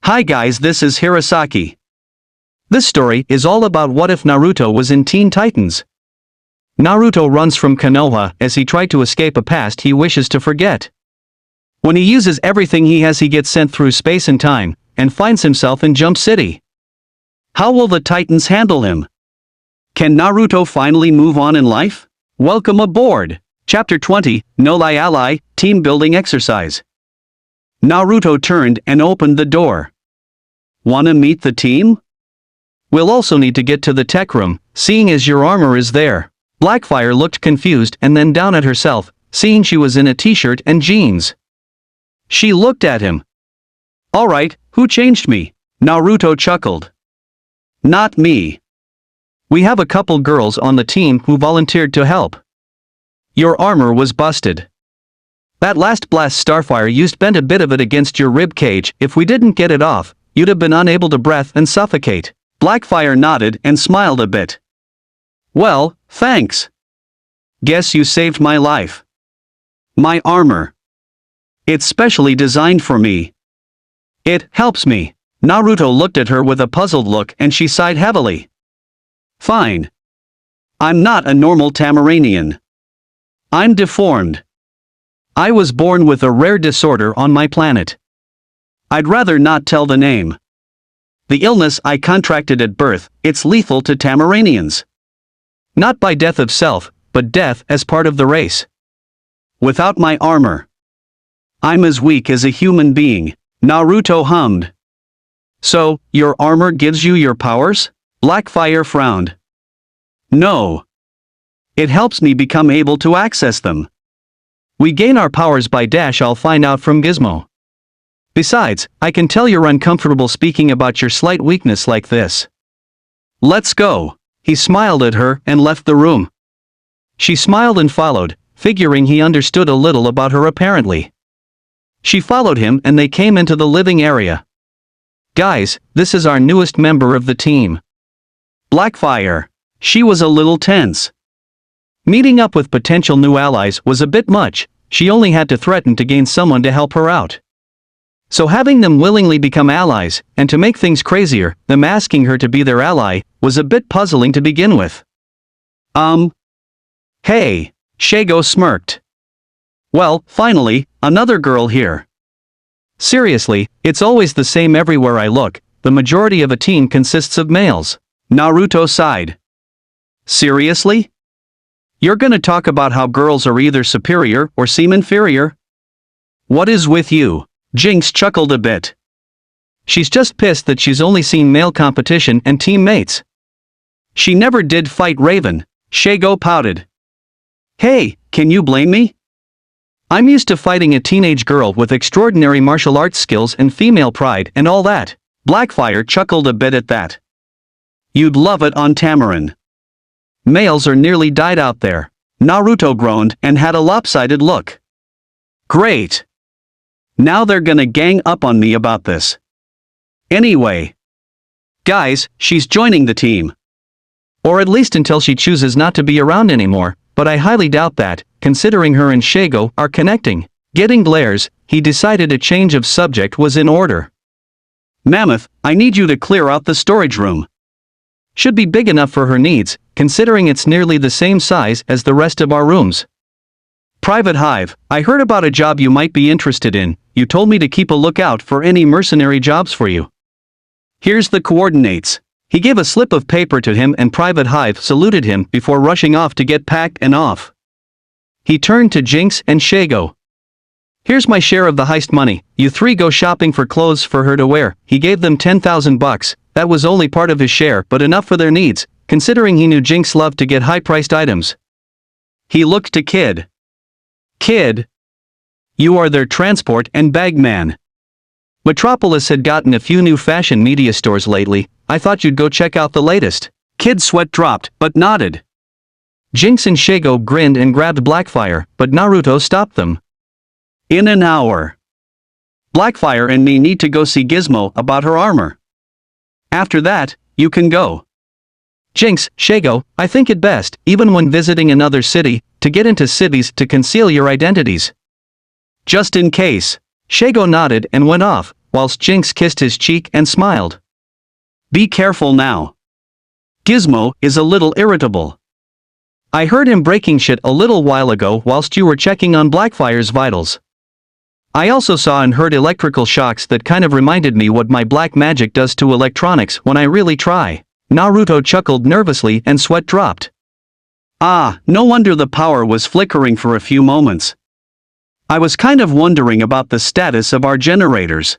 Hi guys, this is Hirosaki. This story is all about what if Naruto was in Teen Titans. Naruto runs from Konoha as he tried to escape a past he wishes to forget. When he uses everything he has, he gets sent through space and time, and finds himself in Jump City. How will the Titans handle him? Can Naruto finally move on in life? Welcome aboard! Chapter 20, No Lie Ally, Team Building Exercise. Naruto turned and opened the door. Wanna meet the team? We'll also need to get to the tech room, seeing as your armor is there. Blackfire looked confused and then down at herself, seeing she was in a t-shirt and jeans. She looked at him. Alright, who changed me? Naruto chuckled. Not me. We have a couple girls on the team who volunteered to help. Your armor was busted. That last blast Starfire used bent a bit of it against your rib cage. If we didn't get it off, you'd have been unable to breathe and suffocate. Blackfire nodded and smiled a bit. Well, thanks. Guess you saved my life. My armor. It's specially designed for me. It helps me. Naruto looked at her with a puzzled look and she sighed heavily. Fine. I'm not a normal Tamaranian. I'm deformed. I was born with a rare disorder on my planet. I'd rather not tell the name. The illness I contracted at birth, it's lethal to Tamaranians. Not by death of self, but death as part of the race. Without my armor, I'm as weak as a human being, Naruto hummed. So, your armor gives you your powers? Blackfire frowned. No. It helps me become able to access them. We gain our powers by dash. I'll find out from Gizmo. Besides, I can tell you're uncomfortable speaking about your slight weakness like this. Let's go. He smiled at her and left the room. She smiled and followed, figuring he understood a little about her apparently. She followed him and they came into the living area. Guys, this is our newest member of the team. Blackfire. She was a little tense. Meeting up with potential new allies was a bit much. She only had to threaten to gain someone to help her out. So having them willingly become allies, and to make things crazier, them asking her to be their ally, was a bit puzzling to begin with. Hey, Shago smirked. Well, finally, another girl here. Seriously, it's always the same everywhere I look. The majority of a team consists of males. Naruto sighed. Seriously? You're gonna talk about how girls are either superior or seem inferior? What is with you? Jinx chuckled a bit. She's just pissed that she's only seen male competition and teammates. She never did fight Raven. Shago pouted. Hey, can you blame me? I'm used to fighting a teenage girl with extraordinary martial arts skills and female pride and all that. Blackfire chuckled a bit at that. You'd love it on Tamarin. Males are nearly died out there. Naruto groaned and had a lopsided look. Great. Now they're gonna gang up on me about this. Anyway. Guys, she's joining the team. Or at least until she chooses not to be around anymore, but I highly doubt that, considering her and Shago are connecting. Getting glares, he decided a change of subject was in order. Mammoth, I need you to clear out the storage room. Should be big enough for her needs, considering it's nearly the same size as the rest of our rooms. Private Hive, I heard about a job you might be interested in. You told me to keep a lookout for any mercenary jobs for you. Here's the coordinates. He gave a slip of paper to him and Private Hive saluted him before rushing off to get packed and off. He turned to Jinx and Shago. Here's my share of the heist money. You three go shopping for clothes for her to wear. He gave them 10,000 bucks. That was only part of his share, but enough for their needs, considering he knew Jinx loved to get high-priced items. He looked to Kid. Kid. You are their transport and bag man. Metropolis had gotten a few new fashion media stores lately. I thought you'd go check out the latest. Kid's sweat dropped, but nodded. Jinx and Shago grinned and grabbed Blackfire, but Naruto stopped them. In an hour. Blackfire and me need to go see Gizmo about her armor. After that, you can go. Jinx, Shago, I think it best, even when visiting another city, to get into cities to conceal your identities. Just in case. Shago nodded and went off, whilst Jinx kissed his cheek and smiled. Be careful now. Gizmo is a little irritable. I heard him breaking shit a little while ago whilst you were checking on Blackfire's vitals. I also saw and heard electrical shocks that kind of reminded me what my black magic does to electronics when I really try. Naruto chuckled nervously and sweat dropped. Ah, no wonder the power was flickering for a few moments. I was kind of wondering about the status of our generators.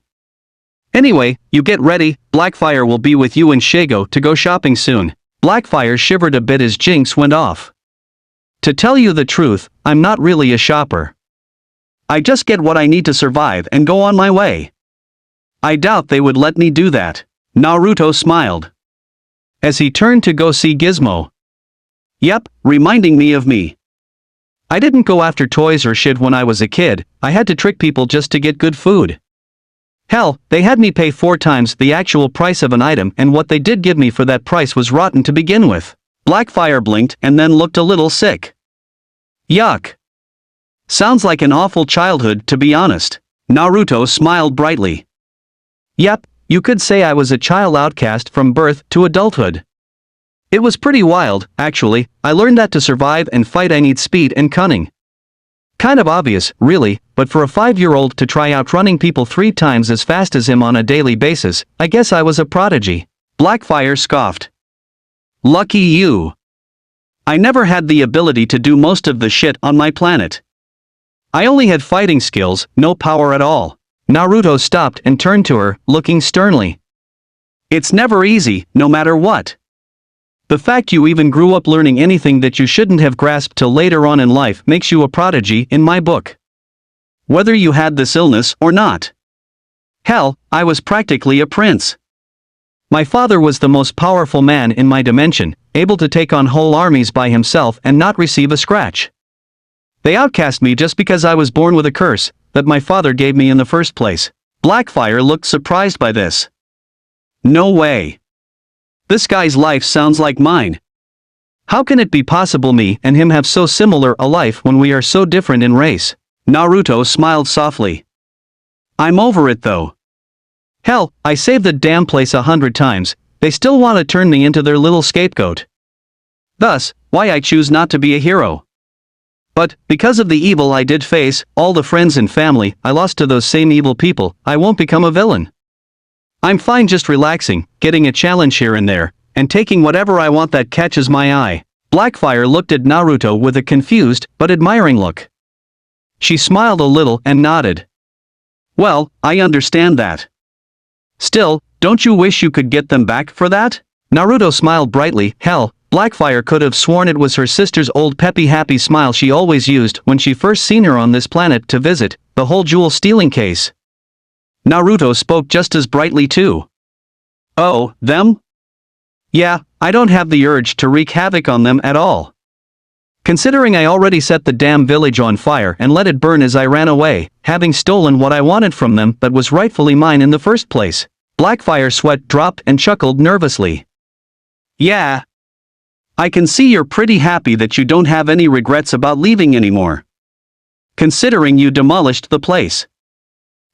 Anyway, you get ready, Blackfire will be with you and Shago to go shopping soon. Blackfire shivered a bit as Jinx went off. To tell you the truth, I'm not really a shopper. I just get what I need to survive and go on my way. I doubt they would let me do that. Naruto smiled as he turned to go see Gizmo. Yep, reminding me of me. I didn't go after toys or shit when I was a kid, I had to trick people just to get good food. Hell, they had me pay 4 times the actual price of an item and what they did give me for that price was rotten to begin with. Blackfire blinked and then looked a little sick. Yuck. Sounds like an awful childhood, to be honest. Naruto smiled brightly. Yep, you could say I was a child outcast from birth to adulthood. It was pretty wild, actually. I learned that to survive and fight I need speed and cunning. Kind of obvious, really, but for a 5-year-old to try outrunning people 3 times as fast as him on a daily basis, I guess I was a prodigy. Blackfire scoffed. Lucky you. I never had the ability to do most of the shit on my planet. I only had fighting skills, no power at all. Naruto stopped and turned to her, looking sternly. It's never easy, no matter what. The fact you even grew up learning anything that you shouldn't have grasped till later on in life makes you a prodigy in my book. Whether you had this illness or not. Hell, I was practically a prince. My father was the most powerful man in my dimension, able to take on whole armies by himself and not receive a scratch. They outcast me just because I was born with a curse that my father gave me in the first place. Blackfire looked surprised by this. No way. This guy's life sounds like mine. How can it be possible me and him have so similar a life when we are so different in race? Naruto smiled softly. I'm over it though. Hell, I saved the damn place 100 times, they still want to turn me into their little scapegoat. Thus, why I choose not to be a hero. But, because of the evil I did face, all the friends and family I lost to those same evil people, I won't become a villain. I'm fine just relaxing, getting a challenge here and there, and taking whatever I want that catches my eye. Blackfire looked at Naruto with a confused but admiring look. She smiled a little and nodded. Well, I understand that. Still, don't you wish you could get them back for that? Naruto smiled brightly. Hell, Blackfire could have sworn it was her sister's old peppy happy smile she always used when she first seen her on this planet to visit, the whole jewel stealing case. Naruto spoke just as brightly too. Oh, them? Yeah, I don't have the urge to wreak havoc on them at all. Considering I already set the damn village on fire and let it burn as I ran away, having stolen what I wanted from them that was rightfully mine in the first place. Blackfire sweat dropped and chuckled nervously. Yeah. I can see you're pretty happy that you don't have any regrets about leaving anymore. Considering you demolished the place.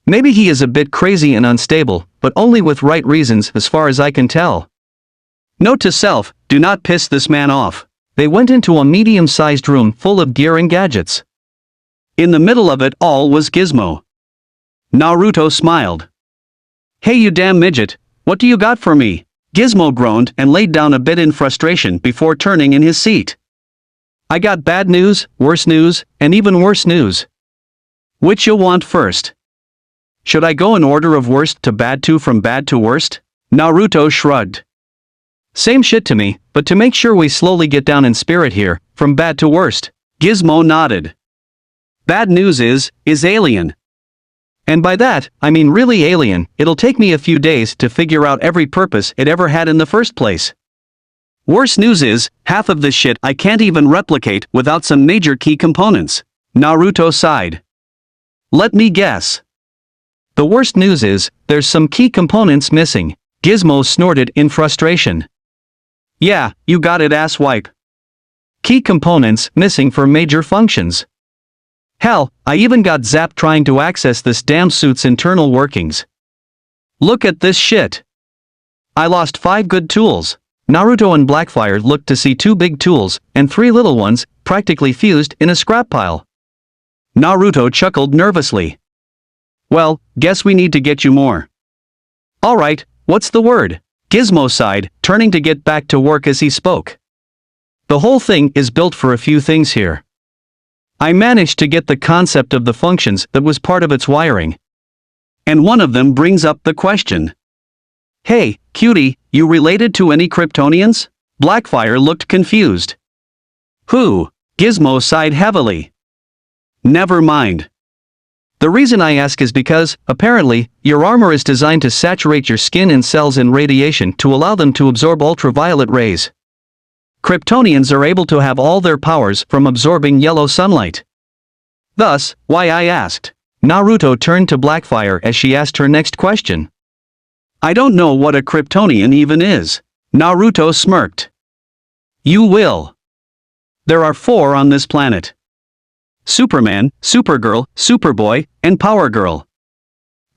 Maybe he is a bit crazy and unstable, but only with right reasons as far as I can tell. Note to self, do not piss this man off. They went into a medium-sized room full of gear and gadgets. In the middle of it all was Gizmo. Naruto smiled. Hey you damn midget, what do you got for me? Gizmo groaned and laid down a bit in frustration before turning in his seat. I got bad news, worse news, and even worse news. Which you want first? Should I go in order of worst to bad to from bad to worst? Naruto shrugged. Same shit to me, but to make sure we slowly get down in spirit here, from bad to worst. Gizmo nodded. Bad news is alien. And by that, I mean really alien. It'll take me a few days to figure out every purpose it ever had in the first place. Worse news is, half of this shit I can't even replicate without some major key components. Naruto sighed. Let me guess. The worst news is, there's some key components missing. Gizmo snorted in frustration. Yeah, you got it asswipe. Key components missing for major functions. Hell, I even got zapped trying to access this damn suit's internal workings. Look at this shit. I lost 5 good tools. Naruto and Blackfire looked to see 2 big tools, and 3 little ones, practically fused in a scrap pile. Naruto chuckled nervously. Well, guess we need to get you more. Alright, what's the word? Gizmo sighed, turning to get back to work as he spoke. The whole thing is built for a few things here. I managed to get the concept of the functions that was part of its wiring. And one of them brings up the question. Hey, cutie, you related to any Kryptonians? Blackfire looked confused. Who? Gizmo sighed heavily. Never mind. The reason I ask is because, apparently, your armor is designed to saturate your skin and cells in radiation to allow them to absorb ultraviolet rays. Kryptonians are able to have all their powers from absorbing yellow sunlight. Thus, why I asked. Naruto turned to Blackfire as she asked her next question. I don't know what a Kryptonian even is. Naruto smirked. You will. There are 4 on this planet. Superman, Supergirl, Superboy, and Power Girl.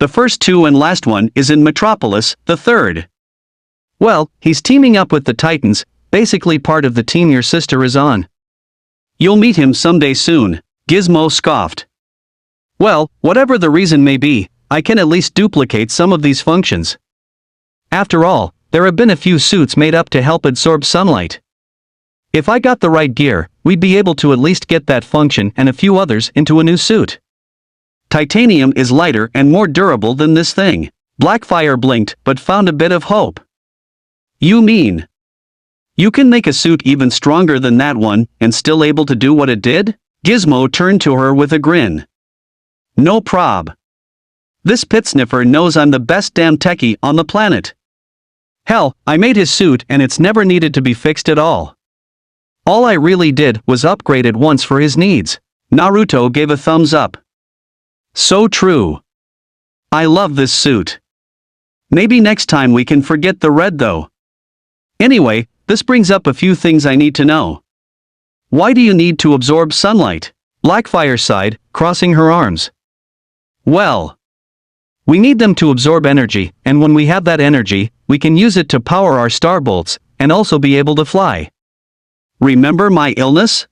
The first 2 and last one is in Metropolis, the 3rd. Well, he's teaming up with the Titans, basically part of the team your sister is on. You'll meet him someday soon, Gizmo scoffed. Well, whatever the reason may be, I can at least duplicate some of these functions. After all, there have been a few suits made up to help absorb sunlight. If I got the right gear, we'd be able to at least get that function and a few others into a new suit. Titanium is lighter and more durable than this thing. Blackfire blinked but found a bit of hope. You mean you can make a suit even stronger than that one and still able to do what it did? Gizmo turned to her with a grin. No prob. This pit sniffer knows I'm the best damn techie on the planet. Hell, I made his suit and it's never needed to be fixed at all. All I really did was upgrade it once for his needs. Naruto gave a thumbs up. So true. I love this suit. Maybe next time we can forget the red though. Anyway, this brings up a few things I need to know. Why do you need to absorb sunlight? Blackfire sighed, crossing her arms. Well, we need them to absorb energy, and when we have that energy, we can use it to power our star bolts, and also be able to fly. Remember my illness?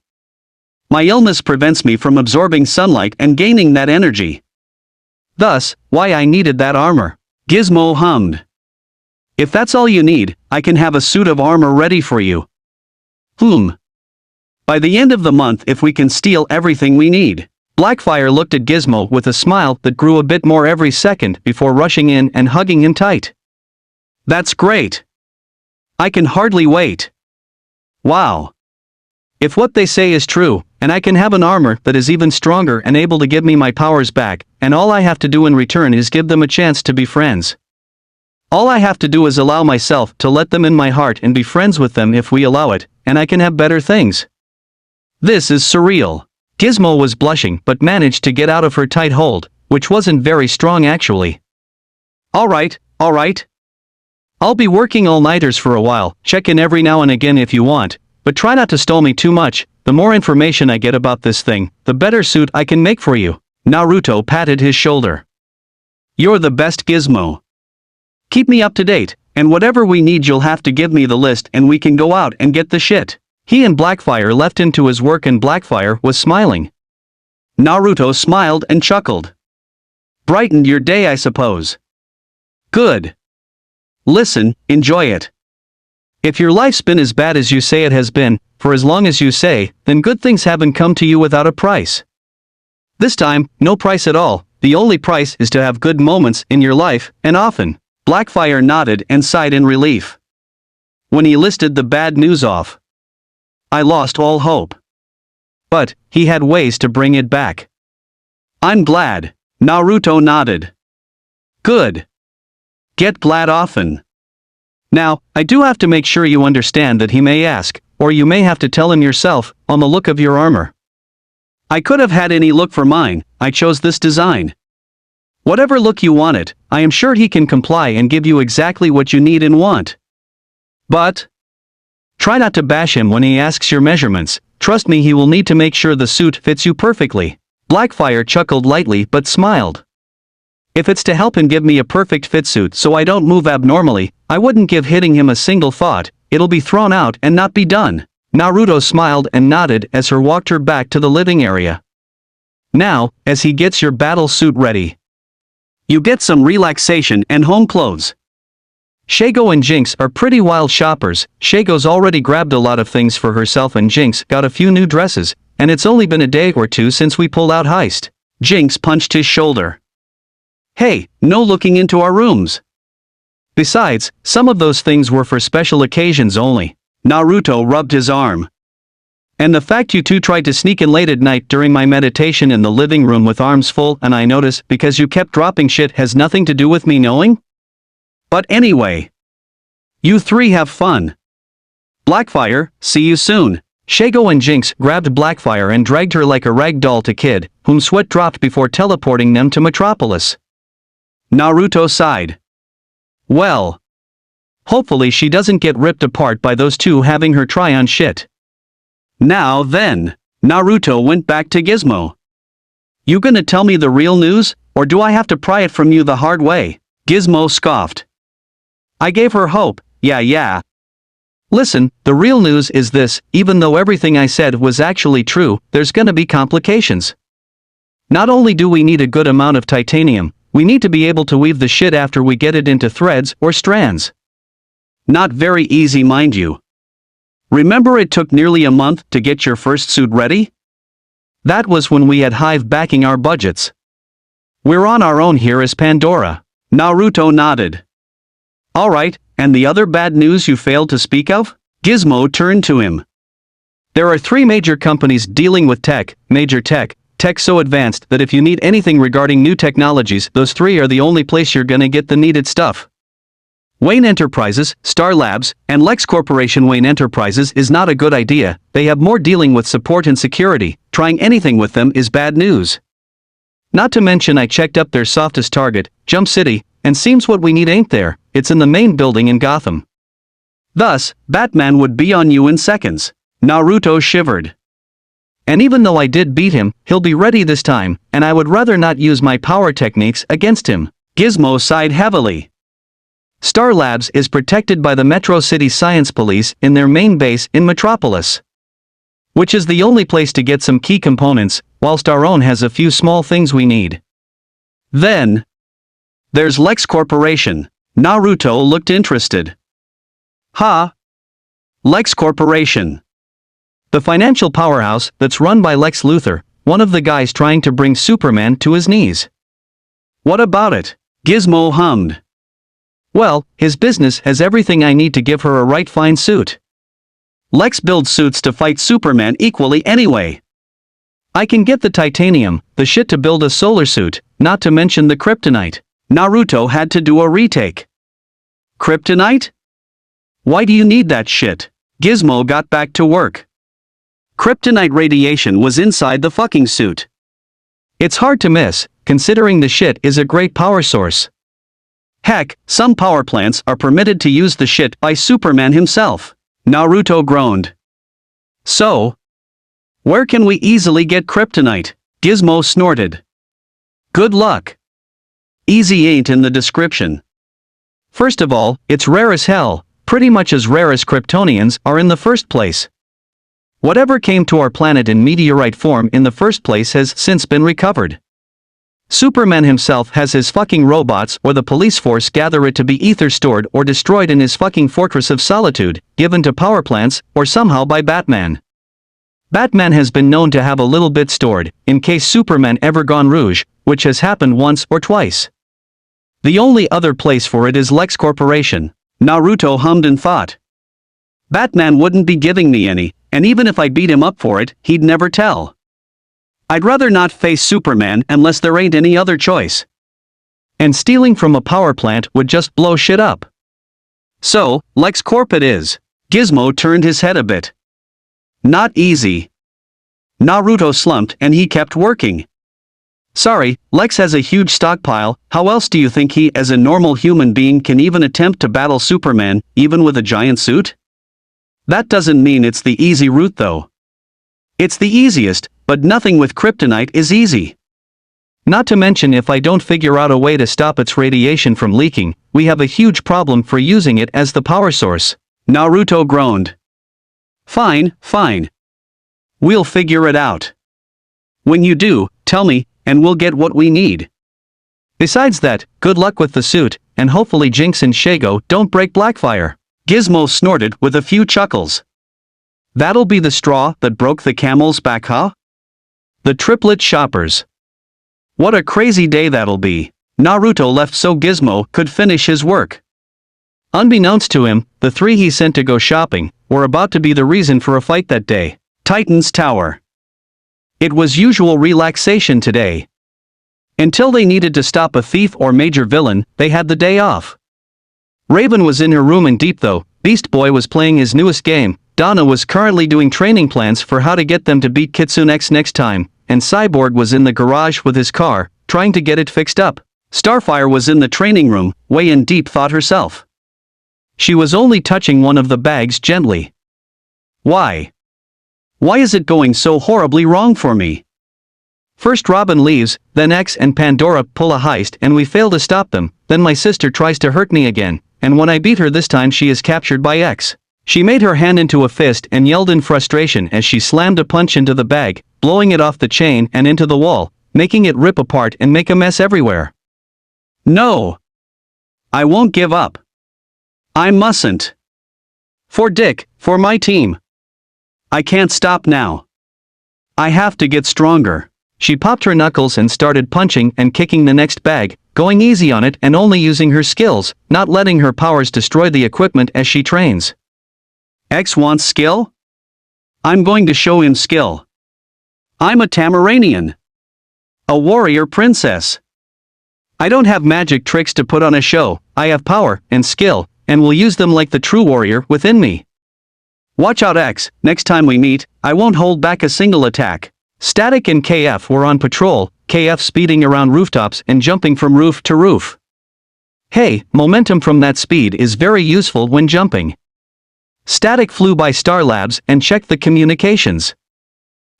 My illness prevents me from absorbing sunlight and gaining that energy. Thus, why I needed that armor. Gizmo hummed. If that's all you need, I can have a suit of armor ready for you. By the end of the month if we can steal everything we need. Blackfire looked at Gizmo with a smile that grew a bit more every second before rushing in and hugging him tight. That's great. I can hardly wait. Wow. If what they say is true, and I can have an armor that is even stronger and able to give me my powers back, and all I have to do in return is give them a chance to be friends. All I have to do is allow myself to let them in my heart and be friends with them if we allow it, and I can have better things. This is surreal. Gizmo was blushing but managed to get out of her tight hold, which wasn't very strong actually. Alright. I'll be working all-nighters for a while, check in every now and again if you want, but try not to stall me too much. The more information I get about this thing, the better suit I can make for you. Naruto patted his shoulder. You're the best, Gizmo. Keep me up to date, and whatever we need you'll have to give me the list and we can go out and get the shit. He and Blackfire left him to his work and Blackfire was smiling. Naruto smiled and chuckled. Brightened your day, I suppose. Good. Listen, enjoy it. If your life's been as bad as you say it has been, for as long as you say, then good things haven't come to you without a price. This time, no price at all, the only price is to have good moments in your life, and often. Blackfire nodded and sighed in relief. When he listed the bad news off, I lost all hope. But, he had ways to bring it back. I'm glad. Naruto nodded. Good. Get glad often. Now, I do have to make sure you understand that he may ask, or you may have to tell him yourself, on the look of your armor. I could have had any look for mine, I chose this design. Whatever look you wanted, I am sure he can comply and give you exactly what you need and want. But try not to bash him when he asks your measurements, trust me, he will need to make sure the suit fits you perfectly. Blackfire chuckled lightly but smiled. If it's to help him give me a perfect fit suit so I don't move abnormally, I wouldn't give hitting him a single thought, it'll be thrown out and not be done. Naruto smiled and nodded as he walked her back to the living area. Now, as he gets your battle suit ready, you get some relaxation and home clothes. Shago and Jinx are pretty wild shoppers. Shago's already grabbed a lot of things for herself and Jinx got a few new dresses, and it's only been a day or two since we pulled out heist. Jinx punched his shoulder. Hey, no looking into our rooms. Besides, some of those things were for special occasions only. Naruto rubbed his arm. And the fact you two tried to sneak in late at night during my meditation in the living room with arms full and I notice because you kept dropping shit has nothing to do with me knowing? But anyway. You three have fun. Blackfire, see you soon. Shago and Jinx grabbed Blackfire and dragged her like a rag doll to Kid, whom sweat dropped before teleporting them to Metropolis. Naruto sighed. Well. Hopefully she doesn't get ripped apart by those two having her try on shit. Now then, Naruto went back to Gizmo. You gonna tell me the real news, or do I have to pry it from you the hard way? Gizmo scoffed. I gave her hope, yeah. Listen, the real news is this, even though everything I said was actually true, there's gonna be complications. Not only do we need a good amount of titanium, we need to be able to weave the shit after we get it into threads or strands. Not very easy, mind you. Remember it took nearly a month to get your first suit ready? That was when we had Hive backing our budgets. We're on our own here as Pandora. Naruto nodded. Alright, and the other bad news you failed to speak of? Gizmo turned to him. There are 3 major companies dealing with tech, major tech so advanced that if you need anything regarding new technologies, those 3 are the only place you're gonna get the needed stuff. Wayne Enterprises, Star Labs, and Lex Corporation. Wayne Enterprises is not a good idea, they have more dealing with support and security, trying anything with them is bad news. Not to mention I checked up their softest target, Jump City, and seems what we need ain't there, it's in the main building in Gotham. Thus, Batman would be on you in seconds. Naruto shivered. And even though I did beat him, he'll be ready this time, and I would rather not use my power techniques against him. Gizmo sighed heavily. Star Labs is protected by the Metro City Science Police in their main base in Metropolis, which is the only place to get some key components, whilst our own has a few small things we need. Then, there's Lex Corporation. Naruto looked interested. Ha! Lex Corporation. The financial powerhouse that's run by Lex Luthor, one of the guys trying to bring Superman to his knees. What about it? Gizmo hummed. Well, his business has everything I need to give her a right fine suit. Lex builds suits to fight Superman equally anyway. I can get the titanium, the shit to build a solar suit, not to mention the kryptonite. Naruto had to do a retake. Kryptonite? Why do you need that shit? Gizmo got back to work. Kryptonite radiation was inside the fucking suit. It's hard to miss, considering the shit is a great power source. Heck, some power plants are permitted to use the shit by Superman himself. Naruto groaned. So, where can we easily get kryptonite? Gizmo snorted. Good luck. Easy ain't in the description. First of all, it's rare as hell, pretty much as rare as Kryptonians are in the first place. Whatever came to our planet in meteorite form in the first place has since been recovered. Superman himself has his fucking robots or the police force gather it to be either stored or destroyed in his fucking fortress of solitude, given to power plants, or somehow by Batman. Batman has been known to have a little bit stored, in case Superman ever gone rouge, which has happened once or twice. The only other place for it is Lex Corporation. Naruto hummed and thought. Batman wouldn't be giving me any, and even if I beat him up for it, he'd never tell. I'd rather not face Superman unless there ain't any other choice. And stealing from a power plant would just blow shit up. So, Lex Corp it is. Gizmo turned his head a bit. Not easy. Naruto slumped and he kept working. Sorry, Lex has a huge stockpile, how else do you think he as a normal human being can even attempt to battle Superman, even with a giant suit? That doesn't mean it's the easy route though. It's the easiest, but nothing with kryptonite is easy. Not to mention if I don't figure out a way to stop its radiation from leaking, we have a huge problem for using it as the power source. Naruto groaned. Fine, fine. We'll figure it out. When you do, tell me, and we'll get what we need. Besides that, good luck with the suit, and hopefully Jinx and Shago don't break Blackfire. Gizmo snorted with a few chuckles. That'll be the straw that broke the camel's back, huh? The triplet shoppers. What a crazy day that'll be. Naruto left so Gizmo could finish his work. Unbeknownst to him, the three he sent to go shopping were about to be the reason for a fight that day. Titan's Tower. It was usual relaxation today. Until they needed to stop a thief or major villain, they had the day off. Raven was in her room in deep though, Beast Boy was playing his newest game, Donna was currently doing training plans for how to get them to beat KitsuneX next time, and Cyborg was in the garage with his car, trying to get it fixed up. Starfire was in the training room, way in deep thought herself. She was only touching one of the bags gently. Why? Why is it going so horribly wrong for me? First Robin leaves, then X and Pandora pull a heist and we fail to stop them, then my sister tries to hurt me again, and when I beat her this time she is captured by X. She made her hand into a fist and yelled in frustration as she slammed a punch into the bag, blowing it off the chain and into the wall, making it rip apart and make a mess everywhere. No! I won't give up. I mustn't. For Dick, for my team. I can't stop now. I have to get stronger. She popped her knuckles and started punching and kicking the next bag, going easy on it and only using her skills, not letting her powers destroy the equipment as she trains. X wants skill? I'm going to show him skill. I'm a Tamaranian. A warrior princess. I don't have magic tricks to put on a show, I have power and skill, and will use them like the true warrior within me. Watch out X, next time we meet, I won't hold back a single attack. Static and KF were on patrol, KF speeding around rooftops and jumping from roof to roof. Hey, momentum from that speed is very useful when jumping. Static flew by Star Labs and checked the communications.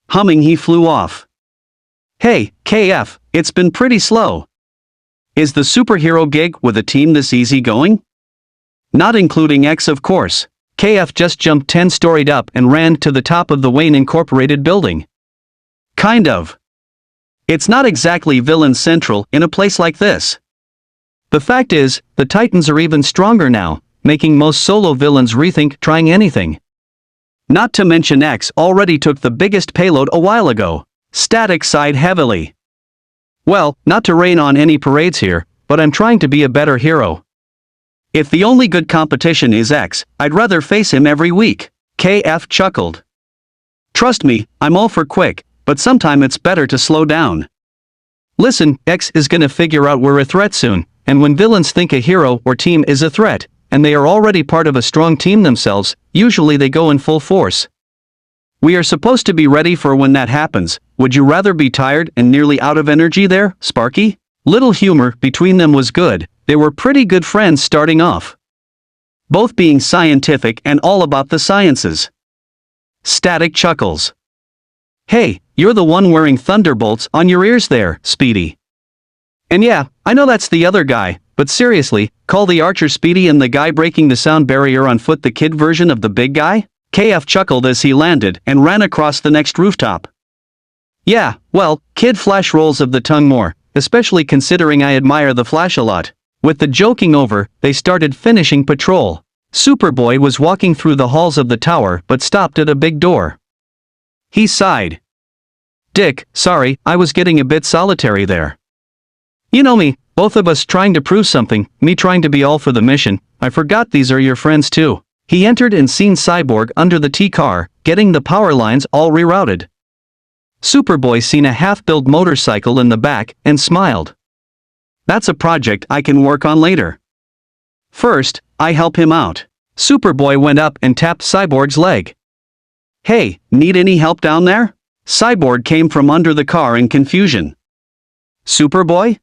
Humming he flew off. Hey, KF, it's been pretty slow. Is the superhero gig with a team this easy going? Not including X of course. KF just jumped 10-storied up and ran to the top of the Wayne Incorporated building. Kind of. It's not exactly villain central in a place like this. The fact is, the Titans are even stronger now, making most solo villains rethink trying anything. Not to mention X already took the biggest payload a while ago. Static sighed heavily. Well, not to rain on any parades here, but I'm trying to be a better hero. If the only good competition is X, I'd rather face him every week. KF chuckled. Trust me, I'm all for quick, but sometime it's better to slow down. Listen, X is gonna figure out we're a threat soon, and when villains think a hero or team is a threat, and they are already part of a strong team themselves, usually they go in full force. We are supposed to be ready for when that happens. Would you rather be tired and nearly out of energy there, Sparky? Little humor between them was good, they were pretty good friends starting off. Both being scientific and all about the sciences. Static chuckles. Hey, you're the one wearing thunderbolts on your ears there, Speedy. And yeah, I know that's the other guy, but seriously, call the archer Speedy and the guy breaking the sound barrier on foot the kid version of the big guy? KF chuckled as he landed and ran across the next rooftop. Yeah, well, kid Flash rolls of the tongue more, especially considering I admire the Flash a lot. With the joking over, they started finishing patrol. Superboy was walking through the halls of the tower but stopped at a big door. He sighed. Dick, sorry, I was getting a bit solitary there. You know me, both of us trying to prove something, me trying to be all for the mission, I forgot these are your friends too. He entered and seen Cyborg under the T-car, getting the power lines all rerouted. Superboy seen a half-built motorcycle in the back and smiled. That's a project I can work on later. First, I help him out. Superboy went up and tapped Cyborg's leg. Hey, need any help down there? Cyborg came from under the car in confusion. Superboy?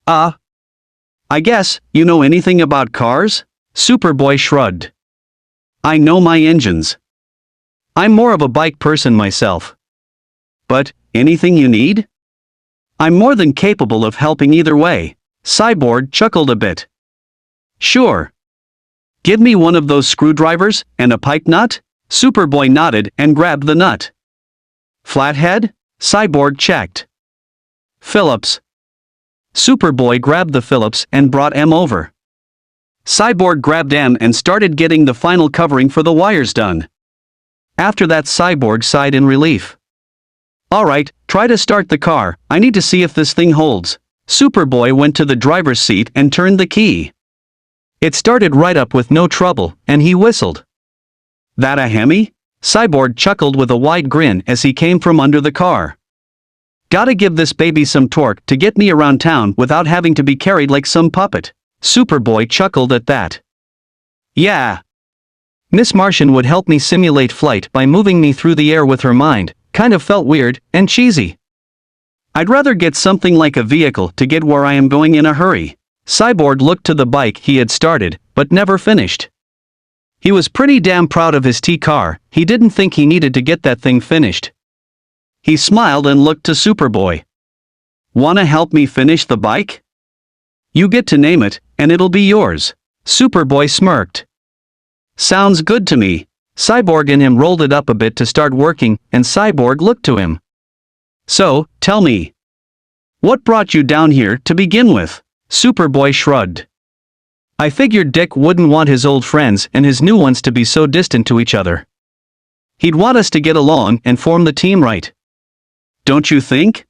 I guess, you know anything about cars? Superboy shrugged. I know my engines. I'm more of a bike person myself. But, anything you need? I'm more than capable of helping either way. Cyborg chuckled a bit. Sure. Give me one of those screwdrivers, and a pipe nut? Superboy nodded and grabbed the nut. Flathead? Cyborg checked. Phillips. Superboy grabbed the Phillips and brought M over. Cyborg grabbed M and started getting the final covering for the wires done. After that, Cyborg sighed in relief. Alright, try to start the car, I need to see if this thing holds. Superboy went to the driver's seat and turned the key. It started right up with no trouble, and he whistled. That a Hemi? Cyborg chuckled with a wide grin as he came from under the car. Gotta give this baby some torque to get me around town without having to be carried like some puppet. Superboy chuckled at that. Yeah. Miss Martian would help me simulate flight by moving me through the air with her mind, kind of felt weird and cheesy. I'd rather get something like a vehicle to get where I am going in a hurry. Cyborg looked to the bike he had started, but never finished. He was pretty damn proud of his T-car, he didn't think he needed to get that thing finished. He smiled and looked to Superboy. Wanna help me finish the bike? You get to name it, and it'll be yours. Superboy smirked. Sounds good to me. Cyborg and him rolled it up a bit to start working, and Cyborg looked to him. So, tell me. What brought you down here to begin with? Superboy shrugged. I figured Dick wouldn't want his old friends and his new ones to be so distant to each other. He'd want us to get along and form the team right. Don't you think?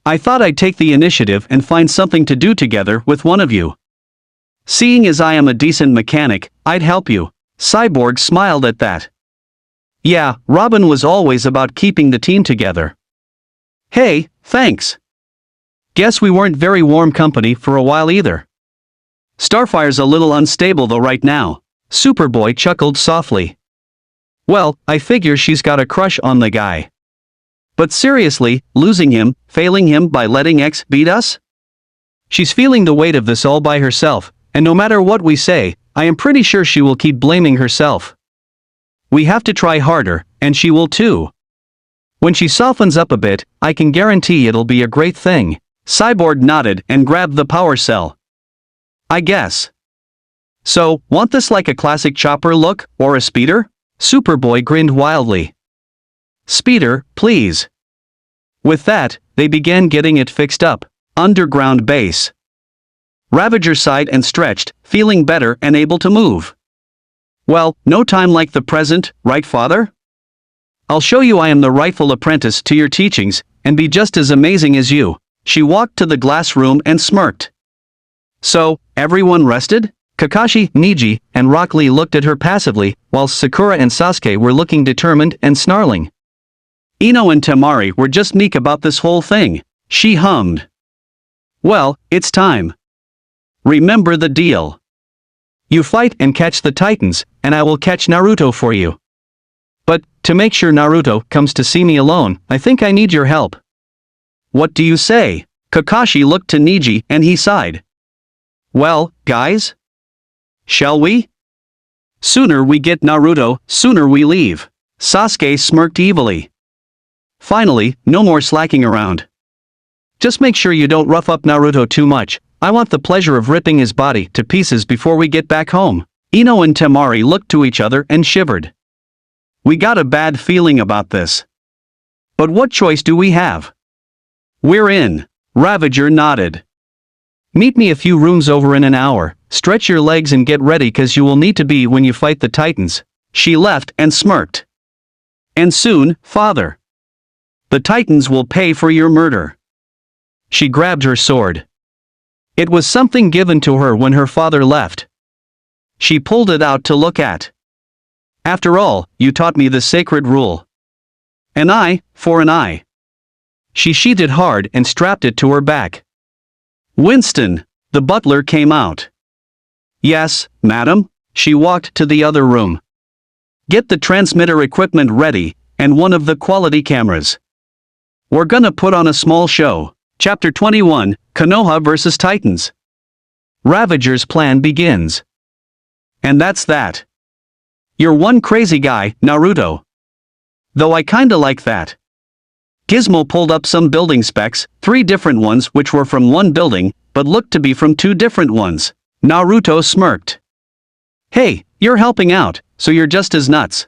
I thought I'd take the initiative and find something to do together with one of you. Seeing as I am a decent mechanic, I'd help you. Cyborg smiled at that. Yeah, Robin was always about keeping the team together. Hey, thanks. Guess we weren't very warm company for a while either. Starfire's a little unstable though right now. Superboy chuckled softly. Well, I figure she's got a crush on the guy. But seriously, losing him, failing him by letting X beat us? She's feeling the weight of this all by herself, and no matter what we say, I am pretty sure she will keep blaming herself. We have to try harder, and she will too. When she softens up a bit, I can guarantee it'll be a great thing. Cyborg nodded and grabbed the power cell. I guess. So, want this like a classic chopper look, or a speeder? Superboy grinned wildly. Speeder, please. With that, they began getting it fixed up. Underground base. Ravager sighed and stretched, feeling better and able to move. Well, no time like the present, right, father? I'll show you I am the rightful apprentice to your teachings, and be just as amazing as you. She walked to the glass room and smirked. So, everyone rested? Kakashi, Niji, and Rock Lee looked at her passively, while Sakura and Sasuke were looking determined and snarling. Ino and Temari were just meek about this whole thing. She hummed. Well, it's time. Remember the deal. You fight and catch the Titans, and I will catch Naruto for you. But, to make sure Naruto comes to see me alone, I think I need your help. What do you say? Kakashi looked to Niji and he sighed. Well, guys? Shall we? Sooner we get Naruto, sooner we leave. Sasuke smirked evilly. Finally, no more slacking around. Just make sure you don't rough up Naruto too much. I want the pleasure of ripping his body to pieces before we get back home. Ino and Temari looked to each other and shivered. We got a bad feeling about this. But what choice do we have? We're in. Ravager nodded. Meet me a few rooms over in an hour. Stretch your legs and get ready cause you will need to be when you fight the Titans. She left and smirked. And soon, father. The Titans will pay for your murder. She grabbed her sword. It was something given to her when her father left. She pulled it out to look at. After all, you taught me the sacred rule. An eye for an eye. She sheathed it hard and strapped it to her back. Winston, the butler came out. Yes, madam. She walked to the other room. Get the transmitter equipment ready, and one of the quality cameras. We're gonna put on a small show. Chapter 21, Konoha vs. Titans. Ravager's plan begins. And that's that. You're one crazy guy, Naruto. Though I kinda like that. Gizmo pulled up some building specs, 3 different ones which were from one building, but looked to be from 2 different ones. Naruto smirked. Hey, you're helping out, so you're just as nuts.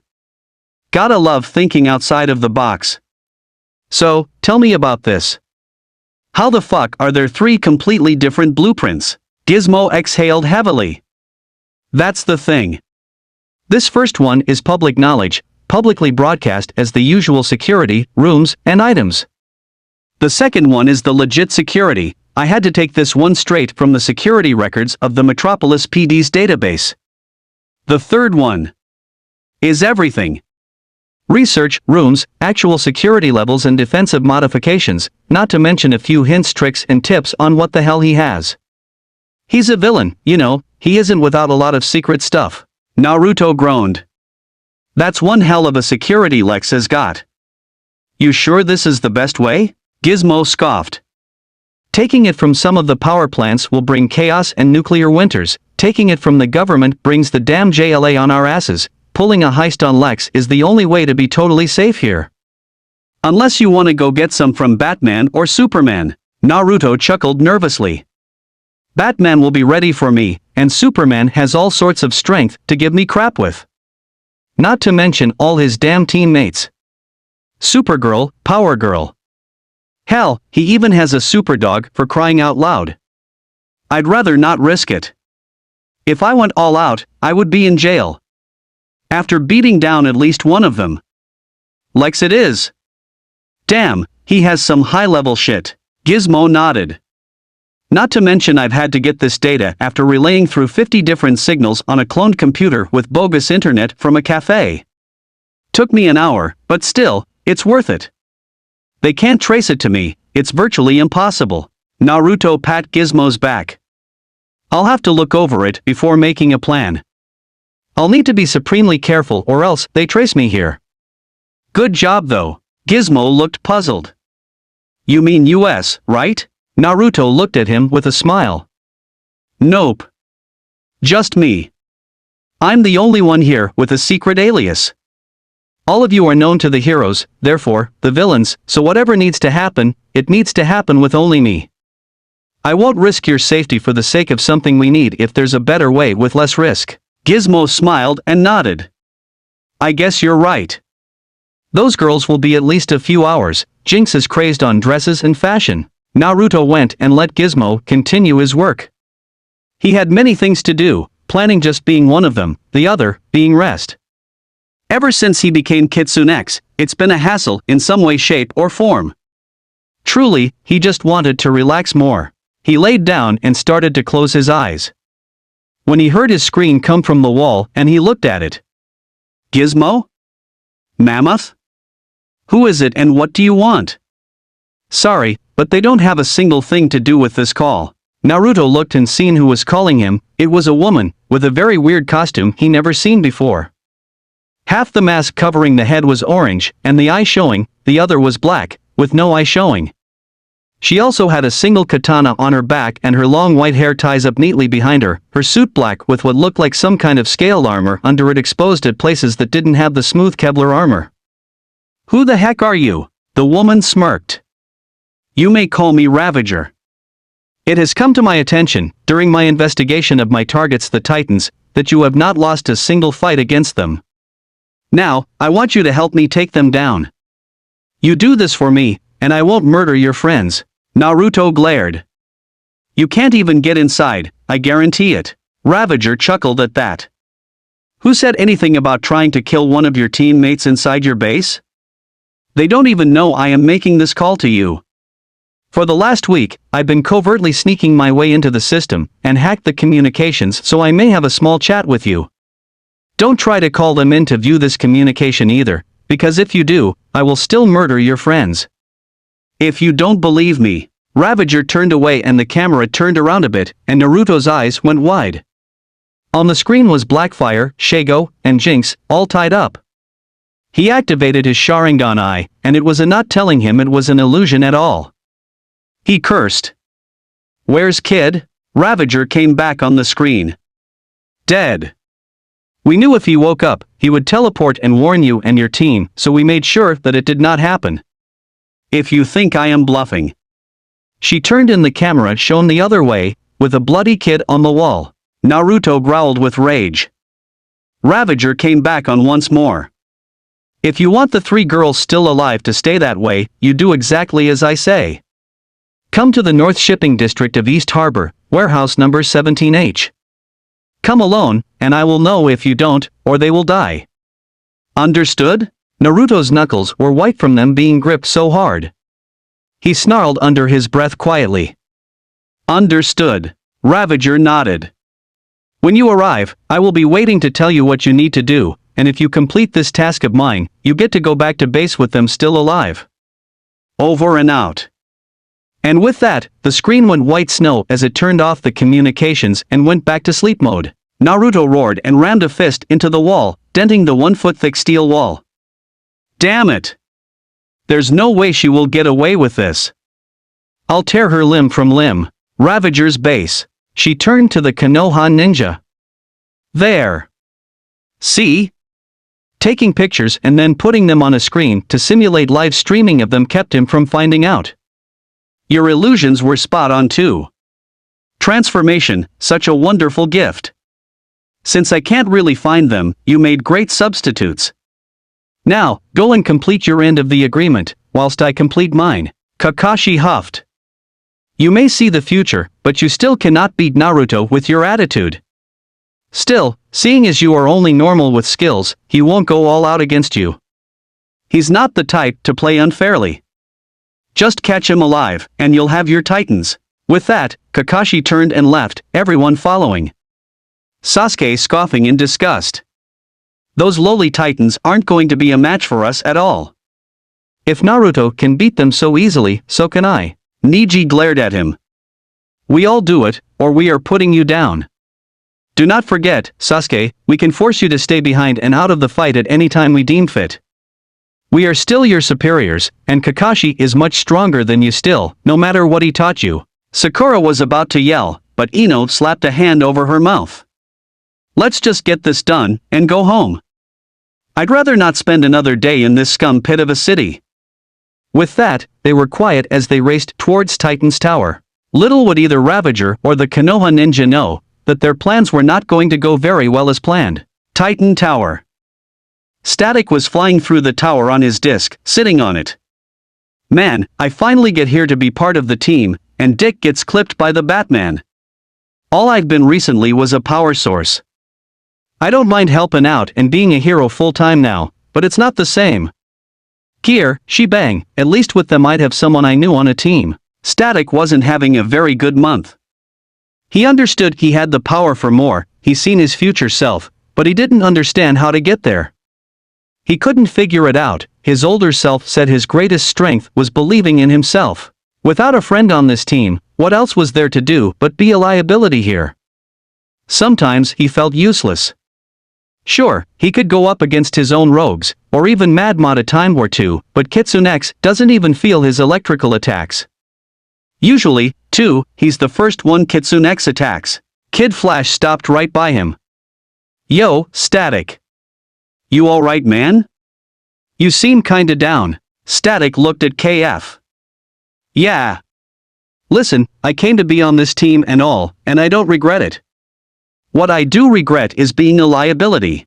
Gotta love thinking outside of the box. So, tell me about this. How the fuck are there 3 completely different blueprints? Gizmo exhaled heavily. That's the thing. This first one is public knowledge, publicly broadcast as the usual security, rooms, and items. The second one is the legit security. I had to take this one straight from the security records of the Metropolis PD's database. The third one is everything. Research, rooms, actual security levels and defensive modifications, not to mention a few hints, tricks and tips on what the hell he has. He's a villain, you know, he isn't without a lot of secret stuff. Naruto groaned. That's one hell of a security Lex has got. You sure this is the best way? Gizmo scoffed. Taking it from some of the power plants will bring chaos and nuclear winters. Taking it from the government brings the damn JLA on our asses. Pulling a heist on Lex is the only way to be totally safe here. Unless you want to go get some from Batman or Superman. Naruto chuckled nervously. Batman will be ready for me, and Superman has all sorts of strength to give me crap with. Not to mention all his damn teammates. Supergirl, Power Girl. Hell, he even has a superdog for crying out loud. I'd rather not risk it. If I went all out, I would be in jail. After beating down at least one of them. Lex it is. Damn, he has some high-level shit. Gizmo nodded. Not to mention I've had to get this data after relaying through 50 different signals on a cloned computer with bogus internet from a cafe. Took me an hour, but still, it's worth it. They can't trace it to me, it's virtually impossible. Naruto pat Gizmo's back. I'll have to look over it before making a plan. I'll need to be supremely careful or else they trace me here. Good job though. Gizmo looked puzzled. You mean US, right? Naruto looked at him with a smile. Nope. Just me. I'm the only one here with a secret alias. All of you are known to the heroes, therefore, the villains, so whatever needs to happen, it needs to happen with only me. I won't risk your safety for the sake of something we need if there's a better way with less risk. Gizmo smiled and nodded. I guess you're right. Those girls will be at least a few hours. Jinx is crazed on dresses and fashion. Naruto went and let Gizmo continue his work. He had many things to do, planning just being one of them, the other being rest. Ever since he became KitsuneX, it's been a hassle in some way, shape, or form. Truly, he just wanted to relax more. He laid down and started to close his eyes. When he heard his screen come from the wall and he looked at it. Gizmo? Mammoth? Who is it and what do you want? Sorry, but they don't have a single thing to do with this call. Naruto looked and seen who was calling him. It was a woman, with a very weird costume he never seen before. Half the mask covering the head was orange, and the eye showing, the other was black, with no eye showing. She also had a single katana on her back and her long white hair ties up neatly behind her, her suit black with what looked like some kind of scale armor under it exposed at places that didn't have the smooth Kevlar armor. Who the heck are you? The woman smirked. You may call me Ravager. It has come to my attention, during my investigation of my targets the Titans, that you have not lost a single fight against them. Now, I want you to help me take them down. You do this for me, and I won't murder your friends. Naruto glared. You can't even get inside, I guarantee it. Ravager chuckled at that. Who said anything about trying to kill one of your teammates inside your base? They don't even know I am making this call to you. For the last week, I've been covertly sneaking my way into the system and hacked the communications so I may have a small chat with you. Don't try to call them in to view this communication either, because if you do, I will still murder your friends. If you don't believe me. Ravager turned away and the camera turned around a bit, and Naruto's eyes went wide. On the screen was Blackfire, Shago, and Jinx, all tied up. He activated his Sharingan eye, and it was a not telling him it was an illusion at all. He cursed. Where's Kid? Ravager came back on the screen. Dead. We knew if he woke up, he would teleport and warn you and your team, so we made sure that it did not happen. If you think I am bluffing. She turned in the camera shown the other way, with a bloody kid on the wall. Naruto growled with rage. Ravager came back on once more. If you want the 3 girls still alive to stay that way, you do exactly as I say. Come to the North Shipping District of East Harbor, warehouse number 17H. Come alone, and I will know if you don't, or they will die. Understood? Naruto's knuckles were white from them being gripped so hard. He snarled under his breath quietly. Understood. Ravager nodded. When you arrive, I will be waiting to tell you what you need to do, and if you complete this task of mine, you get to go back to base with them still alive. Over and out. And with that, the screen went white snow as it turned off the communications and went back to sleep mode. Naruto roared and rammed a fist into the wall, denting the 1-foot-thick steel wall. Damn it! There's no way she will get away with this. I'll tear her limb from limb. Ravager's base. She turned to the Konoha ninja. There. See? Taking pictures and then putting them on a screen to simulate live streaming of them kept him from finding out. Your illusions were spot on too. Transformation, such a wonderful gift. Since I can't really find them, you made great substitutes. Now, go and complete your end of the agreement, whilst I complete mine. Kakashi huffed. You may see the future, but you still cannot beat Naruto with your attitude. Still, seeing as you are only normal with skills, he won't go all out against you. He's not the type to play unfairly. Just catch him alive, and you'll have your titans. With that, Kakashi turned and left, everyone following. Sasuke scoffing in disgust. Those lowly titans aren't going to be a match for us at all. If Naruto can beat them so easily, so can I. Neji glared at him. We all do it, or we are putting you down. Do not forget, Sasuke, we can force you to stay behind and out of the fight at any time we deem fit. We are still your superiors, and Kakashi is much stronger than you still, no matter what he taught you. Sakura was about to yell, but Ino slapped a hand over her mouth. Let's just get this done, and go home. I'd rather not spend another day in this scum pit of a city. With that, they were quiet as they raced towards Titan's tower. Little would either Ravager or the Konoha ninja know that their plans were not going to go very well as planned. Titan Tower. Static was flying through the tower on his disc, sitting on it. Man, I finally get here to be part of the team, and Dick gets clipped by the Batman. All I've been recently was a power source. I don't mind helping out and being a hero full-time now, but it's not the same. Here, shebang, at least with them I'd have someone I knew on a team. Static wasn't having a very good month. He understood he had the power for more, he's seen his future self, but he didn't understand how to get there. He couldn't figure it out. His older self said his greatest strength was believing in himself. Without a friend on this team, what else was there to do but be a liability here? Sometimes he felt useless. Sure, he could go up against his own rogues, or even Mad Mod a time or two, but KitsuneX doesn't even feel his electrical attacks. Usually, too, he's the first one KitsuneX attacks. Kid Flash stopped right by him. Yo, Static. You alright, man? You seem kinda down. Static looked at KF. Yeah. Listen, I came to be on this team and all, and I don't regret it. What I do regret is being a liability.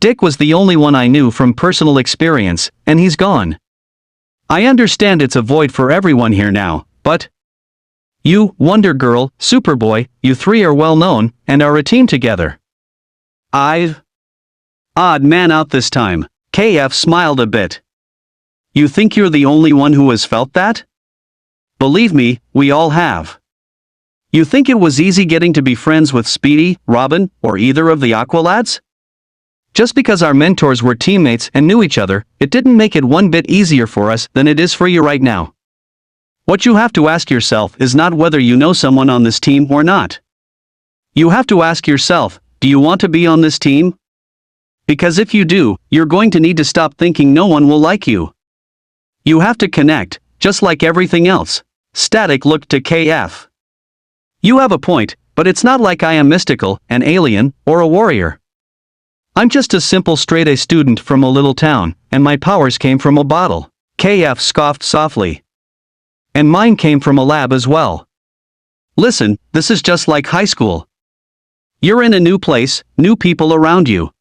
Dick was the only one I knew from personal experience, and he's gone. I understand it's a void for everyone here now, but... You, Wonder Girl, Superboy, you 3 are well known, and are a team together. Odd man out this time. KF smiled a bit. You think you're the only one who has felt that? Believe me, we all have. You think it was easy getting to be friends with Speedy, Robin, or either of the Aqualads? Just because our mentors were teammates and knew each other, it didn't make it one bit easier for us than it is for you right now. What you have to ask yourself is not whether you know someone on this team or not. You have to ask yourself, do you want to be on this team? Because if you do, you're going to need to stop thinking no one will like you. You have to connect, just like everything else. Static looked to KF. You have a point, but it's not like I am mystical, an alien, or a warrior. I'm just a simple straight-A student from a little town, and my powers came from a bottle. KF scoffed softly. And mine came from a lab as well. Listen, this is just like high school. You're in a new place, new people around you.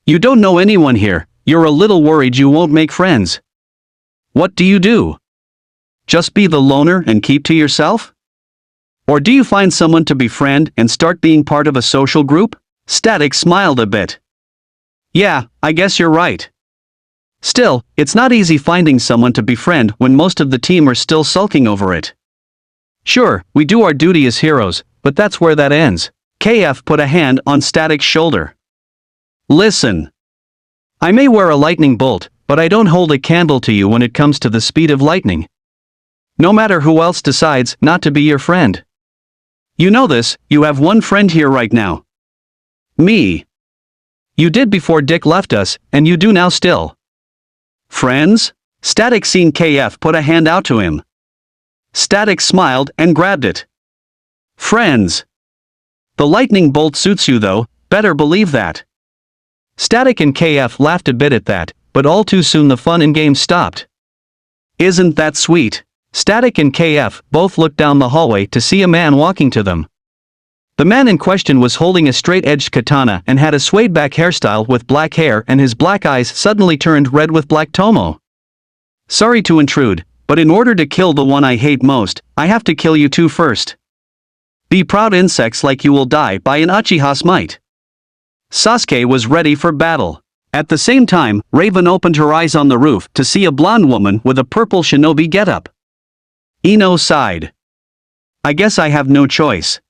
You don't know anyone here, you're a little worried you won't make friends. What do you do? Just be the loner and keep to yourself? Or do you find someone to befriend and start being part of a social group? Static smiled a bit. Yeah, I guess you're right. Still, it's not easy finding someone to befriend when most of the team are still sulking over it. Sure, we do our duty as heroes, but that's where that ends. KF put a hand on Static's shoulder. Listen. I may wear a lightning bolt, but I don't hold a candle to you when it comes to the speed of lightning. No matter who else decides not to be your friend. You know this, you have one friend here right now. Me. You did before Dick left us, and you do now still. Friends? Static seen KF put a hand out to him. Static smiled and grabbed it. Friends. The lightning bolt suits you though, better believe that. Static and KF laughed a bit at that, but all too soon the fun and games stopped. Isn't that sweet? Static and KF both looked down the hallway to see a man walking to them. The man in question was holding a straight-edged katana and had a swayed-back hairstyle with black hair, and his black eyes suddenly turned red with black tomo. Sorry to intrude, but in order to kill the one I hate most, I have to kill you two first. Be proud insects like you will die by an Uchiha's might. Sasuke was ready for battle. At the same time, Raven opened her eyes on the roof to see a blonde woman with a purple shinobi getup. Ino sighed. I guess I have no choice.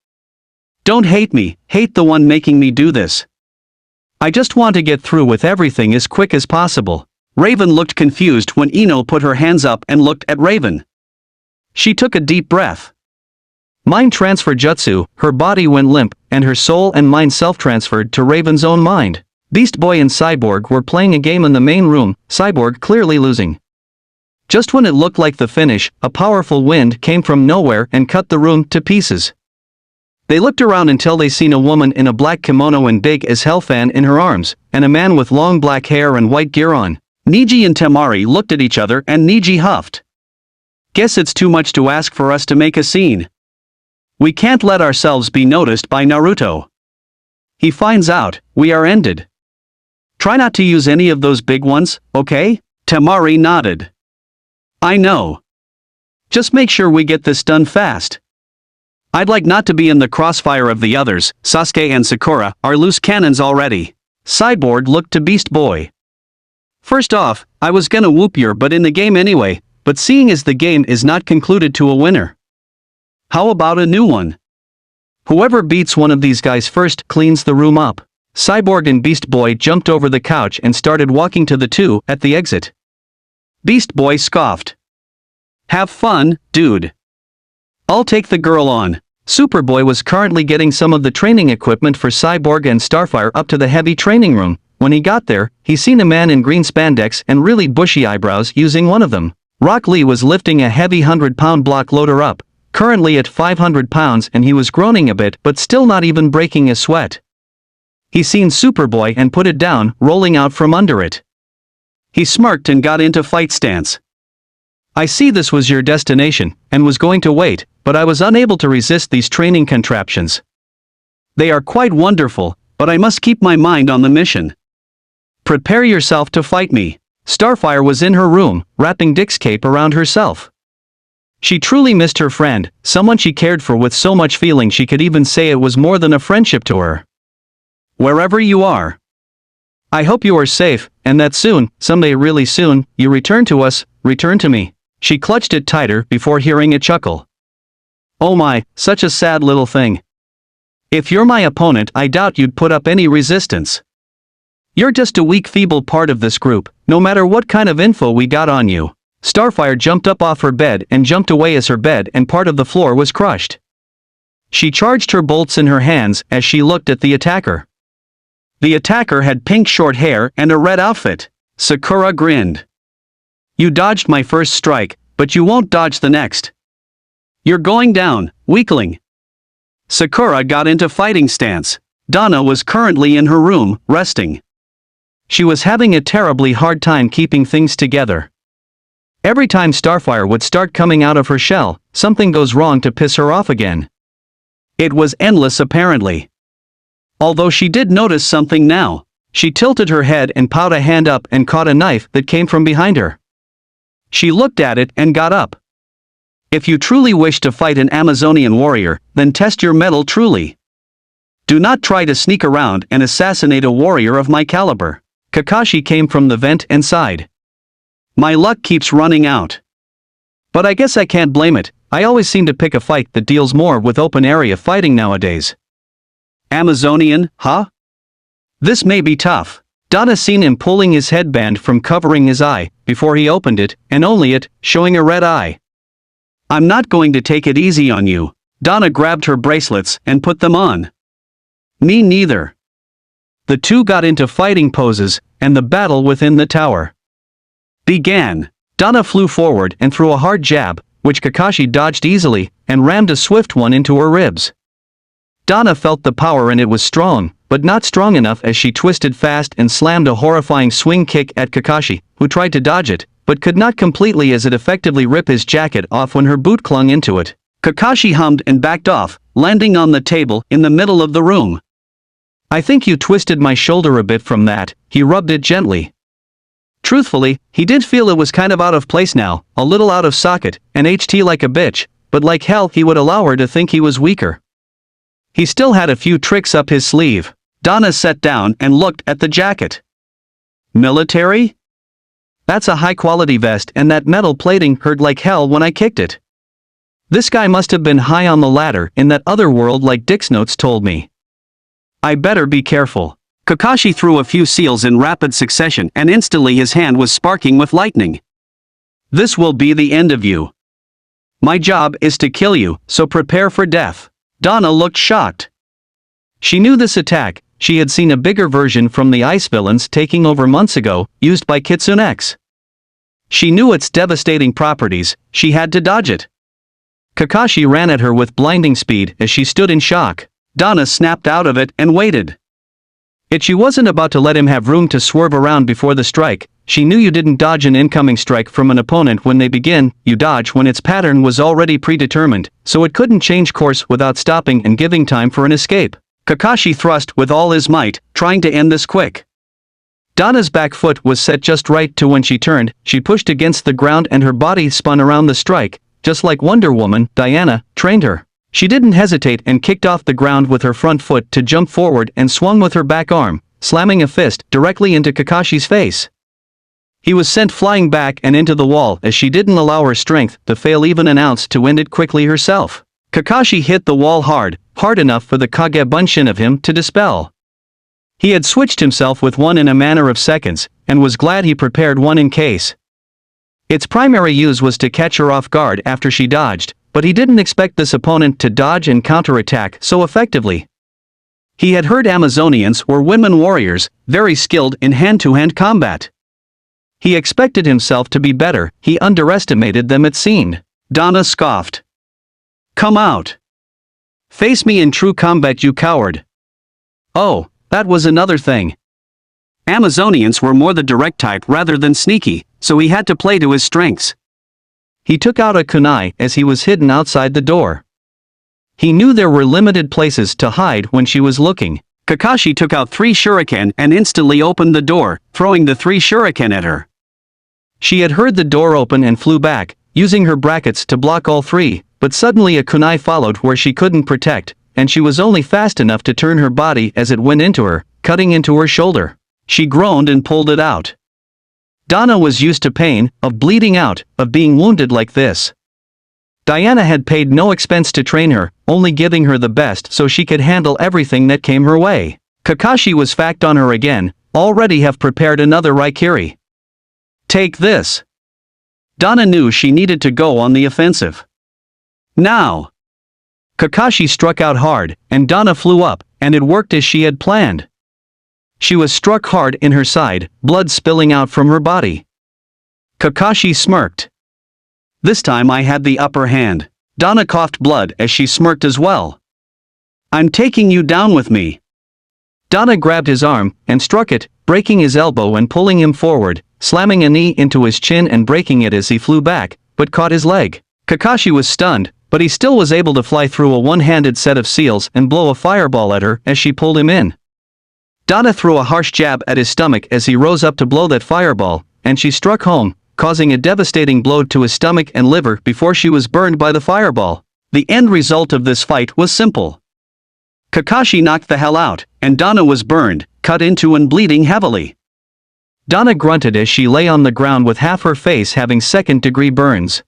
Don't hate me, hate the one making me do this. I just want to get through with everything as quick as possible. Raven looked confused when Ino put her hands up and looked at Raven. She took a deep breath. Mind transfer jutsu, her body went limp, and her soul and mind self-transferred to Raven's own mind. Beast Boy and Cyborg were playing a game in the main room, Cyborg clearly losing. Just when it looked like the finish, a powerful wind came from nowhere and cut the room to pieces. They looked around until they seen a woman in a black kimono and big as hell fan in her arms, and a man with long black hair and white gear on. Niji and Temari looked at each other and Niji huffed. Guess it's too much to ask for us to make a scene. We can't let ourselves be noticed by Naruto. He finds out, we are ended. Try not to use any of those big ones, okay? Temari nodded. I know. Just make sure we get this done fast. I'd like not to be in the crossfire of the others. Sasuke and Sakura are loose cannons already. Cyborg looked to Beast Boy. First off, I was gonna whoop your butt in the game anyway, but seeing as the game is not concluded to a winner. How about a new one? Whoever beats one of these guys first cleans the room up. Cyborg and Beast Boy jumped over the couch and started walking to the two at the exit. Beast Boy scoffed. Have fun, dude. I'll take the girl on. Superboy was currently getting some of the training equipment for Cyborg and Starfire up to the heavy training room. When he got there, he seen a man in green spandex and really bushy eyebrows using one of them. Rock Lee was lifting a heavy 100-pound block loader up, currently at 500 pounds, and he was groaning a bit but still not even breaking a sweat. He seen Superboy and put it down, rolling out from under it. He smirked and got into fight stance. I see this was your destination, and was going to wait, but I was unable to resist these training contraptions. They are quite wonderful, but I must keep my mind on the mission. Prepare yourself to fight me. Starfire was in her room, wrapping Dick's cape around herself. She truly missed her friend, someone she cared for with so much feeling she could even say it was more than a friendship to her. Wherever you are, I hope you are safe, and that soon, someday really soon, you return to us, return to me. She clutched it tighter before hearing a chuckle. Oh my, such a sad little thing. If you're my opponent, I doubt you'd put up any resistance. You're just a weak, feeble part of this group, no matter what kind of info we got on you. Starfire jumped up off her bed and jumped away as her bed and part of the floor was crushed. She charged her bolts in her hands as she looked at the attacker. The attacker had pink short hair and a red outfit. Sakura grinned. You dodged my first strike, but you won't dodge the next. You're going down, weakling. Sakura got into fighting stance. Donna was currently in her room, resting. She was having a terribly hard time keeping things together. Every time Starfire would start coming out of her shell, something goes wrong to piss her off again. It was endless apparently. Although she did notice something now. She tilted her head and put a hand up and caught a knife that came from behind her. She looked at it and got up. If you truly wish to fight an Amazonian warrior, then test your mettle truly. Do not try to sneak around and assassinate a warrior of my caliber. Kakashi came from the vent and sighed. My luck keeps running out. But I guess I can't blame it, I always seem to pick a fight that deals more with open area fighting nowadays. Amazonian, huh? This may be tough. Donna seen him pulling his headband from covering his eye, before he opened it, and only it, showing a red eye. I'm not going to take it easy on you. Donna grabbed her bracelets and put them on. Me neither. The two got into fighting poses, and the battle within the tower began. Donna flew forward and threw a hard jab, which Kakashi dodged easily, and rammed a swift one into her ribs. Donna felt the power and it was strong, but not strong enough as she twisted fast and slammed a horrifying swing kick at Kakashi, who tried to dodge it, but could not completely as it effectively ripped his jacket off when her boot clung into it. Kakashi hummed and backed off, landing on the table in the middle of the room. I think you twisted my shoulder a bit from that, he rubbed it gently. Truthfully, he did feel it was kind of out of place now, a little out of socket, and HT like a bitch, but like hell he would allow her to think he was weaker. He still had a few tricks up his sleeve. Donna sat down and looked at the jacket. Military? That's a high-quality vest and that metal plating hurt like hell when I kicked it. This guy must have been high on the ladder in that other world like Dick's notes told me. I better be careful. Kakashi threw a few seals in rapid succession and instantly his hand was sparking with lightning. This will be the end of you. My job is to kill you, so prepare for death. Donna looked shocked. She knew this attack, she had seen a bigger version from the ice villains taking over months ago, used by KitsuneX. She knew its devastating properties, she had to dodge it. Kakashi ran at her with blinding speed as she stood in shock. Donna snapped out of it and waited. She wasn't about to let him have room to swerve around before the strike. She knew you didn't dodge an incoming strike from an opponent when they begin, you dodge when its pattern was already predetermined, so it couldn't change course without stopping and giving time for an escape. Kakashi thrust with all his might, trying to end this quick. Donna's back foot was set just right to when she turned, she pushed against the ground and her body spun around the strike, just like Wonder Woman, Diana, trained her. She didn't hesitate and kicked off the ground with her front foot to jump forward and swung with her back arm, slamming a fist directly into Kakashi's face. He was sent flying back and into the wall as she didn't allow her strength to fail even an ounce to end it quickly herself. Kakashi hit the wall hard enough for the Kage Bunshin of him to dispel. He had switched himself with one in a matter of seconds, and was glad he prepared one in case. Its primary use was to catch her off guard after she dodged, but he didn't expect this opponent to dodge and counterattack so effectively. He had heard Amazonians were women warriors, very skilled in hand-to-hand combat. He expected himself to be better, he underestimated them it seemed. Donna scoffed. Come out. Face me in true combat, you coward. Oh, that was another thing. Amazonians were more the direct type rather than sneaky, so he had to play to his strengths. He took out a kunai as he was hidden outside the door. He knew there were limited places to hide when she was looking. Kakashi took out 3 shuriken and instantly opened the door, throwing the 3 shuriken at her. She had heard the door open and flew back, using her brackets to block all 3, but suddenly a kunai followed where she couldn't protect, and she was only fast enough to turn her body as it went into her, cutting into her shoulder. She groaned and pulled it out. Donna was used to pain, of bleeding out, of being wounded like this. Diana had paid no expense to train her, only giving her the best so she could handle everything that came her way. Kakashi was fact on her again, already have prepared another Raikiri. Take this. Donna knew she needed to go on the offensive. Now. Kakashi struck out hard, and Donna flew up, and it worked as she had planned. She was struck hard in her side, blood spilling out from her body. Kakashi smirked. This time I had the upper hand. Donna coughed blood as she smirked as well. I'm taking you down with me. Donna grabbed his arm and struck it, breaking his elbow and pulling him forward, slamming a knee into his chin and breaking it as he flew back, but caught his leg. Kakashi was stunned, but he still was able to fly through a one-handed set of seals and blow a fireball at her as she pulled him in. Donna threw a harsh jab at his stomach as he rose up to blow that fireball, and she struck home, causing a devastating blow to his stomach and liver before she was burned by the fireball. The end result of this fight was simple. Kakashi knocked the hell out, and Donna was burned, cut into and bleeding heavily. Donna grunted as she lay on the ground with half her face having second-degree burns.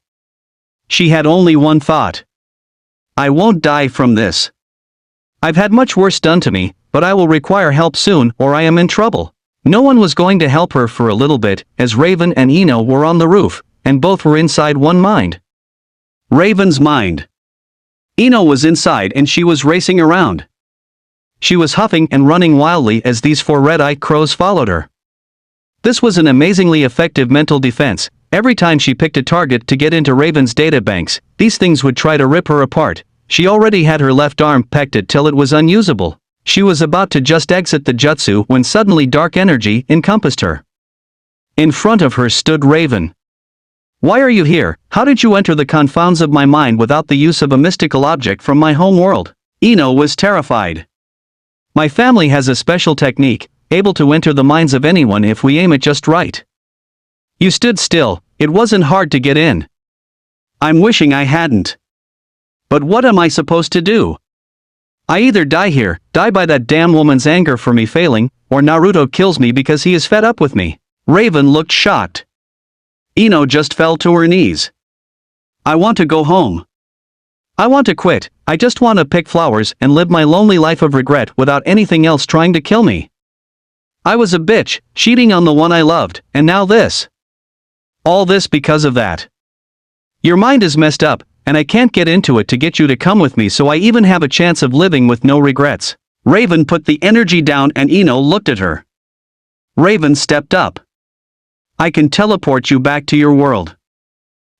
She had only one thought. I won't die from this. I've had much worse done to me, but I will require help soon or I am in trouble. No one was going to help her for a little bit, as Raven and Ino were on the roof, and both were inside one mind. Raven's mind. Ino was inside and she was racing around. She was huffing and running wildly as these 4 red-eyed crows followed her. This was an amazingly effective mental defense. Every time she picked a target to get into Raven's databanks, these things would try to rip her apart. She already had her left arm pecked till it was unusable. She was about to just exit the jutsu when suddenly dark energy encompassed her. In front of her stood Raven. Why are you here? How did you enter the confounds of my mind without the use of a mystical object from my home world? Ino was terrified. My family has a special technique, able to enter the minds of anyone if we aim it just right. You stood still, it wasn't hard to get in. I'm wishing I hadn't. But what am I supposed to do? I either die here, die by that damn woman's anger for me failing, or Naruto kills me because he is fed up with me. Raven looked shocked. Ino just fell to her knees. I want to go home. I want to quit. I just want to pick flowers and live my lonely life of regret without anything else trying to kill me. I was a bitch, cheating on the one I loved, and now this. All this because of that. Your mind is messed up, and I can't get into it to get you to come with me so I even have a chance of living with no regrets. Raven put the energy down and Ino looked at her. Raven stepped up. I can teleport you back to your world.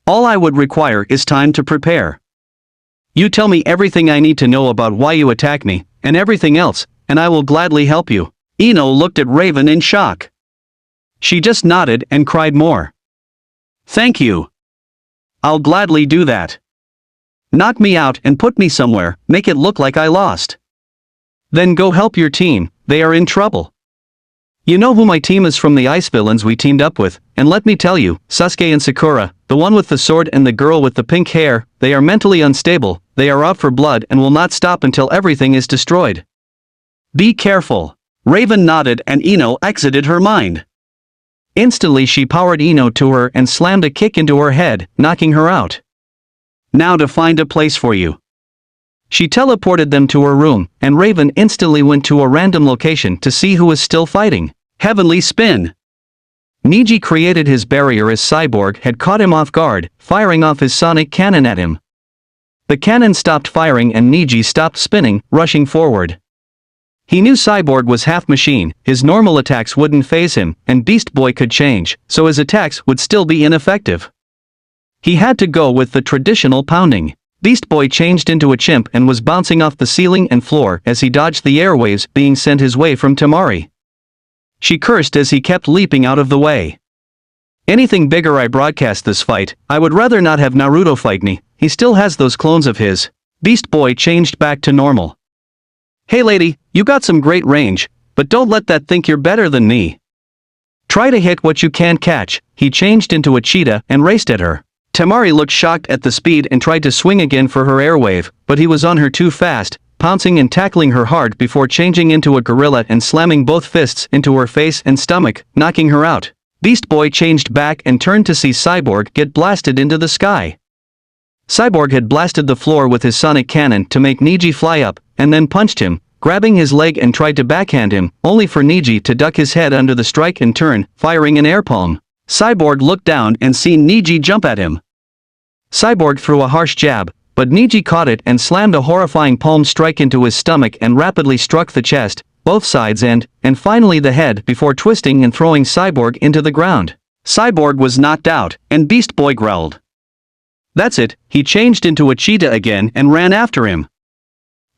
All I would require is time to prepare. You tell me everything I need to know about why you attack me, and everything else, and I will gladly help you. Ino looked at Raven in shock. She just nodded and cried more. Thank you. I'll gladly do that. Knock me out and put me somewhere, make it look like I lost. Then go help your team, they are in trouble. You know who my team is from the ice villains we teamed up with, and let me tell you, Sasuke and Sakura, the one with the sword and the girl with the pink hair, they are mentally unstable, they are out for blood and will not stop until everything is destroyed. Be careful. Raven nodded and Ino exited her mind. Instantly she powered Ino to her and slammed a kick into her head, knocking her out. Now to find a place for you. She teleported them to her room, and Raven instantly went to a random location to see who was still fighting. Heavenly Spin. Niji created his barrier as Cyborg had caught him off guard, firing off his sonic cannon at him. The cannon stopped firing and Niji stopped spinning, rushing forward. He knew Cyborg was half machine, his normal attacks wouldn't faze him, and Beast Boy could change, so his attacks would still be ineffective. He had to go with the traditional pounding. Beast Boy changed into a chimp and was bouncing off the ceiling and floor as he dodged the airwaves being sent his way from Temari. She cursed as he kept leaping out of the way. Anything bigger I broadcast this fight, I would rather not have Naruto fight me, he still has those clones of his. Beast Boy changed back to normal. Hey lady, you got some great range, but don't let that think you're better than me. Try to hit what you can't catch. He changed into a cheetah and raced at her. Temari looked shocked at the speed and tried to swing again for her airwave, but he was on her too fast, pouncing and tackling her hard before changing into a gorilla and slamming both fists into her face and stomach, knocking her out. Beast Boy changed back and turned to see Cyborg get blasted into the sky. Cyborg had blasted the floor with his sonic cannon to make Niji fly up, and then punched him, grabbing his leg and tried to backhand him, only for Niji to duck his head under the strike and turn, firing an air palm. Cyborg looked down and seen Niji jump at him. Cyborg threw a harsh jab, but Niji caught it and slammed a horrifying palm strike into his stomach and rapidly struck the chest, both sides and finally the head before twisting and throwing Cyborg into the ground. Cyborg was knocked out, and Beast Boy growled. That's it, he changed into a cheetah again and ran after him.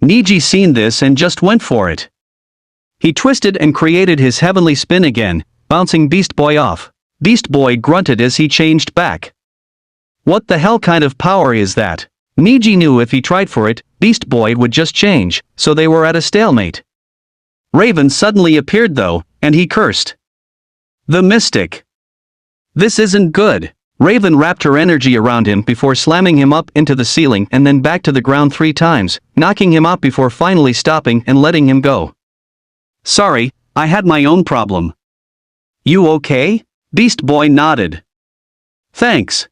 Niji seen this and just went for it. He twisted and created his heavenly spin again, bouncing Beast Boy off. Beast Boy grunted as he changed back. What the hell kind of power is that? Niji knew if he tried for it, Beast Boy would just change, so they were at a stalemate. Raven suddenly appeared though, and he cursed. The Mystic. This isn't good. Raven wrapped her energy around him before slamming him up into the ceiling and then back to the ground 3 times, knocking him out before finally stopping and letting him go. Sorry, I had my own problem. You okay? Beast Boy nodded. Thanks.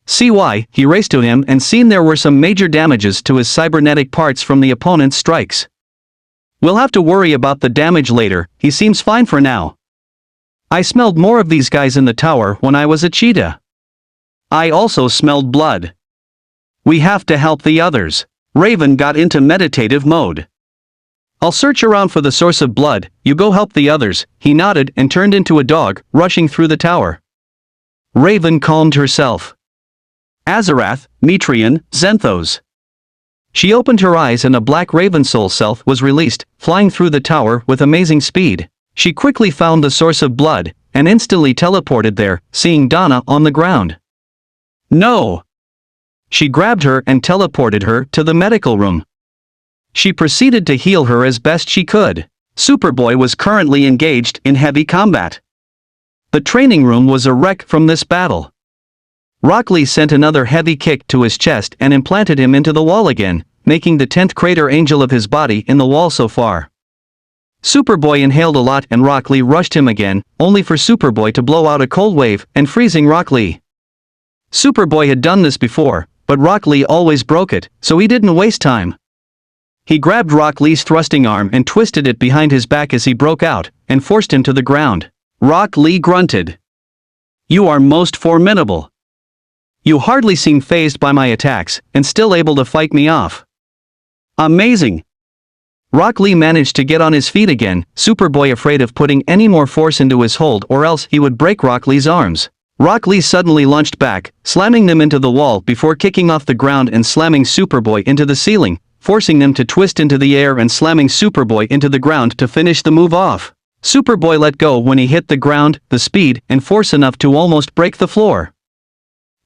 See why, he raced to him and seen there were some major damages to his cybernetic parts from the opponent's strikes. We'll have to worry about the damage later, he seems fine for now. I smelled more of these guys in the tower when I was a cheetah. I also smelled blood. We have to help the others. Raven got into meditative mode. I'll search around for the source of blood, you go help the others, he nodded and turned into a dog, rushing through the tower. Raven calmed herself. Azarath, Metrian, Zenthos. She opened her eyes and a black raven soul self was released, flying through the tower with amazing speed. She quickly found the source of blood, and instantly teleported there, seeing Donna on the ground. No! She grabbed her and teleported her to the medical room. She proceeded to heal her as best she could. Superboy was currently engaged in heavy combat. The training room was a wreck from this battle. Rock Lee sent another heavy kick to his chest and implanted him into the wall again, making the 10th crater angel of his body in the wall so far. Superboy inhaled a lot and Rock Lee rushed him again, only for Superboy to blow out a cold wave and freezing Rock Lee. Superboy had done this before, but Rock Lee always broke it, so he didn't waste time. He grabbed Rock Lee's thrusting arm and twisted it behind his back as he broke out, and forced him to the ground. Rock Lee grunted. You are most formidable. You hardly seem fazed by my attacks, and still able to fight me off. Amazing. Rock Lee managed to get on his feet again, Superboy afraid of putting any more force into his hold or else he would break Rock Lee's arms. Rock Lee suddenly lunged back, slamming them into the wall before kicking off the ground and slamming Superboy into the ceiling, forcing them to twist into the air and slamming Superboy into the ground to finish the move off. Superboy let go when he hit the ground, the speed and force enough to almost break the floor.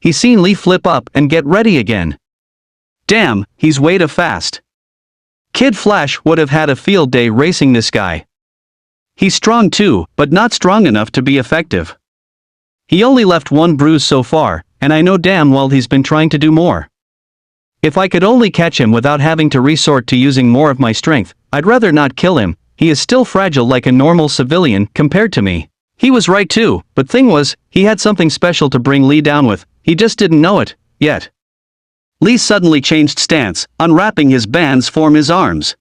He seen Lee flip up and get ready again. Damn, he's way too fast. Kid Flash would have had a field day racing this guy. He's strong too, but not strong enough to be effective. He only left 1 bruise so far, and I know damn well he's been trying to do more. If I could only catch him without having to resort to using more of my strength, I'd rather not kill him, he is still fragile like a normal civilian compared to me. He was right too, but thing was, he had something special to bring Lee down with, he just didn't know it, yet. Lee suddenly changed stance, unwrapping his bands from his arms.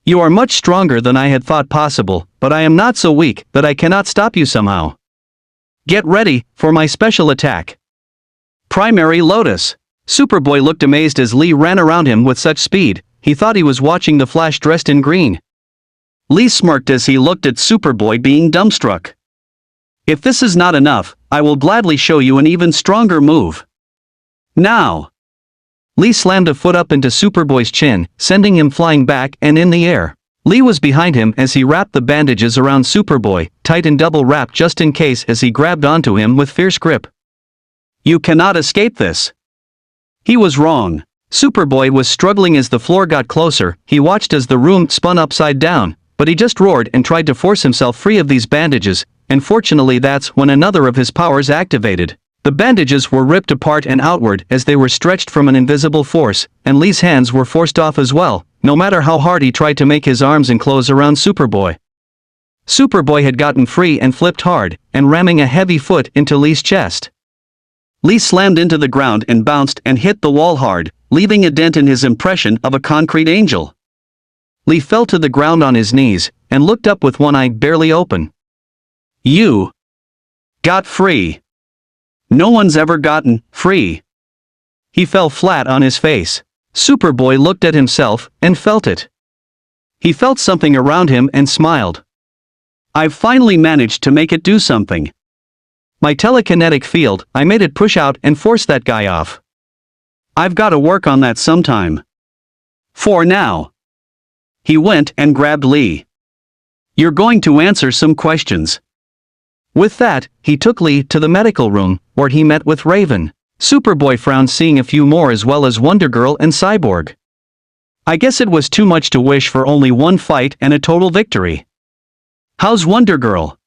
You are much stronger than I had thought possible, but I am not so weak that I cannot stop you somehow. Get ready for my special attack. Primary Lotus. Superboy looked amazed as Lee ran around him with such speed, he thought he was watching the Flash dressed in green. Lee smirked as he looked at Superboy being dumbstruck. If this is not enough, I will gladly show you an even stronger move. Now! Lee slammed a foot up into Superboy's chin, sending him flying back and in the air. Lee was behind him as he wrapped the bandages around Superboy, tight and double wrapped just in case as he grabbed onto him with fierce grip. You cannot escape this. He was wrong. Superboy was struggling as the floor got closer, he watched as the room spun upside down, but he just roared and tried to force himself free of these bandages, and fortunately that's when another of his powers activated. The bandages were ripped apart and outward as they were stretched from an invisible force, and Lee's hands were forced off as well, no matter how hard he tried to make his arms enclose around Superboy. Superboy had gotten free and flipped hard, and ramming a heavy foot into Lee's chest. Lee slammed into the ground and bounced and hit the wall hard, leaving a dent in his impression of a concrete angel. Lee fell to the ground on his knees, and looked up with one eye barely open. You got free. No one's ever gotten free. He fell flat on his face. Superboy looked at himself and felt it. He felt something around him and smiled. I've finally managed to make it do something. My telekinetic field, I made it push out and force that guy off. I've got to work on that sometime. For now. He went and grabbed Lee. You're going to answer some questions. With that, he took Lee to the medical room, where he met with Raven. Superboy frowned, seeing a few more as well as Wonder Girl and Cyborg. I guess it was too much to wish for only one fight and a total victory. How's Wonder Girl?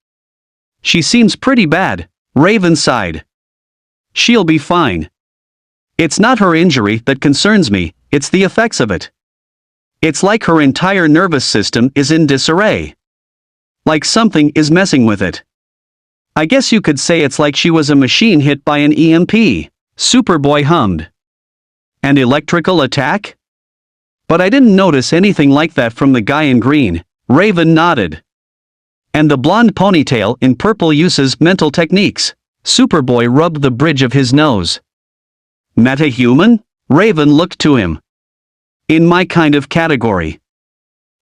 She seems pretty bad, Raven sighed. She'll be fine. It's not her injury that concerns me, it's the effects of it. It's like her entire nervous system is in disarray. Like something is messing with it. I guess you could say it's like she was a machine hit by an EMP, Superboy hummed. An electrical attack? But I didn't notice anything like that from the guy in green, Raven nodded. And the blonde ponytail in purple uses mental techniques, Superboy rubbed the bridge of his nose. Meta-human? Raven looked to him. In my kind of category.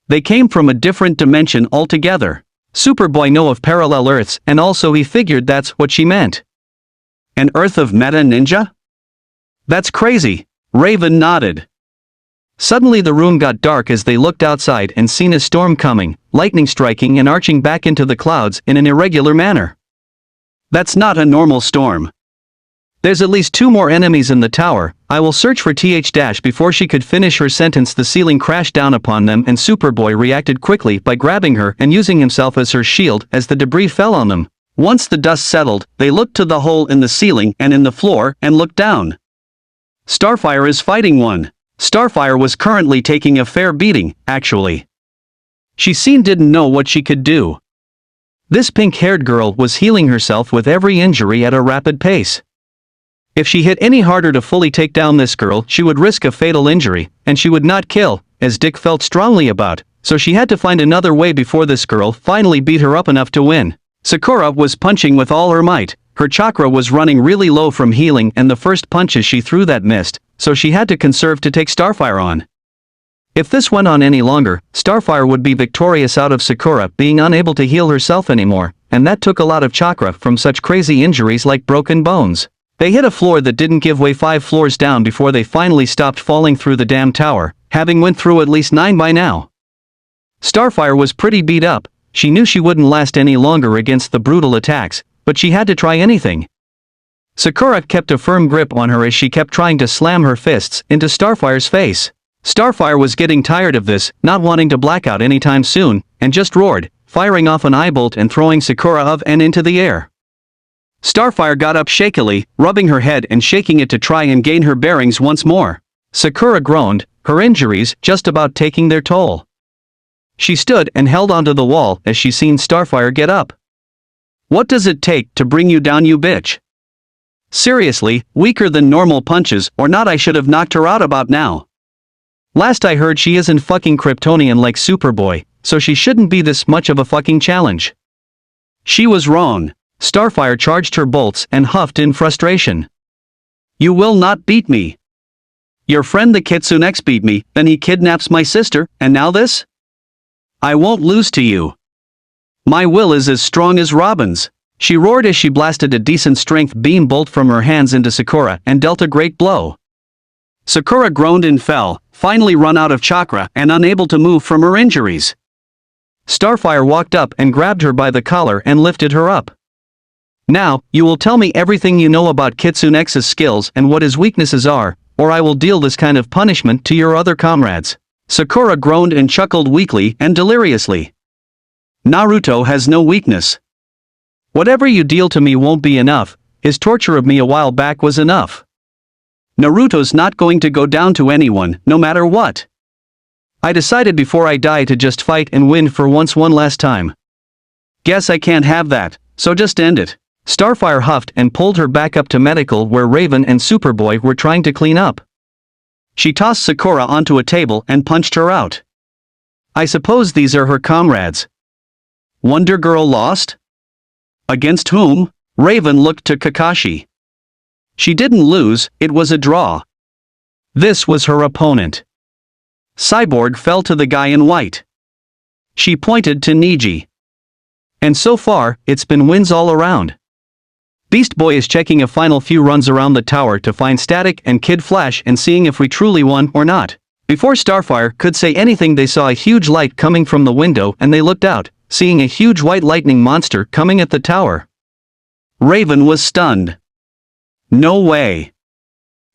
They came from a different dimension altogether. Superboy knew of parallel Earths, and also he figured that's what she meant. An Earth of Meta Ninja? That's crazy, Raven nodded. Suddenly the room got dark as they looked outside and seen a storm coming, lightning striking and arching back into the clouds in an irregular manner. That's not a normal storm. There's at least 2 more enemies in the tower. I will search for TH- Before she could finish her sentence, the ceiling crashed down upon them and Superboy reacted quickly by grabbing her and using himself as her shield as the debris fell on them. Once the dust settled, they looked to the hole in the ceiling and in the floor and looked down. Starfire is fighting one. Starfire was currently taking a fair beating, actually. She didn't know what she could do. This pink-haired girl was healing herself with every injury at a rapid pace. If she hit any harder to fully take down this girl, she would risk a fatal injury, and she would not kill, as Dick felt strongly about, so she had to find another way before this girl finally beat her up enough to win. Sakura was punching with all her might. Her chakra was running really low from healing and the first punches she threw that missed, so she had to conserve to take Starfire on. If this went on any longer, Starfire would be victorious out of Sakura being unable to heal herself anymore, and that took a lot of chakra from such crazy injuries like broken bones. They hit a floor that didn't give way 5 floors down before they finally stopped falling through the damn tower, having went through at least 9 by now. Starfire was pretty beat up. She knew she wouldn't last any longer against the brutal attacks, but she had to try anything. Sakura kept a firm grip on her as she kept trying to slam her fists into Starfire's face. Starfire was getting tired of this, not wanting to black out anytime soon, and just roared, firing off an eye bolt and throwing Sakura up and into the air. Starfire got up shakily, rubbing her head and shaking it to try and gain her bearings once more. Sakura groaned, her injuries just about taking their toll. She stood and held onto the wall as she seen Starfire get up. What does it take to bring you down, you bitch? Seriously, weaker than normal punches or not, I should have knocked her out about now. Last I heard she isn't fucking Kryptonian like Superboy, so she shouldn't be this much of a fucking challenge. She was wrong. Starfire charged her bolts and huffed in frustration. You will not beat me. Your friend the KitsuneX beat me, then he kidnaps my sister, and now this? I won't lose to you. My will is as strong as Robin's. She roared as she blasted a decent strength beam bolt from her hands into Sakura and dealt a great blow. Sakura groaned and fell, finally run out of chakra and unable to move from her injuries. Starfire walked up and grabbed her by the collar and lifted her up. Now, you will tell me everything you know about KitsuneX's skills and what his weaknesses are, or I will deal this kind of punishment to your other comrades. Sakura groaned and chuckled weakly and deliriously. Naruto has no weakness. Whatever you deal to me won't be enough, his torture of me a while back was enough. Naruto's not going to go down to anyone, no matter what. I decided before I die to just fight and win for once one last time. Guess I can't have that, so just end it. Starfire huffed and pulled her back up to medical where Raven and Superboy were trying to clean up. She tossed Sakura onto a table and punched her out. I suppose these are her comrades. Wonder Girl lost? Against whom? Raven looked to Kakashi. She didn't lose, it was a draw. This was her opponent. Cyborg fell to the guy in white. She pointed to Neji. And so far, it's been wins all around. Beast Boy is checking a final few runs around the tower to find Static and Kid Flash and seeing if we truly won or not. Before Starfire could say anything, they saw a huge light coming from the window and they looked out, seeing a huge white lightning monster coming at the tower. Raven was stunned. No way.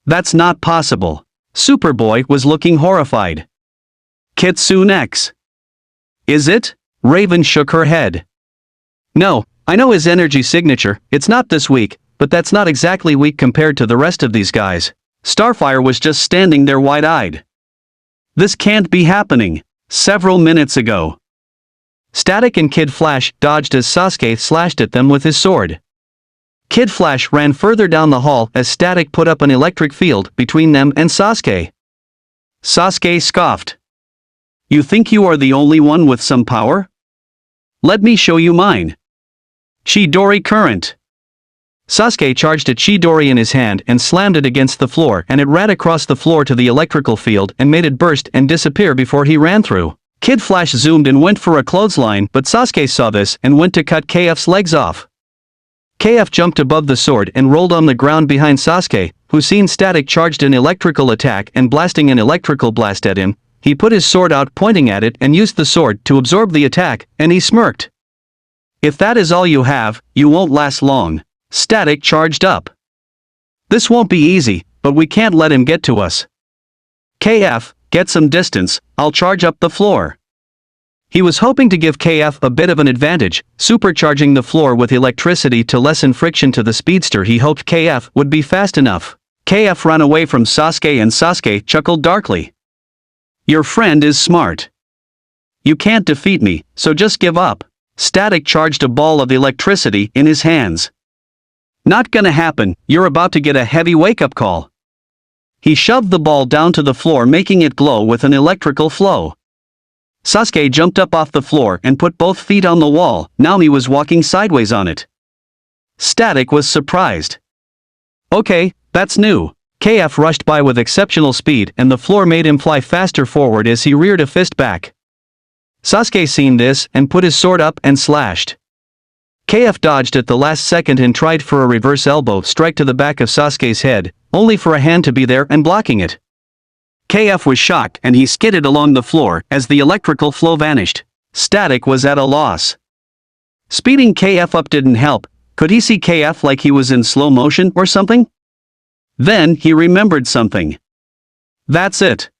That's not possible. Superboy was looking horrified. KitsuneX. Is it? Raven shook her head. No, I know his energy signature, it's not this weak, but that's not exactly weak compared to the rest of these guys. Starfire was just standing there wide-eyed. This can't be happening. Several minutes ago, Static and Kid Flash dodged as Sasuke slashed at them with his sword. Kid Flash ran further down the hall as Static put up an electric field between them and Sasuke. Sasuke scoffed. You think you are the only one with some power? Let me show you mine. Chidori Current. Sasuke charged a Chidori in his hand and slammed it against the floor, and it ran across the floor to the electrical field and made it burst and disappear before he ran through. Kid Flash zoomed and went for a clothesline, but Sasuke saw this and went to cut KF's legs off. KF jumped above the sword and rolled on the ground behind Sasuke, who seen Static charged an electrical attack and blasting an electrical blast at him. He put his sword out pointing at it and used the sword to absorb the attack, and he smirked. If that is all you have, you won't last long. Static charged up. This won't be easy, but we can't let him get to us. KF, get some distance, I'll charge up the floor. He was hoping to give KF a bit of an advantage, supercharging the floor with electricity to lessen friction to the speedster. He hoped KF would be fast enough. KF ran away from Sasuke and Sasuke chuckled darkly. Your friend is smart. You can't defeat me, so just give up. Static charged a ball of electricity in his hands. Not gonna happen, you're about to get a heavy wake-up call. He shoved the ball down to the floor, making it glow with an electrical flow. Sasuke jumped up off the floor and put both feet on the wall. Now he was walking sideways on it. Static was surprised. Okay, that's new. KF rushed by with exceptional speed, and the floor made him fly faster forward as he reared a fist back. Sasuke seen this and put his sword up and slashed. KF dodged at the last second and tried for a reverse elbow strike to the back of Sasuke's head, only for a hand to be there and blocking it. KF was shocked and he skidded along the floor as the electrical flow vanished. Static was at a loss. Speeding KF up didn't help. Could he see KF like he was in slow motion or something? Then he remembered something. That's it.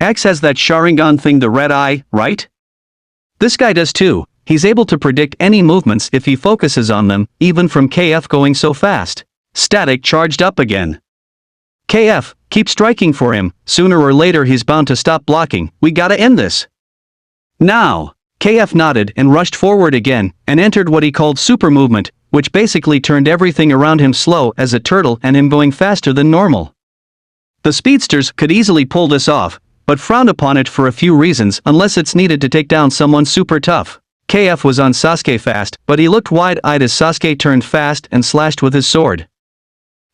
X has that Sharingan thing, the red eye, right? This guy does too. He's able to predict any movements if he focuses on them, even from KF going so fast. Static charged up again. KF, keep striking for him, sooner or later he's bound to stop blocking, we gotta end this. Now. KF nodded and rushed forward again, and entered what he called super movement, which basically turned everything around him slow as a turtle and him going faster than normal. The speedsters could easily pull this off, but frowned upon it for a few reasons unless it's needed to take down someone super tough. KF was on Sasuke fast, but he looked wide-eyed as Sasuke turned fast and slashed with his sword.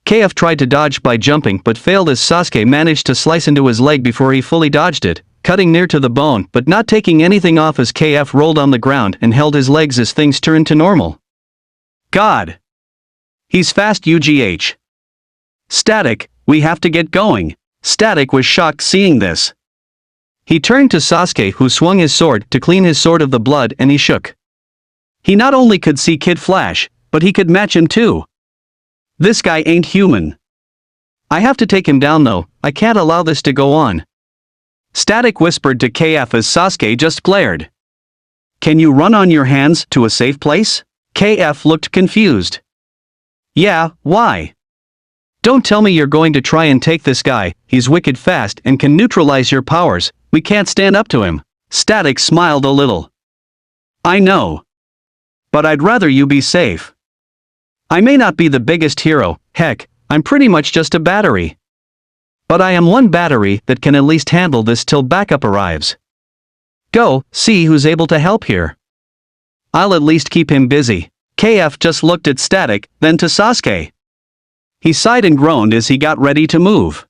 KF tried to dodge by jumping but failed as Sasuke managed to slice into his leg before he fully dodged it, cutting near to the bone but not taking anything off as KF rolled on the ground and held his legs as things turned to normal. God! He's fast UGH. Static, we have to get going. Static was shocked seeing this. He turned to Sasuke, who swung his sword to clean his sword of the blood, and he shook. He not only could see Kid Flash, but he could match him too. This guy ain't human. I have to take him down though, I can't allow this to go on. Static whispered to KF as Sasuke just glared. Can you run on your hands to a safe place? KF looked confused. Yeah, why? Don't tell me you're going to try and take this guy, he's wicked fast and can neutralize your powers, we can't stand up to him. Static smiled a little. I know. But I'd rather you be safe. I may not be the biggest hero, heck, I'm pretty much just a battery. But I am one battery that can at least handle this till backup arrives. Go, see who's able to help here. I'll at least keep him busy. KF just looked at Static, then to Sasuke. He sighed and groaned as he got ready to move.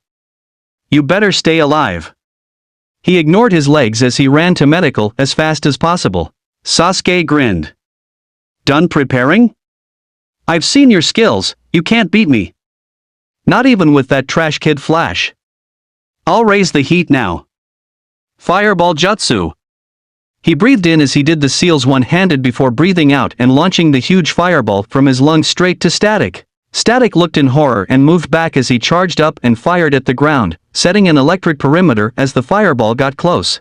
You better stay alive. He ignored his legs as he ran to medical as fast as possible. Sasuke grinned. Done preparing? I've seen your skills, you can't beat me. Not even with that trash Kid Flash. I'll raise the heat now. Fireball Jutsu. He breathed in as he did the seals one-handed before breathing out and launching the huge fireball from his lungs straight to Static. Static looked in horror and moved back as he charged up and fired at the ground, setting an electric perimeter as the fireball got close.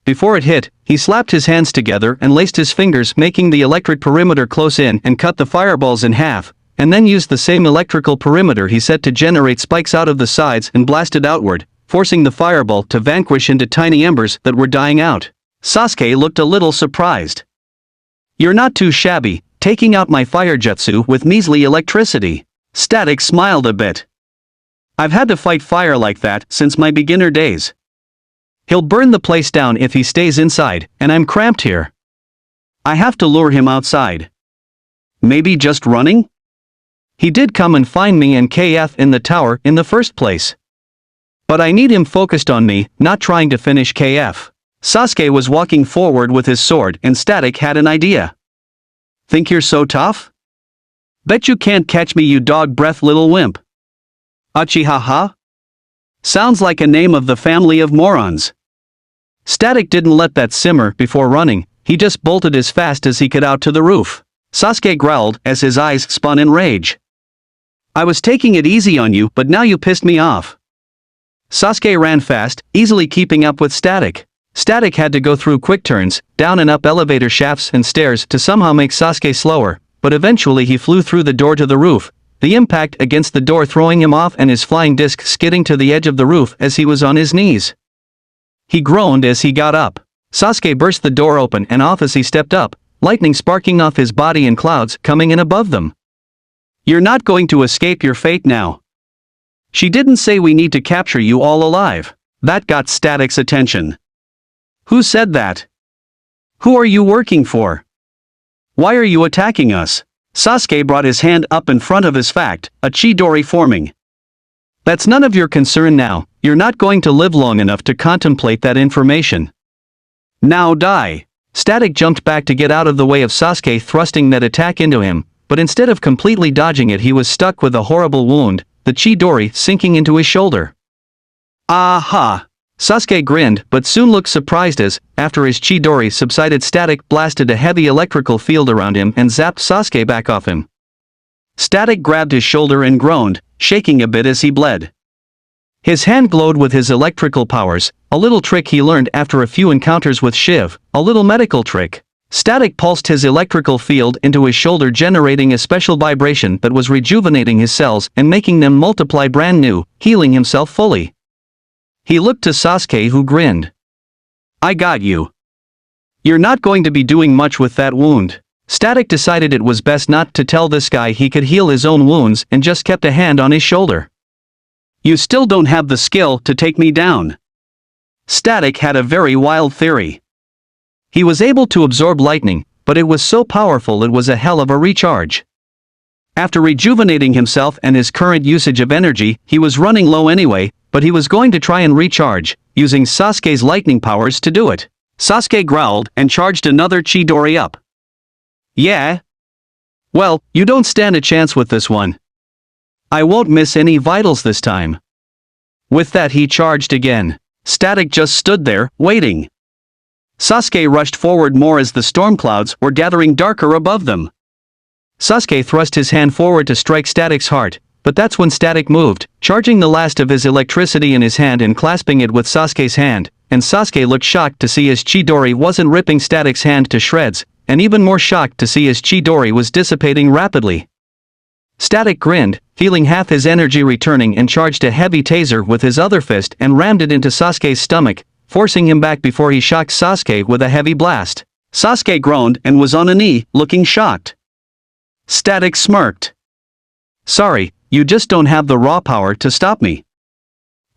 Before it hit, he slapped his hands together and laced his fingers, making the electric perimeter close in, and cut the fireballs in half, and then used the same electrical perimeter he set to generate spikes out of the sides and blasted outward, forcing the fireball to vanquish into tiny embers that were dying out. Sasuke looked a little surprised. "You're not too shabby, taking out my fire jutsu with measly electricity." Static smiled a bit. "I've had to fight fire like that since my beginner days. He'll burn the place down if he stays inside, and I'm cramped here. I have to lure him outside. Maybe just running? He did come and find me and KF in the tower in the first place. But I need him focused on me, not trying to finish KF." Sasuke was walking forward with his sword and Static had an idea. "Think you're so tough? Bet you can't catch me, you dog breath little wimp." Achihaha? Sounds like a name of the family of morons. Static didn't let that simmer before running, he just bolted as fast as he could out to the roof. Sasuke growled as his eyes spun in rage. "I was taking it easy on you, but now you pissed me off." Sasuke ran fast, easily keeping up with Static. Static had to go through quick turns, down and up elevator shafts and stairs to somehow make Sasuke slower, but eventually he flew through the door to the roof, the impact against the door throwing him off and his flying disc skidding to the edge of the roof as he was on his knees. He groaned as he got up. Sasuke burst the door open and off as he stepped up, lightning sparking off his body and clouds coming in above them. "You're not going to escape your fate now. She didn't say we need to capture you all alive." That got Static's attention. "Who said that? Who are you working for? Why are you attacking us?" Sasuke brought his hand up in front of his fact, a Chidori forming. "That's none of your concern now, you're not going to live long enough to contemplate that information. Now die." Static jumped back to get out of the way of Sasuke thrusting that attack into him, but instead of completely dodging it he was stuck with a horrible wound, the Chidori sinking into his shoulder. "Aha!" Sasuke grinned but soon looked surprised as, after his Chidori subsided, Static blasted a heavy electrical field around him and zapped Sasuke back off him. Static grabbed his shoulder and groaned, shaking a bit as he bled. His hand glowed with his electrical powers, a little trick he learned after a few encounters with Shiv, a little medical trick. Static pulsed his electrical field into his shoulder, generating a special vibration that was rejuvenating his cells and making them multiply brand new, healing himself fully. He looked to Sasuke who grinned. "I got you. You're not going to be doing much with that wound." Static decided it was best not to tell this guy he could heal his own wounds and just kept a hand on his shoulder. "You still don't have the skill to take me down." Static had a very wild theory. He was able to absorb lightning, but it was so powerful it was a hell of a recharge. After rejuvenating himself and his current usage of energy, he was running low anyway, but he was going to try and recharge, using Sasuke's lightning powers to do it. Sasuke growled and charged another Chidori up. "Yeah? Well, you don't stand a chance with this one. I won't miss any vitals this time." With that he charged again. Static just stood there, waiting. Sasuke rushed forward more as the storm clouds were gathering darker above them. Sasuke thrust his hand forward to strike Static's heart, but that's when Static moved, charging the last of his electricity in his hand and clasping it with Sasuke's hand, and Sasuke looked shocked to see his Chidori wasn't ripping Static's hand to shreds, and even more shocked to see his Chidori was dissipating rapidly. Static grinned, feeling half his energy returning, and charged a heavy taser with his other fist and rammed it into Sasuke's stomach, forcing him back before he shocked Sasuke with a heavy blast. Sasuke groaned and was on a knee, looking shocked. Static smirked. "Sorry, you just don't have the raw power to stop me.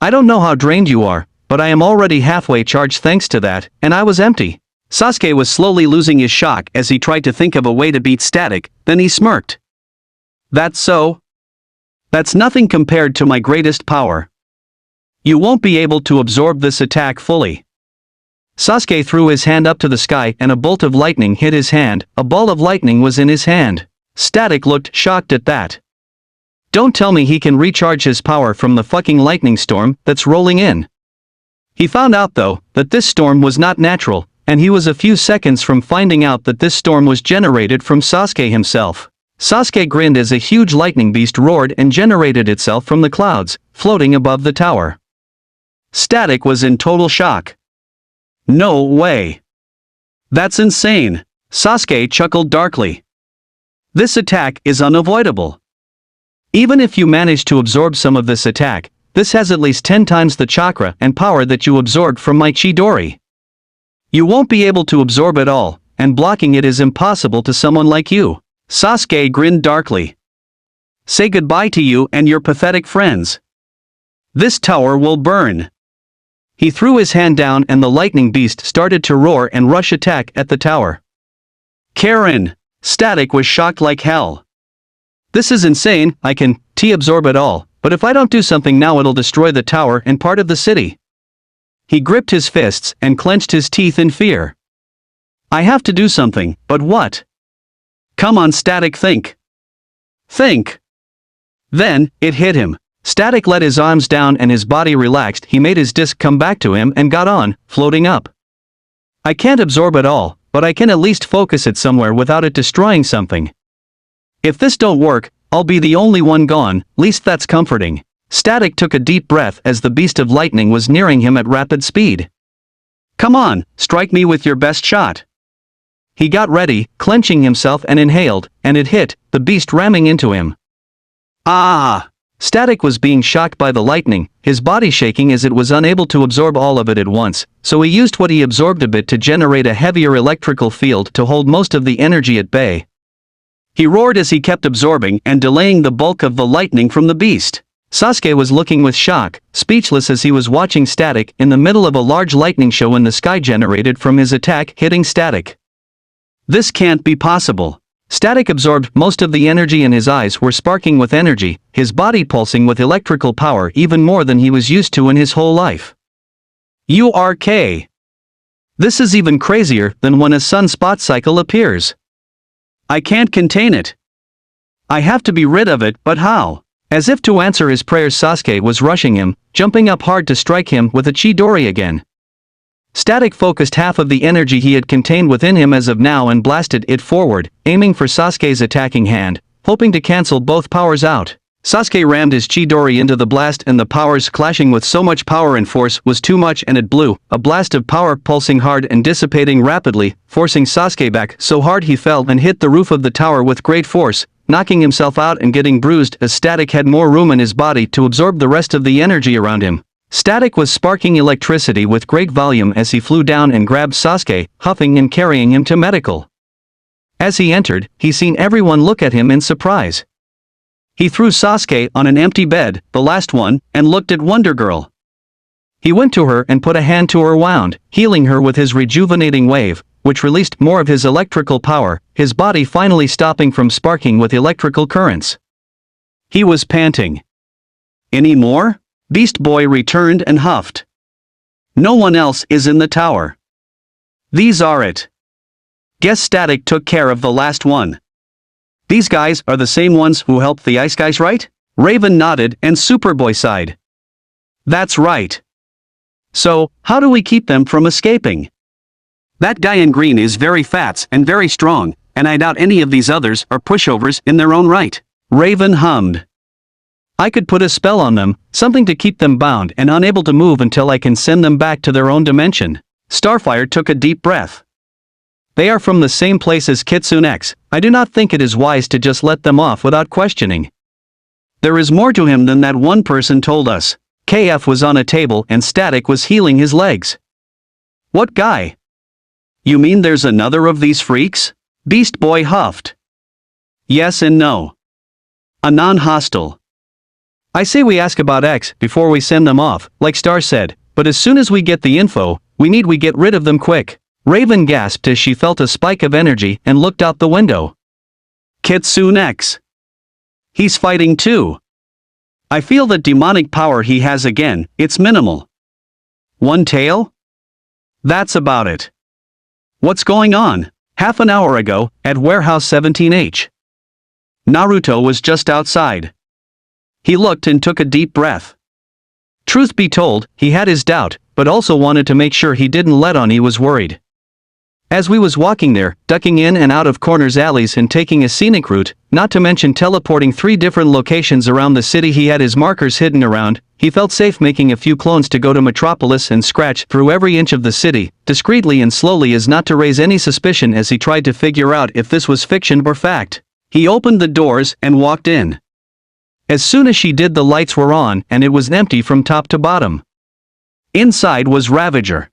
I don't know how drained you are, but I am already halfway charged thanks to that, and I was empty." Sasuke was slowly losing his shock as he tried to think of a way to beat Static, then he smirked. "That's so? That's nothing compared to my greatest power. You won't be able to absorb this attack fully." Sasuke threw his hand up to the sky and a bolt of lightning hit his hand. A ball of lightning was in his hand. Static looked shocked at that. Don't tell me he can recharge his power from the fucking lightning storm that's rolling in. He found out though, that this storm was not natural, and he was a few seconds from finding out that this storm was generated from Sasuke himself. Sasuke grinned as a huge lightning beast roared and generated itself from the clouds, floating above the tower. Static was in total shock. No way. That's insane. Sasuke chuckled darkly. This attack is unavoidable. Even if you manage to absorb some of this attack, this has at least 10 times the chakra and power that you absorbed from my Chidori. You won't be able to absorb it all, and blocking it is impossible to someone like you. Sasuke grinned darkly. Say goodbye to you and your pathetic friends. This tower will burn. He threw his hand down and the lightning beast started to roar and rush attack at the tower. Karen! Static was shocked like hell. This is insane, I can absorb it all, but if I don't do something now it'll destroy the tower and part of the city. He gripped his fists and clenched his teeth in fear. I have to do something, but what? Come on Static, think. Think. Then, it hit him. Static let his arms down and his body relaxed. He made his disc come back to him and got on, floating up. I can't absorb it all, but I can at least focus it somewhere without it destroying something. If this don't work, I'll be the only one gone, least that's comforting. Static took a deep breath as the beast of lightning was nearing him at rapid speed. Come on, strike me with your best shot. He got ready, clenching himself and inhaled, and it hit, the beast ramming into him. Ah! Static was being shocked by the lightning, his body shaking as it was unable to absorb all of it at once, so he used what he absorbed a bit to generate a heavier electrical field to hold most of the energy at bay. He roared as he kept absorbing and delaying the bulk of the lightning from the beast. Sasuke was looking with shock, speechless as he was watching Static in the middle of a large lightning show in the sky generated from his attack hitting Static. This can't be possible. Static absorbed most of the energy and his eyes were sparking with energy, his body pulsing with electrical power even more than he was used to in his whole life. URK. This is even crazier than when a sunspot cycle appears. I can't contain it. I have to be rid of it, but how? As if to answer his prayers, Sasuke was rushing him, jumping up hard to strike him with a Chidori again. Static focused half of the energy he had contained within him as of now and blasted it forward, aiming for Sasuke's attacking hand, hoping to cancel both powers out. Sasuke rammed his Chidori into the blast and the powers clashing with so much power and force was too much and it blew, a blast of power pulsing hard and dissipating rapidly, forcing Sasuke back so hard he fell and hit the roof of the tower with great force, knocking himself out and getting bruised as Static had more room in his body to absorb the rest of the energy around him. Static was sparking electricity with great volume as he flew down and grabbed Sasuke, huffing and carrying him to medical. As he entered, he seen everyone look at him in surprise. He threw Sasuke on an empty bed, the last one, and looked at Wonder Girl. He went to her and put a hand to her wound, healing her with his rejuvenating wave, which released more of his electrical power, his body finally stopping from sparking with electrical currents. He was panting. Any more? Beast Boy returned and huffed. No one else is in the tower. These are it. Guess Static took care of the last one. These guys are the same ones who helped the ice guys, right? Raven nodded and Superboy sighed. That's right. So, how do we keep them from escaping? That guy in green is very fat and very strong, and I doubt any of these others are pushovers in their own right. Raven hummed. I could put a spell on them, something to keep them bound and unable to move until I can send them back to their own dimension. Starfire took a deep breath. They are from the same place as KitsuneX. I do not think it is wise to just let them off without questioning. There is more to him than that one person told us. KF was on a table and Static was healing his legs. What guy? You mean there's another of these freaks? Beast Boy huffed. Yes and no. A non-hostile. I say we ask about X before we send them off, like Star said, but as soon as we get the info, we get rid of them quick. Raven gasped as she felt a spike of energy and looked out the window. KitsuneX. He's fighting too. I feel that demonic power he has again, it's minimal. One tail? That's about it. What's going on? Half an hour ago, at Warehouse 17H. Naruto was just outside. He looked and took a deep breath. Truth be told, he had his doubt, but also wanted to make sure he didn't let on he was worried. As we was walking there, ducking in and out of corners, alleys, and taking a scenic route, not to mention teleporting 3 different locations around the city he had his markers hidden around, he felt safe making a few clones to go to Metropolis and scratch through every inch of the city, discreetly and slowly as not to raise any suspicion as he tried to figure out if this was fiction or fact. He opened the doors and walked in. As soon as she did, the lights were on and it was empty from top to bottom. Inside was Ravager.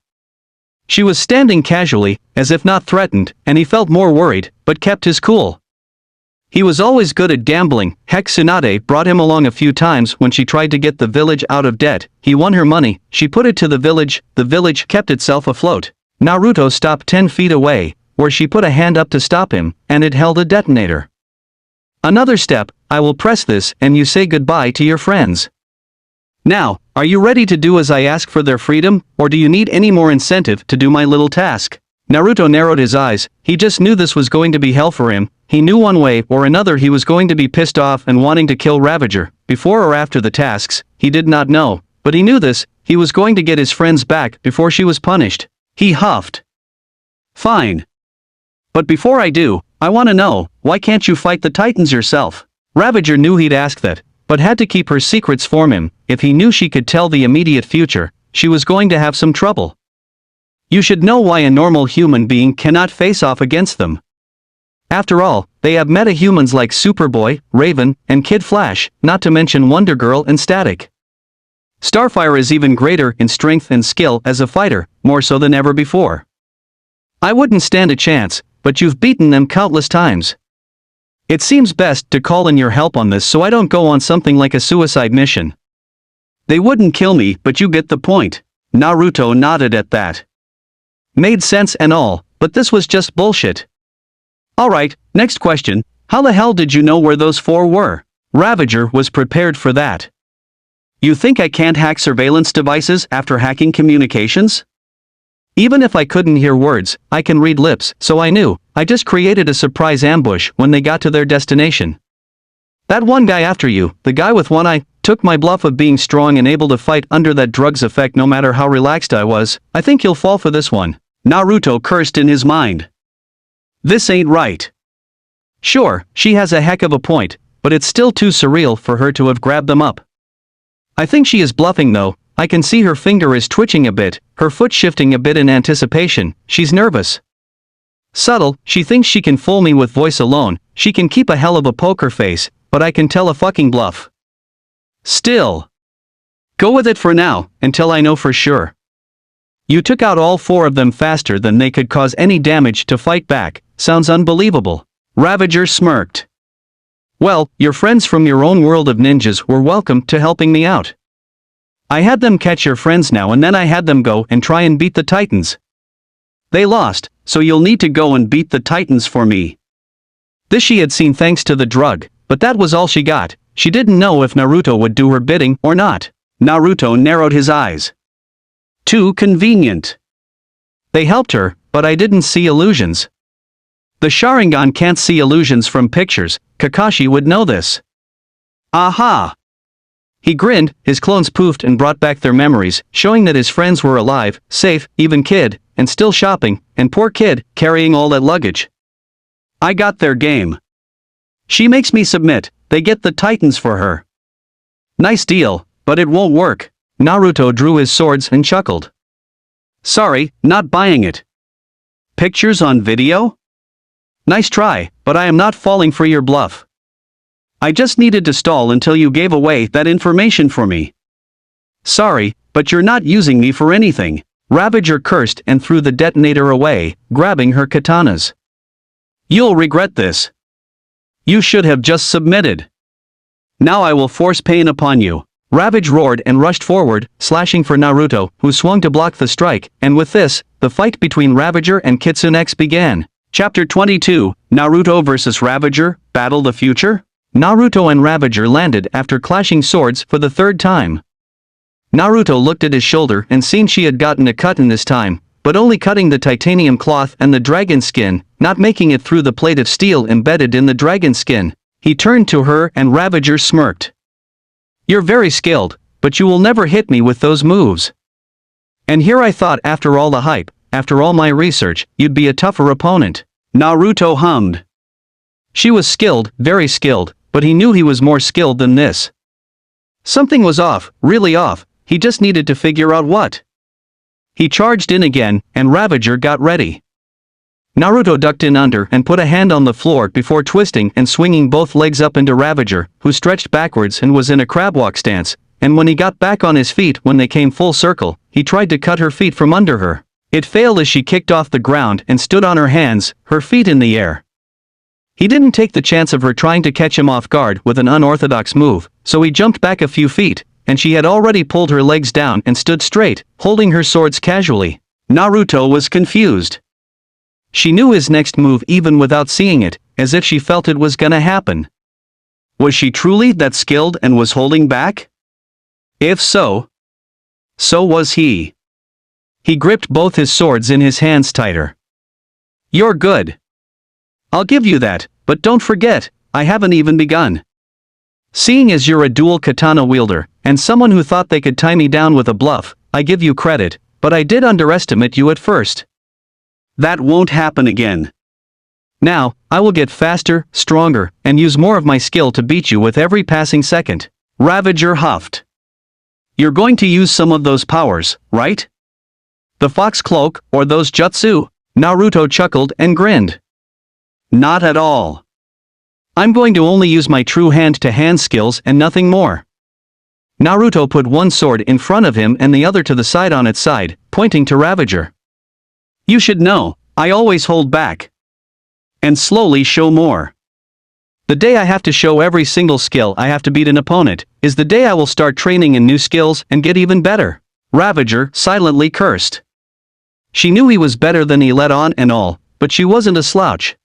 She was standing casually, as if not threatened, and he felt more worried, but kept his cool. He was always good at gambling. Heck, Tsunade brought him along a few times when she tried to get the village out of debt. He won her money, she put it to the village kept itself afloat. Naruto stopped 10 feet away, where she put a hand up to stop him, and it held a detonator. Another step, I will press this and you say goodbye to your friends. Now, are you ready to do as I ask for their freedom, or do you need any more incentive to do my little task? Naruto narrowed his eyes. He just knew this was going to be hell for him. He knew one way or another he was going to be pissed off and wanting to kill Ravager, before or after the tasks, he did not know, but he knew this, he was going to get his friends back before she was punished. He huffed. Fine. But before I do, I want to know, why can't you fight the Titans yourself? Ravager knew he'd ask that, but had to keep her secrets from him. If he knew she could tell the immediate future, she was going to have some trouble. You should know why a normal human being cannot face off against them. After all, they have meta-humans like Superboy, Raven, and Kid Flash, not to mention Wonder Girl and Static. Starfire is even greater in strength and skill as a fighter, more so than ever before. I wouldn't stand a chance, but you've beaten them countless times. It seems best to call in your help on this so I don't go on something like a suicide mission. They wouldn't kill me, but you get the point. Naruto nodded at that. Made sense and all, but this was just bullshit. Alright, next question, how the hell did you know where those 4 were? Ravager was prepared for that. You think I can't hack surveillance devices after hacking communications? Even if I couldn't hear words, I can read lips, so I knew. I just created a surprise ambush when they got to their destination. That one guy after you, the guy with one eye, took my bluff of being strong and able to fight under that drug's effect no matter how relaxed I was. I think you'll fall for this one. Naruto cursed in his mind. This ain't right. Sure, she has a heck of a point, but it's still too surreal for her to have grabbed them up. I think she is bluffing though. I can see her finger is twitching a bit, her foot shifting a bit in anticipation. She's nervous. Subtle, she thinks she can fool me with voice alone. She can keep a hell of a poker face, but I can tell a fucking bluff. Still. Go with it for now, until I know for sure. You took out all 4 of them faster than they could cause any damage to fight back. Sounds unbelievable. Ravager smirked. Well, your friends from your own world of ninjas were welcome to helping me out. I had them catch your friends now and then I had them go and try and beat the Titans. They lost, so you'll need to go and beat the Titans for me. This she had seen thanks to the drug, but that was all she got. She didn't know if Naruto would do her bidding or not. Naruto narrowed his eyes. Too convenient. They helped her, but I didn't see illusions. The Sharingan can't see illusions from pictures. Kakashi would know this. Aha! He grinned, his clones poofed and brought back their memories, showing that his friends were alive, safe, even Kid, and still shopping, and poor Kid, carrying all that luggage. I got their game. She makes me submit, they get the Titans for her. Nice deal, but it won't work. Naruto drew his swords and chuckled. Sorry, not buying it. Pictures on video? Nice try, but I am not falling for your bluff. I just needed to stall until you gave away that information for me. Sorry, but you're not using me for anything. Ravager cursed and threw the detonator away, grabbing her katanas. You'll regret this. You should have just submitted. Now I will force pain upon you. Ravage roared and rushed forward, slashing for Naruto, who swung to block the strike, and with this, the fight between Ravager and KitsuneX began. Chapter 22, Naruto vs. Ravager, Battle the Future? Naruto and Ravager landed after clashing swords for the 3rd time. Naruto looked at his shoulder and seen she had gotten a cut in this time, but only cutting the titanium cloth and the dragon skin, not making it through the plate of steel embedded in the dragon skin. He turned to her and Ravager smirked. You're very skilled, but you will never hit me with those moves. And here I thought after all the hype, after all my research, you'd be a tougher opponent. Naruto hummed. She was skilled, very skilled, but he knew he was more skilled than this. Something was off, really off, he just needed to figure out what. He charged in again, and Ravager got ready. Naruto ducked in under and put a hand on the floor before twisting and swinging both legs up into Ravager, who stretched backwards and was in a crab walk stance, and when he got back on his feet when they came full circle, he tried to cut her feet from under her. It failed as she kicked off the ground and stood on her hands, her feet in the air. He didn't take the chance of her trying to catch him off guard with an unorthodox move, so he jumped back a few feet, and she had already pulled her legs down and stood straight, holding her swords casually. Naruto was confused. She knew his next move even without seeing it, as if she felt it was gonna happen. Was she truly that skilled and was holding back? If so, so was he. He gripped both his swords in his hands tighter. You're good. I'll give you that, but don't forget, I haven't even begun. Seeing as you're a dual katana wielder, and someone who thought they could tie me down with a bluff, I give you credit, but I did underestimate you at first. That won't happen again. Now, I will get faster, stronger, and use more of my skill to beat you with every passing second. Ravager huffed. You're going to use some of those powers, right? The fox cloak, or those jutsu? Naruto chuckled and grinned. Not at all. I'm going to only use my true hand-to-hand skills and nothing more. Naruto put one sword in front of him and the other to the side on its side, pointing to Ravager. You should know, I always hold back. And slowly show more. The day I have to show every single skill I have to beat an opponent, is the day I will start training in new skills and get even better. Ravager silently cursed. She knew he was better than he let on and all, but she wasn't a slouch.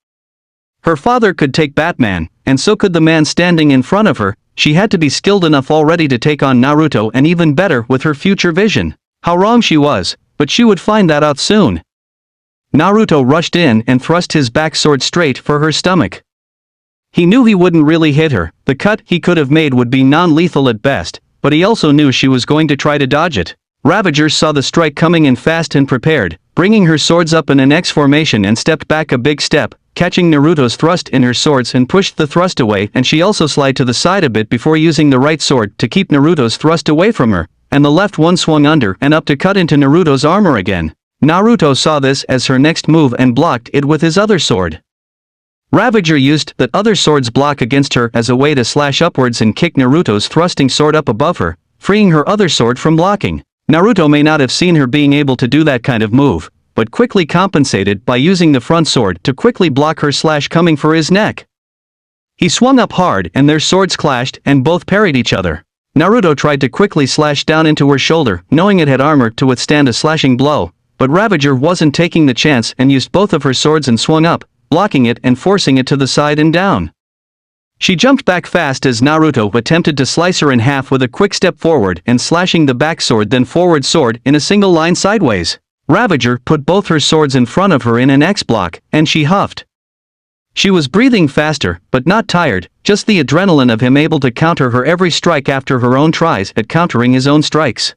Her father could take Batman, and so could the man standing in front of her. She had to be skilled enough already to take on Naruto and even better with her future vision. How wrong she was, but she would find that out soon. Naruto rushed in and thrust his back sword straight for her stomach. He knew he wouldn't really hit her, the cut he could have made would be non-lethal at best, but he also knew she was going to try to dodge it. Ravager saw the strike coming in fast and prepared, bringing her swords up in an X formation and stepped back a big step, catching Naruto's thrust in her swords and pushed the thrust away, and she also slid to the side a bit before using the right sword to keep Naruto's thrust away from her, and the left one swung under and up to cut into Naruto's armor again. Naruto saw this as her next move and blocked it with his other sword. Ravager used that other sword's block against her as a way to slash upwards and kick Naruto's thrusting sword up above her, freeing her other sword from blocking. Naruto may not have seen her being able to do that kind of move, but quickly compensated by using the front sword to quickly block her slash coming for his neck. He swung up hard and their swords clashed and both parried each other. Naruto tried to quickly slash down into her shoulder, knowing it had armor to withstand a slashing blow, but Ravager wasn't taking the chance and used both of her swords and swung up, blocking it and forcing it to the side and down. She jumped back fast as Naruto attempted to slice her in half with a quick step forward and slashing the back sword then forward sword in a single line sideways. Ravager put both her swords in front of her in an X block, and she huffed. She was breathing faster, but not tired, just the adrenaline of him able to counter her every strike after her own tries at countering his own strikes.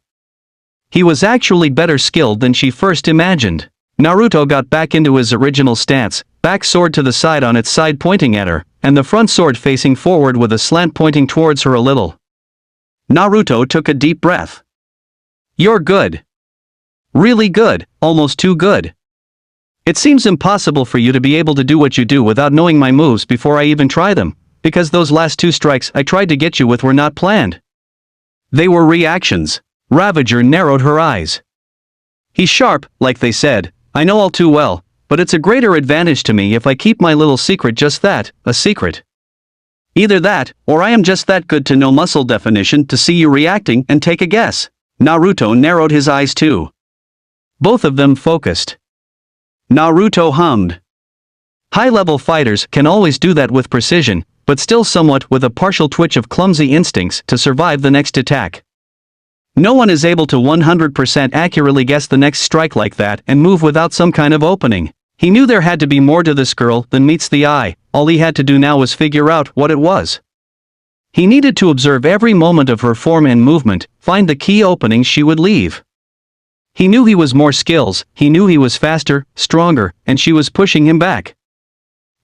He was actually better skilled than she first imagined. Naruto got back into his original stance, back sword to the side on its side pointing at her, and the front sword facing forward with a slant pointing towards her a little. Naruto took a deep breath. You're good. Really good, almost too good. It seems impossible for you to be able to do what you do without knowing my moves before I even try them, because those last two strikes I tried to get you with were not planned. They were reactions. Ravager narrowed her eyes. He's sharp, like they said, I know all too well, but it's a greater advantage to me if I keep my little secret just that, a secret. Either that, or I am just that good to know muscle definition to see you reacting and take a guess. Naruto narrowed his eyes too. Both of them focused. Naruto hummed. High-level fighters can always do that with precision, but still somewhat with a partial twitch of clumsy instincts to survive the next attack. No one is able to 100% accurately guess the next strike like that and move without some kind of opening. He knew there had to be more to this girl than meets the eye, all he had to do now was figure out what it was. He needed to observe every moment of her form and movement, find the key openings she would leave. He knew he was more skills, he knew he was faster, stronger, and she was pushing him back.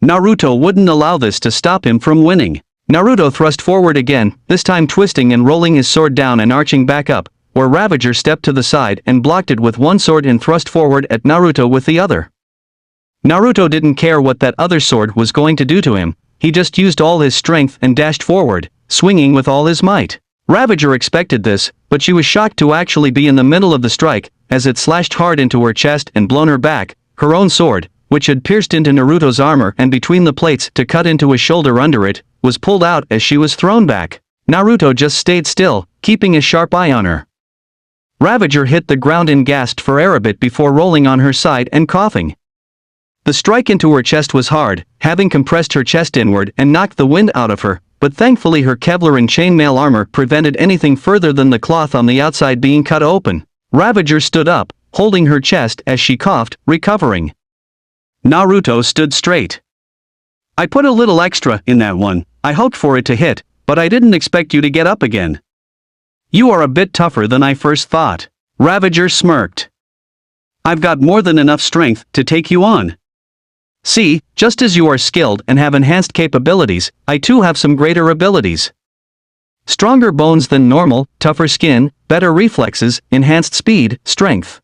Naruto wouldn't allow this to stop him from winning. Naruto thrust forward again, this time twisting and rolling his sword down and arching back up, where Ravager stepped to the side and blocked it with one sword and thrust forward at Naruto with the other. Naruto didn't care what that other sword was going to do to him, he just used all his strength and dashed forward, swinging with all his might. Ravager expected this, but she was shocked to actually be in the middle of the strike, as it slashed hard into her chest and blown her back, her own sword, which had pierced into Naruto's armor and between the plates to cut into his shoulder under it, was pulled out as she was thrown back. Naruto just stayed still, keeping a sharp eye on her. Ravager hit the ground and gasped for air a bit before rolling on her side and coughing. The strike into her chest was hard, having compressed her chest inward and knocked the wind out of her, but thankfully her Kevlar and chainmail armor prevented anything further than the cloth on the outside being cut open. Ravager stood up, holding her chest as she coughed, recovering. Naruto stood straight. I put a little extra in that one, I hoped for it to hit, but I didn't expect you to get up again. You are a bit tougher than I first thought. Ravager smirked. I've got more than enough strength to take you on. See, just as you are skilled and have enhanced capabilities, I too have some greater abilities. Stronger bones than normal, tougher skin, better reflexes, enhanced speed, strength.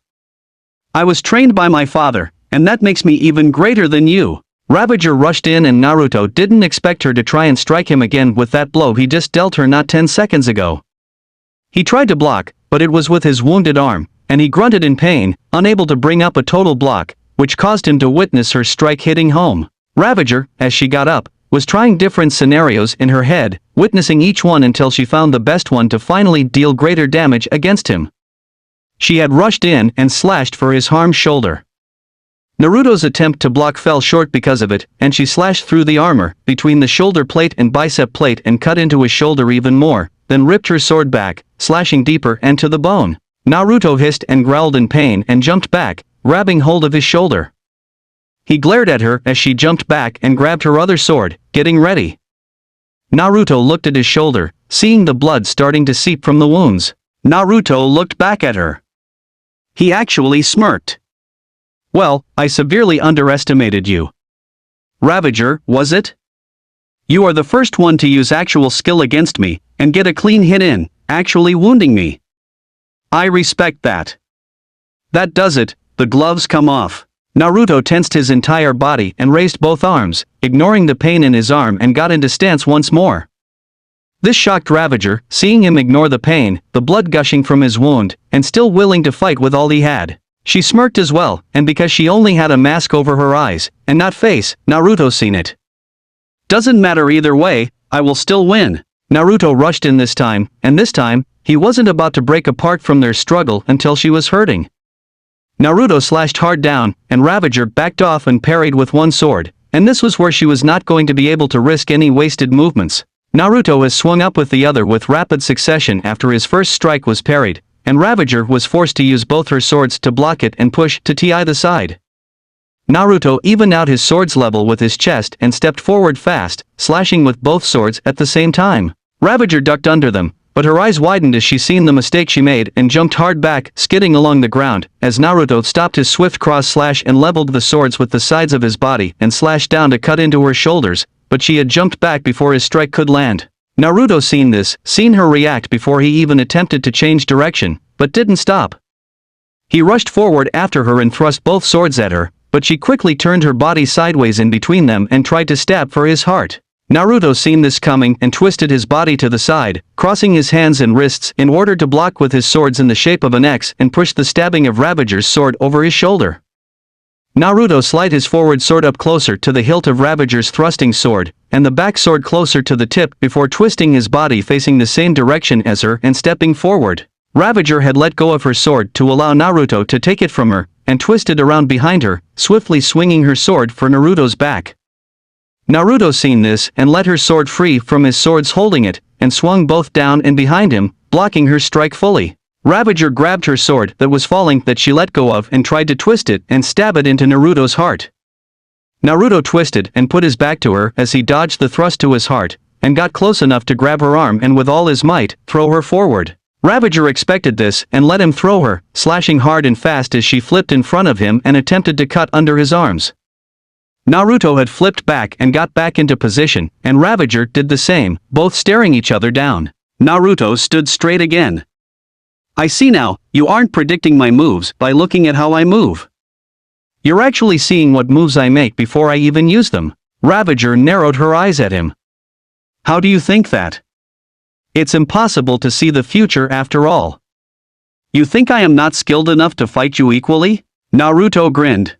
I was trained by my father, and that makes me even greater than you. Ravager rushed in and Naruto didn't expect her to try and strike him again with that blow he just dealt her not 10 seconds ago. He tried to block, but it was with his wounded arm, and he grunted in pain, unable to bring up a total block, which caused him to witness her strike hitting home. Ravager, as she got up, was trying different scenarios in her head, witnessing each one until she found the best one to finally deal greater damage against him. She had rushed in and slashed for his harmed shoulder. Naruto's attempt to block fell short because of it, and she slashed through the armor, between the shoulder plate and bicep plate and cut into his shoulder even more, then ripped her sword back, slashing deeper and to the bone. Naruto hissed and growled in pain and jumped back, grabbing hold of his shoulder. He glared at her as she jumped back and grabbed her other sword, getting ready. Naruto looked at his shoulder, seeing the blood starting to seep from the wounds. Naruto looked back at her. He actually smirked. Well, I severely underestimated you. Ravager, was it? You are the first one to use actual skill against me, and get a clean hit in, actually wounding me. I respect that. That does it, the gloves come off. Naruto tensed his entire body and raised both arms, ignoring the pain in his arm and got into stance once more. This shocked Ravager, seeing him ignore the pain, the blood gushing from his wound, and still willing to fight with all he had. She smirked as well, and because she only had a mask over her eyes, and not face, Naruto seen it. Doesn't matter either way, I will still win. Naruto rushed in this time, and this time, he wasn't about to break apart from their struggle until she was hurting. Naruto slashed hard down, and Ravager backed off and parried with one sword, and this was where she was not going to be able to risk any wasted movements. Naruto has swung up with the other with rapid succession after his first strike was parried, and Ravager was forced to use both her swords to block it and push to either side. Naruto evened out his sword's level with his chest and stepped forward fast, slashing with both swords at the same time. Ravager ducked under them, but her eyes widened as she seen the mistake she made and jumped hard back, skidding along the ground, as Naruto stopped his swift cross slash and leveled the swords with the sides of his body and slashed down to cut into her shoulders, but she had jumped back before his strike could land. Naruto seen this, seen her react before he even attempted to change direction, but didn't stop. He rushed forward after her and thrust both swords at her, but she quickly turned her body sideways in between them and tried to stab for his heart. Naruto seen this coming and twisted his body to the side, crossing his hands and wrists in order to block with his swords in the shape of an X and push the stabbing of Ravager's sword over his shoulder. Naruto slid his forward sword up closer to the hilt of Ravager's thrusting sword, and the back sword closer to the tip before twisting his body facing the same direction as her and stepping forward. Ravager had let go of her sword to allow Naruto to take it from her, and twisted around behind her, swiftly swinging her sword for Naruto's back. Naruto seen this and let her sword free from his swords holding it, and swung both down and behind him, blocking her strike fully. Ravager grabbed her sword that was falling that she let go of and tried to twist it and stab it into Naruto's heart. Naruto twisted and put his back to her as he dodged the thrust to his heart, and got close enough to grab her arm and with all his might, throw her forward. Ravager expected this and let him throw her, slashing hard and fast as she flipped in front of him and attempted to cut under his arms. Naruto had flipped back and got back into position, and Ravager did the same, both staring each other down. Naruto stood straight again. I see now, you aren't predicting my moves by looking at how I move. You're actually seeing what moves I make before I even use them. Ravager narrowed her eyes at him. How do you think that? It's impossible to see the future after all. You think I am not skilled enough to fight you equally? Naruto grinned.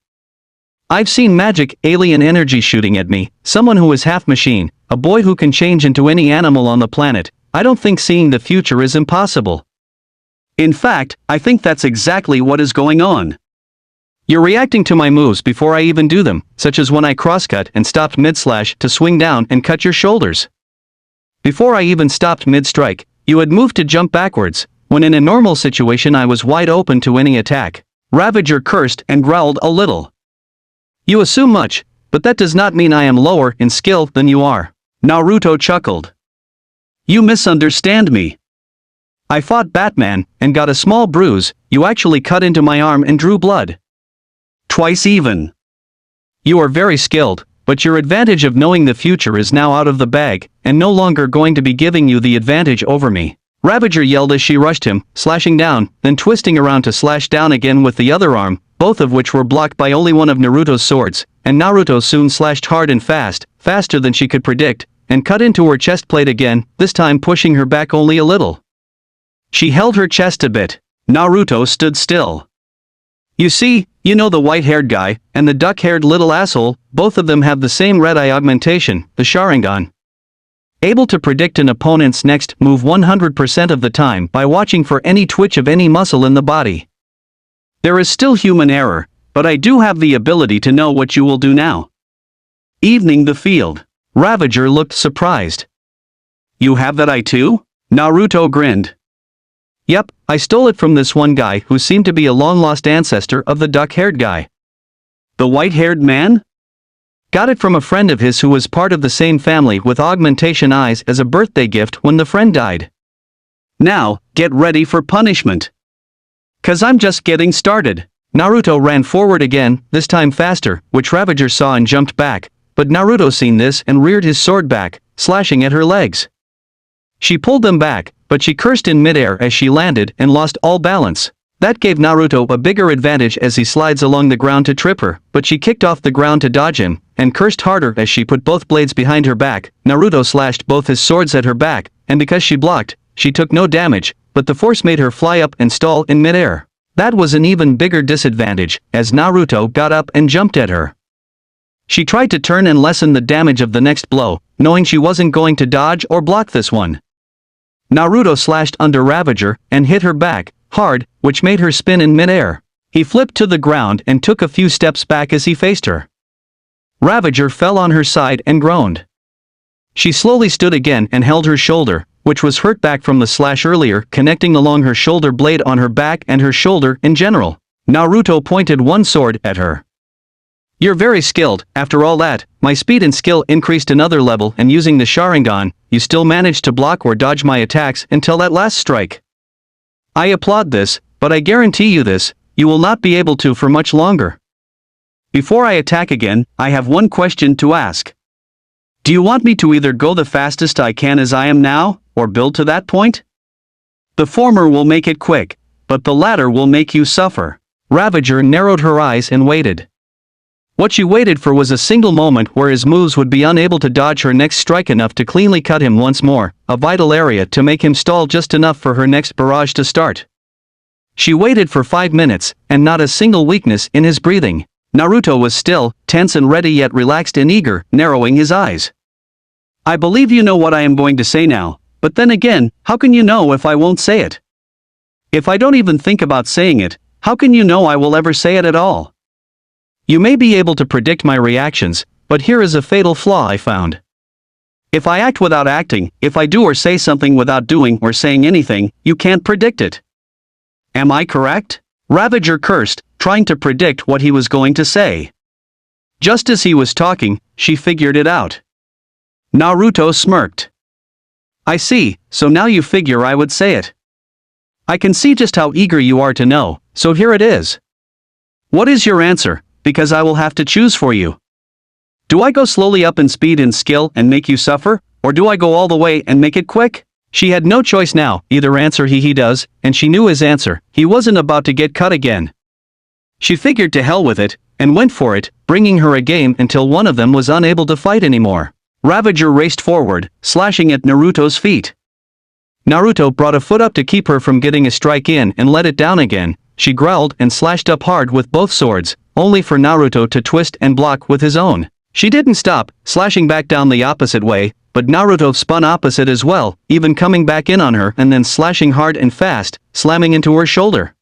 I've seen magic, alien energy shooting at me, someone who is half machine, a boy who can change into any animal on the planet. I don't think seeing the future is impossible. In fact, I think that's exactly what is going on. You're reacting to my moves before I even do them, such as when I crosscut and stopped mid-slash to swing down and cut your shoulders. Before I even stopped mid-strike, you had moved to jump backwards, when in a normal situation I was wide open to any attack. Ravager cursed and growled a little. You assume much, but that does not mean I am lower in skill than you are. Naruto chuckled. You misunderstand me. I fought Batman and got a small bruise. You actually cut into my arm and drew blood. Twice even. You are very skilled, but your advantage of knowing the future is now out of the bag, and no longer going to be giving you the advantage over me. Ravager yelled as she rushed him, slashing down, then twisting around to slash down again with the other arm, both of which were blocked by only one of Naruto's swords, and Naruto soon slashed hard and fast, faster than she could predict, and cut into her chest plate again, this time pushing her back only a little. She held her chest a bit. Naruto stood still. You see, you know the white-haired guy, and the duck-haired little asshole, both of them have the same red-eye augmentation, the Sharingan. Able to predict an opponent's next move 100% of the time by watching for any twitch of any muscle in the body. There is still human error, but I do have the ability to know what you will do now. Evening the field. Ravager looked surprised. You have that eye too? Naruto grinned. Yep, I stole it from this one guy who seemed to be a long-lost ancestor of the duck-haired guy. The white-haired man? Got it from a friend of his who was part of the same family with augmentation eyes as a birthday gift when the friend died. Now, get ready for punishment. 'Cause I'm just getting started. Naruto ran forward again, this time faster, which Ravager saw and jumped back, but Naruto seen this and reared his sword back, slashing at her legs. She pulled them back, but she cursed in midair as she landed and lost all balance. That gave Naruto a bigger advantage as he slides along the ground to trip her, but she kicked off the ground to dodge him, and cursed harder as she put both blades behind her back. Naruto slashed both his swords at her back, and because she blocked, she took no damage, but the force made her fly up and stall in midair. That was an even bigger disadvantage, as Naruto got up and jumped at her. She tried to turn and lessen the damage of the next blow, knowing she wasn't going to dodge or block this one. Naruto slashed under Ravager and hit her back, hard, which made her spin in midair. He flipped to the ground and took a few steps back as he faced her. Ravager fell on her side and groaned. She slowly stood again and held her shoulder, which was hurt back from the slash earlier, connecting along her shoulder blade on her back and her shoulder in general. Naruto pointed one sword at her. You're very skilled. After all that, my speed and skill increased another level, and using the Sharingan, you still managed to block or dodge my attacks until that last strike. I applaud this, but I guarantee you this, you will not be able to for much longer. Before I attack again, I have one question to ask. Do you want me to either go the fastest I can as I am now, or build to that point? The former will make it quick, but the latter will make you suffer. Ravager narrowed her eyes and waited. What she waited for was a single moment where his moves would be unable to dodge her next strike enough to cleanly cut him once more, a vital area to make him stall just enough for her next barrage to start. She waited for 5 minutes, and not a single weakness in his breathing. Naruto was still, tense and ready yet relaxed and eager, narrowing his eyes. I believe you know what I am going to say now, but then again, how can you know if I won't say it? If I don't even think about saying it, how can you know I will ever say it at all? You may be able to predict my reactions, but here is a fatal flaw I found. If I act without acting, if I do or say something without doing or saying anything, you can't predict it. Am I correct? Ravager cursed, trying to predict what he was going to say. Just as he was talking, she figured it out. Naruto smirked. I see, so now you figure I would say it. I can see just how eager you are to know, so here it is. What is your answer, because I will have to choose for you. Do I go slowly up in speed and skill and make you suffer, or do I go all the way and make it quick? She had no choice now, either answer he does, and she knew his answer, he wasn't about to get cut again. She figured to hell with it, and went for it, bringing her a game until one of them was unable to fight anymore. Ravager raced forward, slashing at Naruto's feet. Naruto brought a foot up to keep her from getting a strike in and let it down again. She growled and slashed up hard with both swords, only for Naruto to twist and block with his own. She didn't stop, slashing back down the opposite way, but Naruto spun opposite as well, even coming back in on her and then slashing hard and fast, slamming into her shoulder.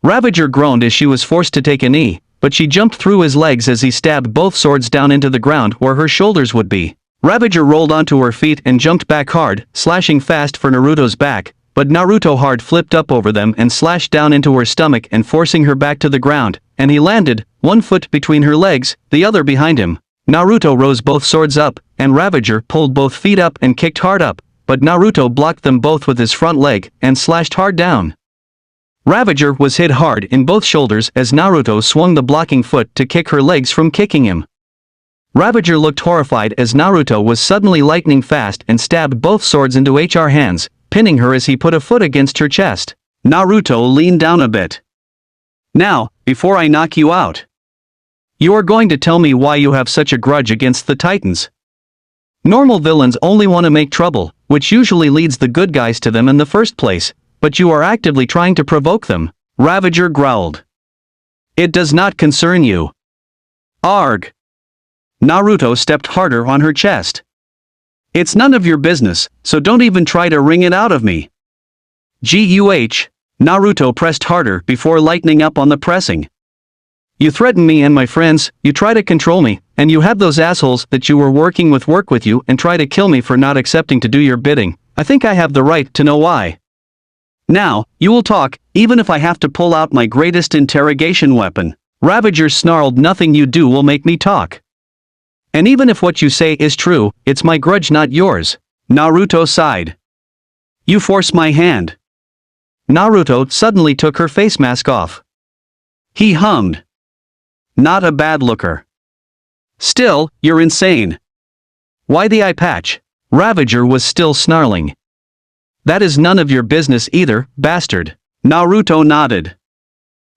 Ravager groaned as she was forced to take a knee, but she jumped through his legs as he stabbed both swords down into the ground where her shoulders would be. Ravager rolled onto her feet and jumped back hard, slashing fast for Naruto's back, but Naruto hard flipped up over them and slashed down into her stomach and forcing her back to the ground, and he landed, one foot between her legs, the other behind him. Naruto rose both swords up, and Ravager pulled both feet up and kicked hard up, but Naruto blocked them both with his front leg and slashed hard down. Ravager was hit hard in both shoulders as Naruto swung the blocking foot to kick her legs from kicking him. Ravager looked horrified as Naruto was suddenly lightning fast and stabbed both swords into her hands, pinning her as he put a foot against her chest. Naruto leaned down a bit. Now, before I knock you out, you are going to tell me why you have such a grudge against the Titans. Normal villains only want to make trouble, which usually leads the good guys to them in the first place, but you are actively trying to provoke them, Ravager growled. It does not concern you. Arg. Naruto stepped harder on her chest. It's none of your business, so don't even try to wring it out of me. Guh. Naruto pressed harder before lightening up on the pressing. You threaten me and my friends, you try to control me, and you have those assholes that you were working with work with you and try to kill me for not accepting to do your bidding. I think I have the right to know why. Now, you will talk, even if I have to pull out my greatest interrogation weapon. Ravager snarled, nothing you do will make me talk. And even if what you say is true, it's my grudge, not yours. Naruto sighed. You force my hand. Naruto suddenly took her face mask off. He hummed. Not a bad looker. Still, you're insane. Why the eye patch? Ravager was still snarling. That is none of your business either, bastard. Naruto nodded.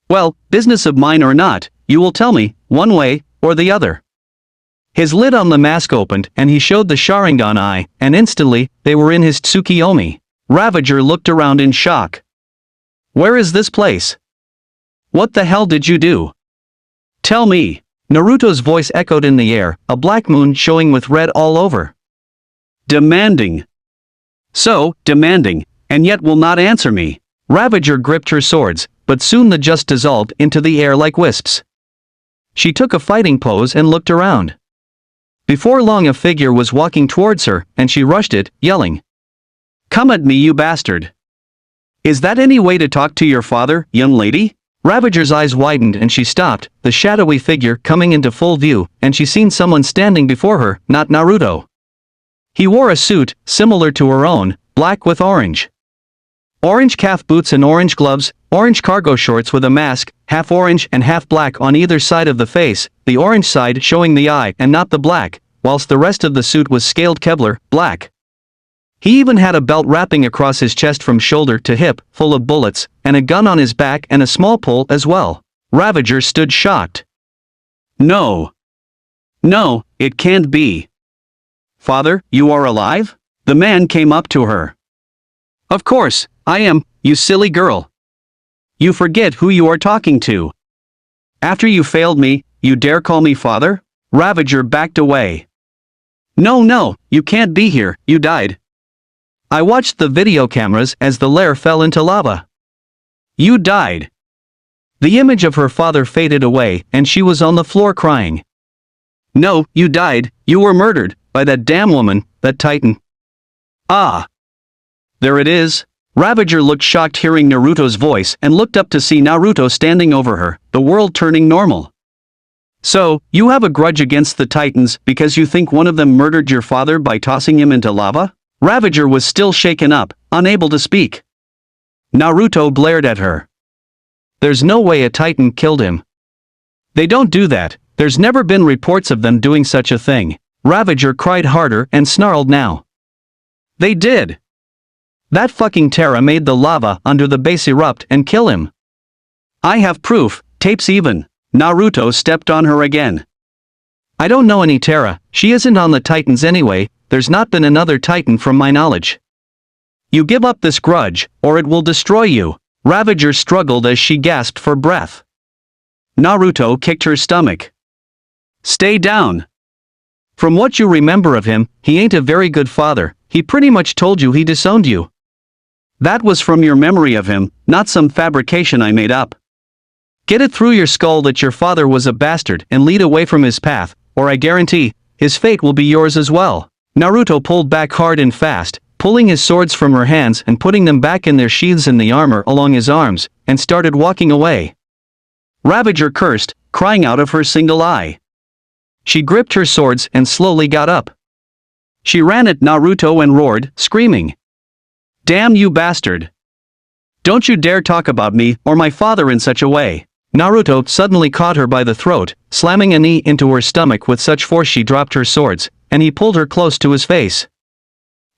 Well, business of mine or not, you will tell me, one way, or the other. His lid on the mask opened and he showed the Sharingan eye, and instantly, they were in his Tsukiyomi. Ravager looked around in shock. Where is this place? What the hell did you do? Tell me. Naruto's voice echoed in the air, a black moon showing with red all over. Demanding. So, demanding, and yet will not answer me. Ravager gripped her swords, but soon the just dissolved into the air like wisps. She took a fighting pose and looked around. Before long a figure was walking towards her, and she rushed it, yelling. Come at me, you bastard. Is that any way to talk to your father, young lady? Ravager's eyes widened and she stopped, the shadowy figure coming into full view, and she seen someone standing before her, not Naruto. He wore a suit, similar to her own, black with orange. Orange calf boots and orange gloves, orange cargo shorts with a mask, half orange and half black on either side of the face, the orange side showing the eye and not the black, whilst the rest of the suit was scaled Kevlar, black. He even had a belt wrapping across his chest from shoulder to hip, full of bullets, and a gun on his back and a small pole as well. Ravager stood shocked. No. No, it can't be. Father, you are alive? The man came up to her. Of course, I am, you silly girl. You forget who you are talking to. After you failed me, you dare call me father? Ravager backed away. No, you can't be here, you died. I watched the video cameras as the lair fell into lava. You died. The image of her father faded away and she was on the floor crying. No, you died, you were murdered, by that damn woman, that Titan. Ah. There it is. Ravager looked shocked hearing Naruto's voice and looked up to see Naruto standing over her, the world turning normal. So, you have a grudge against the Titans because you think one of them murdered your father by tossing him into lava? Ravager was still shaken up, unable to speak. Naruto glared at her. There's no way a Titan killed him. They don't do that, there's never been reports of them doing such a thing. Ravager cried harder and snarled now. They did. That fucking Terra made the lava under the base erupt and kill him. I have proof, tapes even. Naruto stepped on her again. I don't know any Terra, she isn't on the Titans anyway, there's not been another Titan from my knowledge. You give up this grudge, or it will destroy you. Ravager struggled as she gasped for breath. Naruto kicked her stomach. Stay down. From what you remember of him, he ain't a very good father, he pretty much told you he disowned you. That was from your memory of him, not some fabrication I made up. Get it through your skull that your father was a bastard and lead away from his path, or I guarantee, his fate will be yours as well. Naruto pulled back hard and fast, pulling his swords from her hands and putting them back in their sheaths in the armor along his arms, and started walking away. Ravager cursed, crying out of her single eye. She gripped her swords and slowly got up. She ran at Naruto and roared, screaming. Damn you bastard! Don't you dare talk about me or my father in such a way. Naruto suddenly caught her by the throat, slamming a knee into her stomach with such force she dropped her swords, and he pulled her close to his face.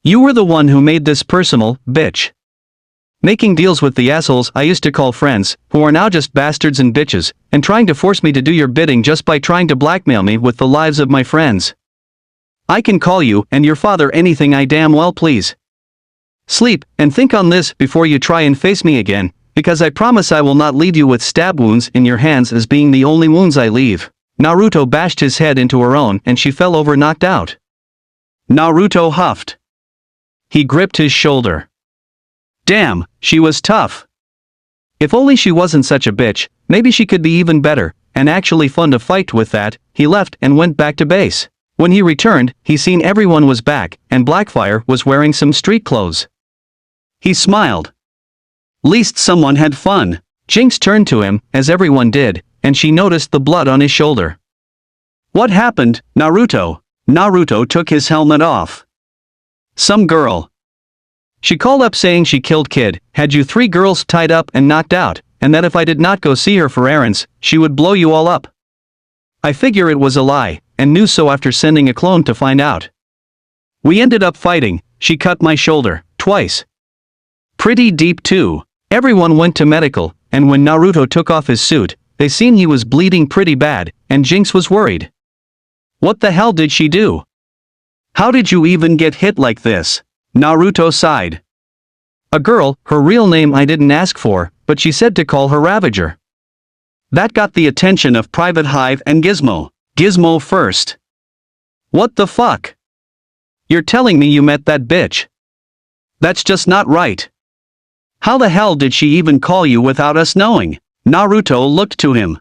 You were the one who made this personal, bitch. Making deals with the assholes I used to call friends, who are now just bastards and bitches, and trying to force me to do your bidding just by trying to blackmail me with the lives of my friends. I can call you and your father anything I damn well please. Sleep, and think on this before you try and face me again, because I promise I will not leave you with stab wounds in your hands as being the only wounds I leave. Naruto bashed his head into her own and she fell over knocked out. Naruto huffed. He gripped his shoulder. Damn, she was tough. If only she wasn't such a bitch, maybe she could be even better, and actually fun to fight with that. He left and went back to base. When he returned, he seen everyone was back, and Blackfire was wearing some street clothes. He smiled. Least someone had fun. Jinx turned to him, as everyone did, and she noticed the blood on his shoulder. What happened, Naruto? Naruto took his helmet off. Some girl. She called up saying she killed Kid, had you 3 girls tied up and knocked out, and that if I did not go see her for errands, she would blow you all up. I figure it was a lie, and knew so after sending a clone to find out. We ended up fighting, she cut my shoulder, twice. Pretty deep too. Everyone went to medical, and when Naruto took off his suit, they seen he was bleeding pretty bad, and Jinx was worried. What the hell did she do? How did you even get hit like this? Naruto sighed. A girl, her real name I didn't ask for, but she said to call her Ravager. That got the attention of Private Hive and Gizmo. Gizmo first. What the fuck? You're telling me you met that bitch? That's just not right. How the hell did she even call you without us knowing? Naruto looked to him.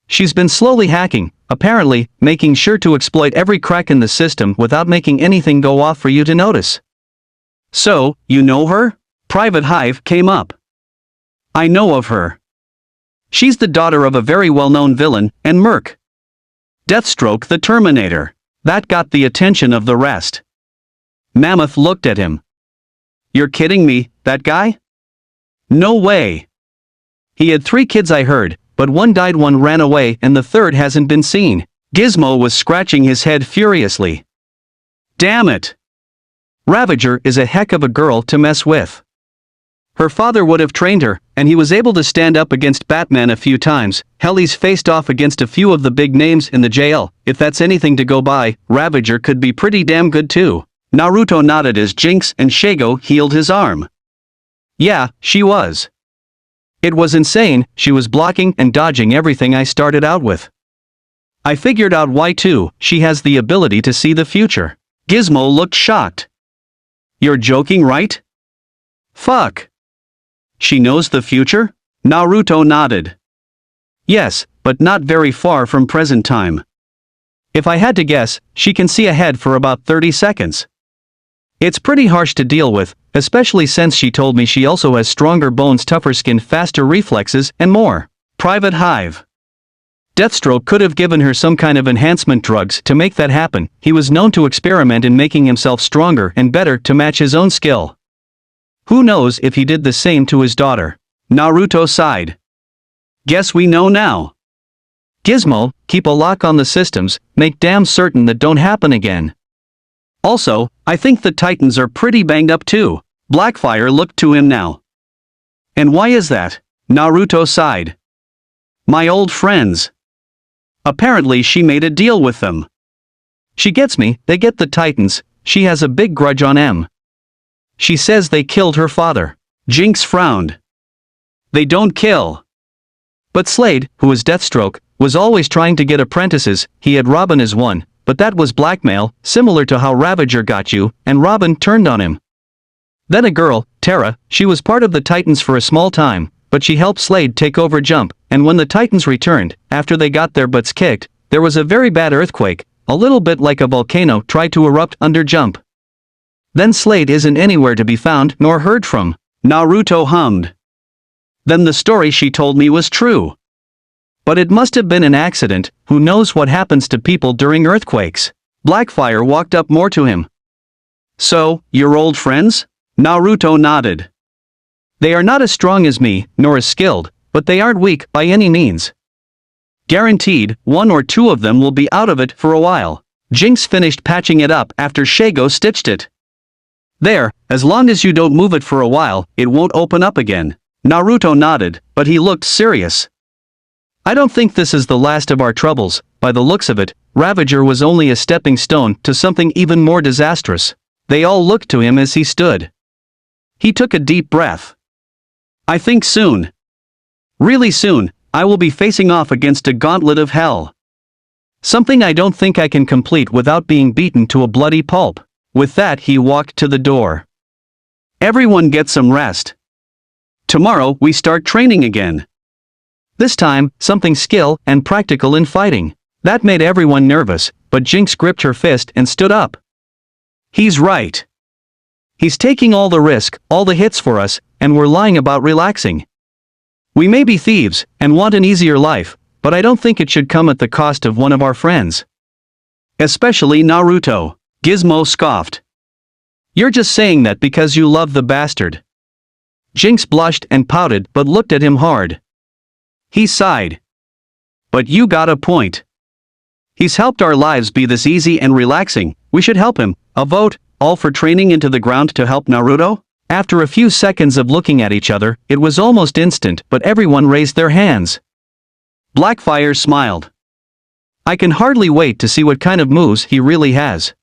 She's been slowly hacking, apparently, making sure to exploit every crack in the system without making anything go off for you to notice. So, you know her? Private Hive came up. I know of her. She's the daughter of a very well-known villain, and Merc. Deathstroke the Terminator. That got the attention of the rest. Mammoth looked at him. You're kidding me, that guy? No way. He had 3 kids I heard, but one died, one ran away, and the third hasn't been seen. Gizmo was scratching his head furiously. Damn it. Ravager is a heck of a girl to mess with. Her father would have trained her, and he was able to stand up against Batman a few times. Hell, he's faced off against a few of the big names in the jail. If that's anything to go by, Ravager could be pretty damn good too. Naruto nodded as Jinx and Shago healed his arm. Yeah, she was. It was insane, she was blocking and dodging everything I started out with. I figured out why too, she has the ability to see the future. Gizmo looked shocked. You're joking, right? Fuck. She knows the future? Naruto nodded. Yes, but not very far from present time. If I had to guess, she can see ahead for about 30 seconds. It's pretty harsh to deal with, especially since she told me she also has stronger bones, tougher skin, faster reflexes, and more. Private Hive. Deathstroke could have given her some kind of enhancement drugs to make that happen. He was known to experiment in making himself stronger and better to match his own skill. Who knows if he did the same to his daughter? Naruto sighed. Guess we know now. Gizmo, keep a lock on the systems, make damn certain that don't happen again. Also, I think the Titans are pretty banged up too. Blackfire looked to him now. And why is that? Naruto sighed. My old friends. Apparently she made a deal with them. She gets me, they get the Titans, she has a big grudge on M. She says they killed her father. Jinx frowned. They don't kill. But Slade, who was Deathstroke, was always trying to get apprentices. He had Robin as one, but that was blackmail, similar to how Ravager got you, and Robin turned on him. Then a girl, Terra, she was part of the Titans for a small time, but she helped Slade take over Jump, and when the Titans returned, after they got their butts kicked, there was a very bad earthquake, a little bit like a volcano tried to erupt under Jump. Then Slade isn't anywhere to be found nor heard from. Naruto hummed. Then the story she told me was true. But it must have been an accident, who knows what happens to people during earthquakes. Blackfire walked up more to him. So, you're old friends? Naruto nodded. They are not as strong as me, nor as skilled, but they aren't weak by any means. Guaranteed, one or two of them will be out of it for a while. Jinx finished patching it up after Shago stitched it. There, as long as you don't move it for a while, it won't open up again. Naruto nodded, but he looked serious. I don't think this is the last of our troubles. By the looks of it, Ravager was only a stepping stone to something even more disastrous. They all looked to him as he stood. He took a deep breath. I think soon. Really soon, I will be facing off against a gauntlet of hell. Something I don't think I can complete without being beaten to a bloody pulp. With that he walked to the door. Everyone get some rest. Tomorrow we start training again. This time, something skill and practical in fighting. That made everyone nervous, but Jinx gripped her fist and stood up. He's right. He's taking all the risk, all the hits for us, and we're lying about relaxing. We may be thieves, and want an easier life, but I don't think it should come at the cost of one of our friends. Especially Naruto. Gizmo scoffed. You're just saying that because you love the bastard. Jinx blushed and pouted but looked at him hard. He sighed. But you got a point. He's helped our lives be this easy and relaxing, we should help him. A vote, all for training into the ground to help Naruto? After a few seconds of looking at each other, it was almost instant, but everyone raised their hands. Blackfire smiled. I can hardly wait to see what kind of moves he really has.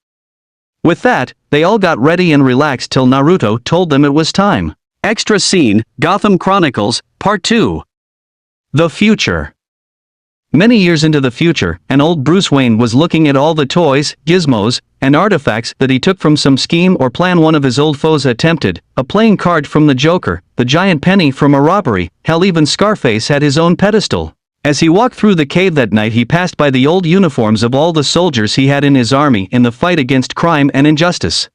With that, they all got ready and relaxed till Naruto told them it was time. Extra scene, Gotham Chronicles, Part 2. The future. Many years into the future, an old Bruce Wayne was looking at all the toys, gizmos, and artifacts that he took from some scheme or plan one of his old foes attempted, a playing card from the Joker, the giant penny from a robbery, hell even Scarface had his own pedestal. As he walked through the cave that night he passed by the old uniforms of all the soldiers he had in his army in the fight against crime and injustice.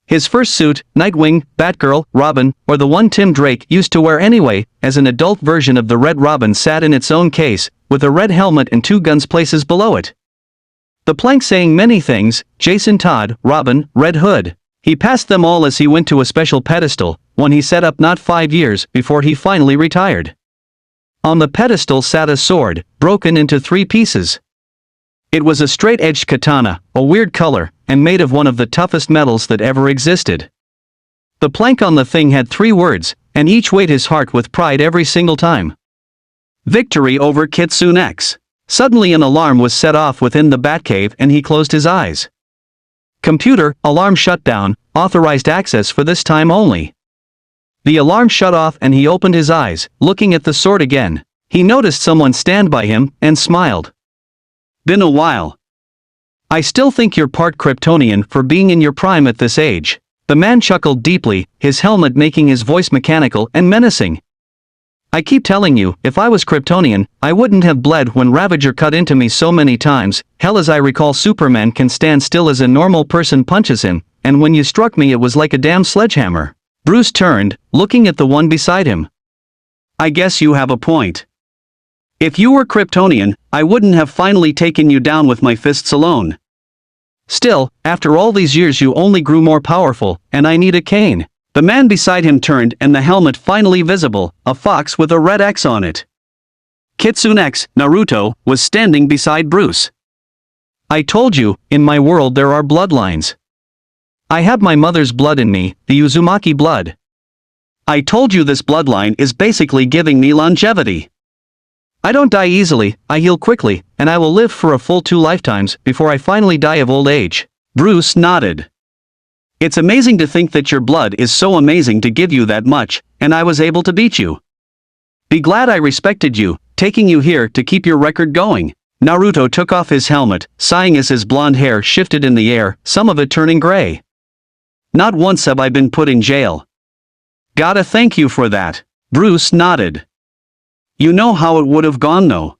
His first suit, Nightwing, Batgirl, Robin, or the one Tim Drake used to wear anyway, as an adult version of the Red Robin sat in its own case, with a red helmet and two guns places below it. The plank saying many things, Jason Todd, Robin, Red Hood. He passed them all as he went to a special pedestal, one he set up not 5 years before he finally retired. On the pedestal sat a sword, broken into 3 pieces. It was a straight-edged katana, a weird color, and made of one of the toughest metals that ever existed. The plank on the thing had 3 words, and each weighed his heart with pride every single time. Victory over KitsuneX. Suddenly an alarm was set off within the Batcave and he closed his eyes. Computer, alarm shut down, authorized access for this time only. The alarm shut off and he opened his eyes, looking at the sword again. He noticed someone stand by him, and smiled. Been a while. I still think you're part Kryptonian for being in your prime at this age. The man chuckled deeply, his helmet making his voice mechanical and menacing. I keep telling you, if I was Kryptonian, I wouldn't have bled when Ravager cut into me so many times. Hell, as I recall, Superman can stand still as a normal person punches him, and when you struck me it was like a damn sledgehammer. Bruce turned, looking at the one beside him. I guess you have a point. If you were Kryptonian, I wouldn't have finally taken you down with my fists alone. Still, after all these years you only grew more powerful, and I need a cane. The man beside him turned and the helmet finally visible, a fox with a red X on it. KitsuneX, Naruto, was standing beside Bruce. I told you, in my world there are bloodlines. I have my mother's blood in me, the Uzumaki blood. I told you this bloodline is basically giving me longevity. I don't die easily, I heal quickly, and I will live for a full 2 lifetimes before I finally die of old age. Bruce nodded. It's amazing to think that your blood is so amazing to give you that much, and I was able to beat you. Be glad I respected you, taking you here to keep your record going. Naruto took off his helmet, sighing as his blonde hair shifted in the air, some of it turning gray. Not once have I been put in jail. Gotta thank you for that. Bruce nodded. You know how it would have gone though.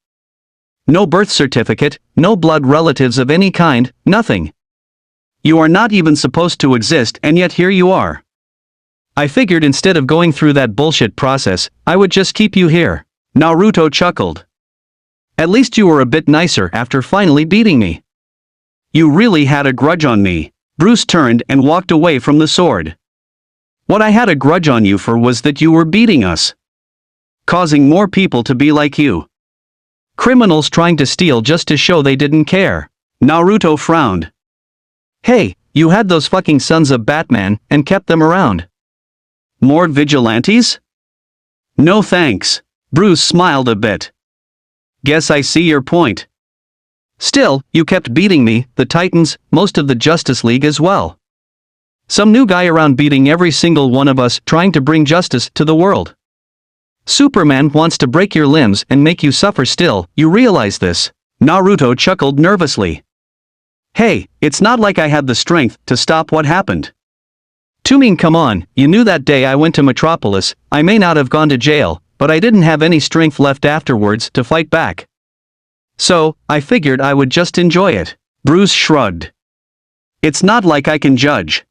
No birth certificate, no blood relatives of any kind, nothing. You are not even supposed to exist and yet here you are. I figured instead of going through that bullshit process, I would just keep you here. Naruto chuckled. At least you were a bit nicer after finally beating me. You really had a grudge on me. Bruce turned and walked away from the sword. What I had a grudge on you for was that you were beating us. Causing more people to be like you. Criminals trying to steal just to show they didn't care. Naruto frowned. Hey, you had those fucking sons of Batman and kept them around. More vigilantes? No thanks. Bruce smiled a bit. Guess I see your point. Still, you kept beating me, the Titans, most of the Justice League as well. Some new guy around beating every single one of us trying to bring justice to the world. Superman wants to break your limbs and make you suffer still, you realize this? Naruto chuckled nervously. Hey, it's not like I had the strength to stop what happened. Come on, you knew that day I went to Metropolis, I may not have gone to jail, but I didn't have any strength left afterwards to fight back. So, I figured I would just enjoy it. Bruce shrugged. It's not like I can judge.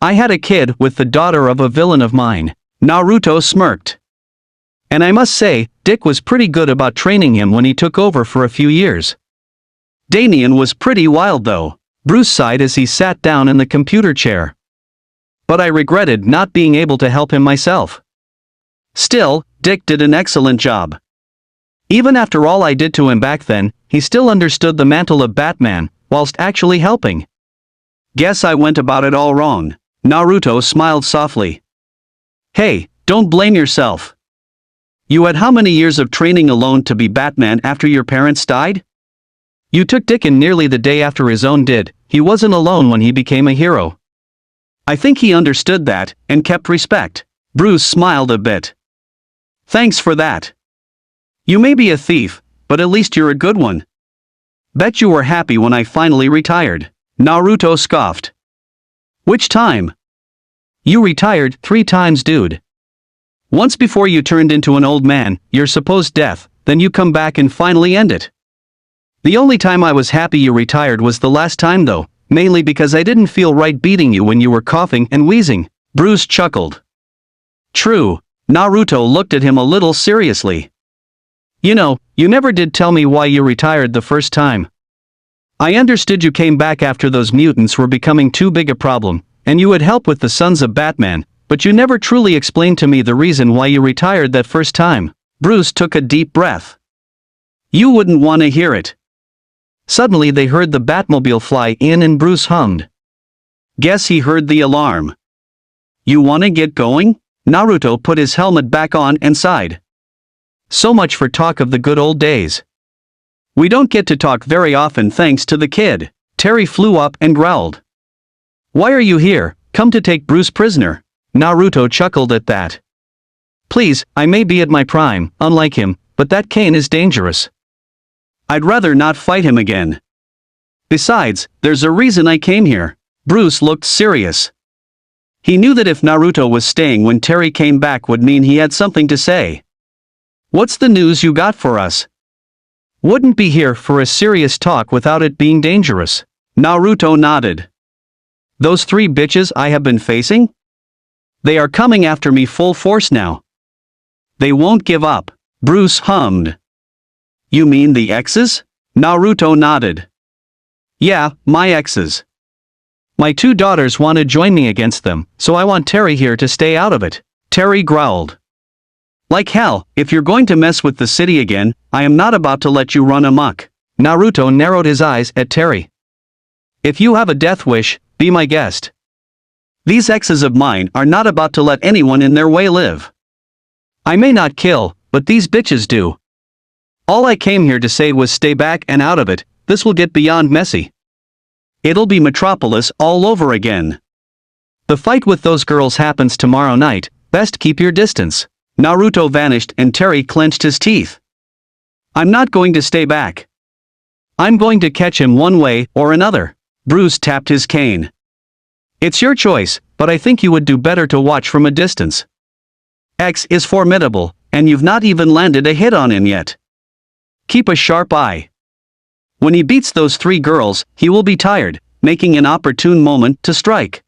I had a kid with the daughter of a villain of mine. Naruto smirked. And I must say, Dick was pretty good about training him when he took over for a few years. Damien was pretty wild though. Bruce sighed as he sat down in the computer chair. But I regretted not being able to help him myself. Still, Dick did an excellent job. Even after all I did to him back then, he still understood the mantle of Batman, whilst actually helping. Guess I went about it all wrong. Naruto smiled softly. Hey, don't blame yourself. You had how many years of training alone to be Batman after your parents died? You took Dick in nearly the day after his own did, he wasn't alone when he became a hero. I think he understood that, and kept respect. Bruce smiled a bit. Thanks for that. You may be a thief, but at least you're a good one. Bet you were happy when I finally retired. Naruto scoffed. Which time? You retired 3 times, dude. Once before you turned into an old man, your supposed death, then you come back and finally end it. The only time I was happy you retired was the last time though, mainly because I didn't feel right beating you when you were coughing and wheezing. Bruce chuckled. True. Naruto looked at him a little seriously. You know, you never did tell me why you retired the first time. I understood you came back after those mutants were becoming too big a problem, and you would help with the Sons of Batman, but you never truly explained to me the reason why you retired that first time. Bruce took a deep breath. You wouldn't want to hear it. Suddenly they heard the Batmobile fly in and Bruce hummed. Guess he heard the alarm. You wanna get going? Naruto put his helmet back on and sighed. So much for talk of the good old days. We don't get to talk very often thanks to the kid. Terry flew up and growled. Why are you here? Come to take Bruce prisoner. Naruto chuckled at that. Please, I may be at my prime, unlike him, but that cane is dangerous. I'd rather not fight him again. Besides, there's a reason I came here. Bruce looked serious. He knew that if Naruto was staying when Terry came back would mean he had something to say. What's the news you got for us? Wouldn't be here for a serious talk without it being dangerous. Naruto nodded. Those 3 bitches I have been facing? They are coming after me full force now. They won't give up. Bruce hummed. You mean the exes? Naruto nodded. Yeah, my exes. My two daughters want to join me against them, so I want Terry here to stay out of it. Terry growled. Like hell, if you're going to mess with the city again, I am not about to let you run amok. Naruto narrowed his eyes at Terry. If you have a death wish, be my guest. These exes of mine are not about to let anyone in their way live. I may not kill, but these bitches do. All I came here to say was stay back and out of it, this will get beyond messy. It'll be Metropolis all over again. The fight with those girls happens tomorrow night, best keep your distance. Naruto vanished and Terry clenched his teeth. I'm not going to stay back. I'm going to catch him one way or another. Bruce tapped his cane. It's your choice, but I think you would do better to watch from a distance. X is formidable, and you've not even landed a hit on him yet. Keep a sharp eye. When he beats those three girls, he will be tired, making an opportune moment to strike.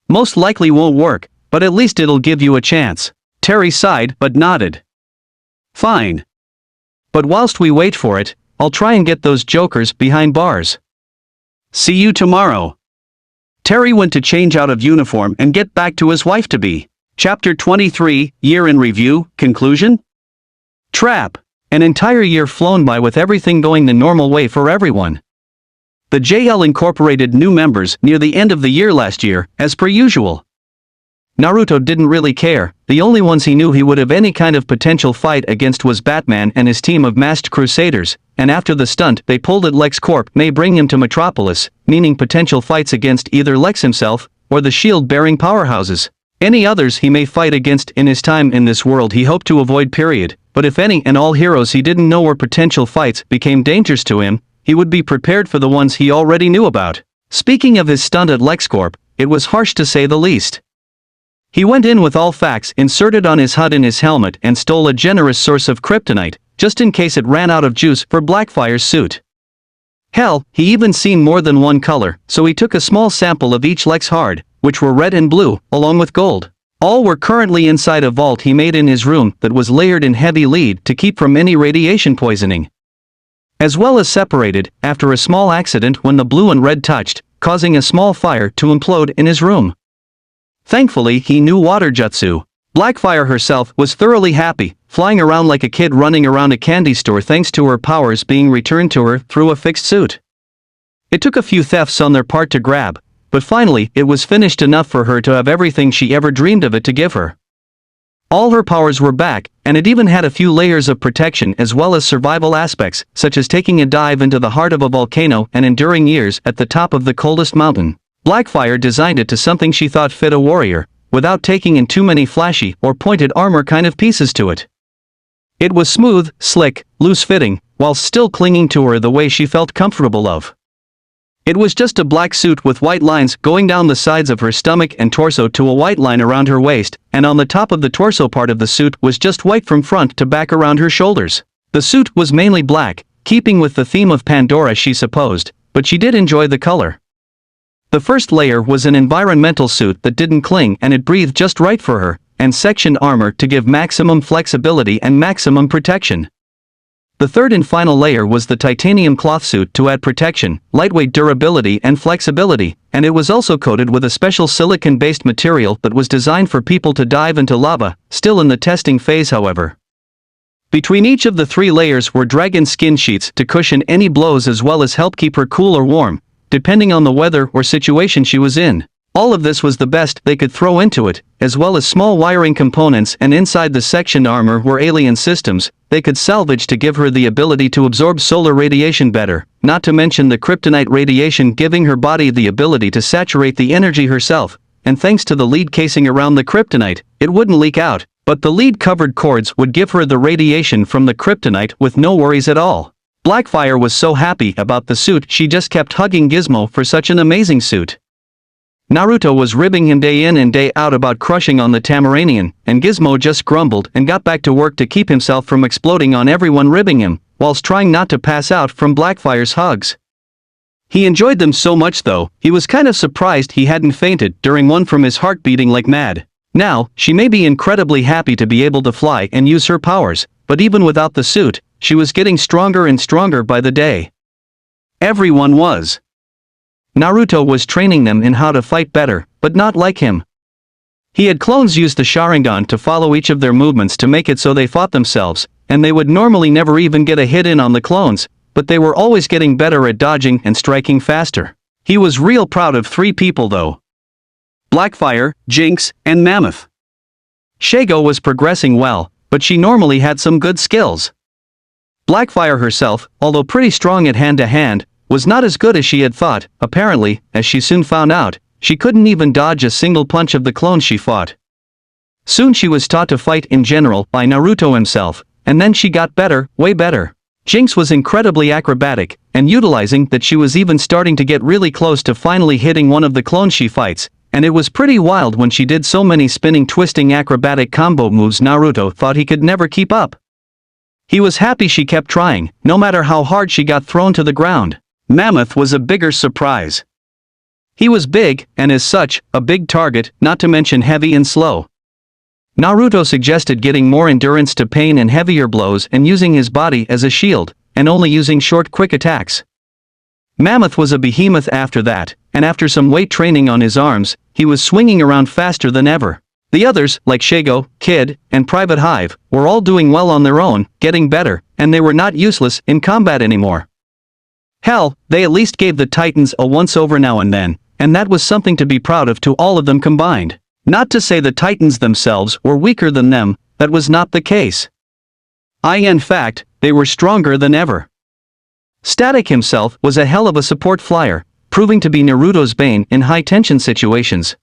Most likely won't work, but at least it'll give you a chance. Terry sighed but nodded. Fine. But whilst we wait for it, I'll try and get those jokers behind bars. See you tomorrow. Terry went to change out of uniform and get back to his wife-to-be. Chapter 23, Year in Review, Conclusion? Trap. An entire year flown by with everything going the normal way for everyone. The JL incorporated new members near the end of the year last year, as per usual. Naruto didn't really care, the only ones he knew he would have any kind of potential fight against was Batman and his team of masked crusaders, and after the stunt they pulled at LexCorp may bring him to Metropolis, meaning potential fights against either Lex himself, or the shield-bearing powerhouses. Any others he may fight against in his time in this world he hoped to avoid period, but if any and all heroes he didn't know were potential fights became dangers to him, he would be prepared for the ones he already knew about. Speaking of his stunt at LexCorp, it was harsh to say the least. He went in with all facts inserted on his HUD in his helmet and stole a generous source of kryptonite, just in case it ran out of juice for Blackfire's suit. Hell, he even seen more than one color, so he took a small sample of each Lex Hard, which were red and blue, along with gold. All were currently inside a vault he made in his room that was layered in heavy lead to keep from any radiation poisoning. As well as separated, after a small accident when the blue and red touched, causing a small fire to implode in his room. Thankfully he knew water jutsu. Blackfire herself was thoroughly happy, flying around like a kid running around a candy store thanks to her powers being returned to her through a fixed suit. It took a few thefts on their part to grab, but finally it was finished enough for her to have everything she ever dreamed of it to give her. All her powers were back, and it even had a few layers of protection as well as survival aspects, such as taking a dive into the heart of a volcano and enduring years at the top of the coldest mountain. Blackfire designed it to something she thought fit a warrior, without taking in too many flashy or pointed armor kind of pieces to it. It was smooth, slick, loose-fitting, while still clinging to her the way she felt comfortable of. It was just a black suit with white lines going down the sides of her stomach and torso to a white line around her waist, and on the top of the torso part of the suit was just white from front to back around her shoulders. The suit was mainly black, keeping with the theme of Pandora she supposed, but she did enjoy the color. The first layer was an environmental suit that didn't cling and it breathed just right for her, and sectioned armor to give maximum flexibility and maximum protection. The third and final layer was the titanium cloth suit to add protection, lightweight durability and flexibility, and it was also coated with a special silicon-based material that was designed for people to dive into lava, still in the testing phase however. Between each of the three layers were dragon skin sheets to cushion any blows as well as help keep her cool or warm, depending on the weather or situation she was in. All of this was the best they could throw into it, as well as small wiring components, and inside the sectioned armor were alien systems they could salvage to give her the ability to absorb solar radiation better, not to mention the kryptonite radiation giving her body the ability to saturate the energy herself, and thanks to the lead casing around the kryptonite, it wouldn't leak out, but the lead-covered cords would give her the radiation from the kryptonite with no worries at all. Blackfire was so happy about the suit she just kept hugging Gizmo for such an amazing suit. Naruto was ribbing him day in and day out about crushing on the Tamaranian, and Gizmo just grumbled and got back to work to keep himself from exploding on everyone ribbing him, whilst trying not to pass out from Blackfire's hugs. He enjoyed them so much though, he was kind of surprised he hadn't fainted during one from his heart beating like mad. Now, she may be incredibly happy to be able to fly and use her powers, but even without the suit, she was getting stronger and stronger by the day. Everyone was. Naruto was training them in how to fight better, but not like him. He had clones use the Sharingan to follow each of their movements to make it so they fought themselves, and they would normally never even get a hit in on the clones, but they were always getting better at dodging and striking faster. He was real proud of 3 people though: Blackfire, Jinx, and Mammoth. Shago was progressing well, but she normally had some good skills. Blackfire herself, although pretty strong at hand-to-hand, was not as good as she had thought. Apparently, as she soon found out, she couldn't even dodge a single punch of the clones she fought. Soon she was taught to fight in general by Naruto himself, and then she got better, way better. Jinx was incredibly acrobatic, and utilizing that she was even starting to get really close to finally hitting one of the clones she fights, and it was pretty wild when she did so many spinning twisting acrobatic combo moves Naruto thought he could never keep up. He was happy she kept trying, no matter how hard she got thrown to the ground. Mammoth was a bigger surprise. He was big, and as such, a big target, not to mention heavy and slow. Naruto suggested getting more endurance to pain and heavier blows and using his body as a shield, and only using short quick attacks. Mammoth was a behemoth after that, and after some weight training on his arms, he was swinging around faster than ever. The others, like Shago, Kid, and Private Hive, were all doing well on their own, getting better, and they were not useless in combat anymore. Hell, they at least gave the Titans a once-over now and then, and that was something to be proud of to all of them combined. Not to say the Titans themselves were weaker than them, that was not the case. In fact, they were stronger than ever. Static himself was a hell of a support flyer, proving to be Naruto's bane in high-tension situations.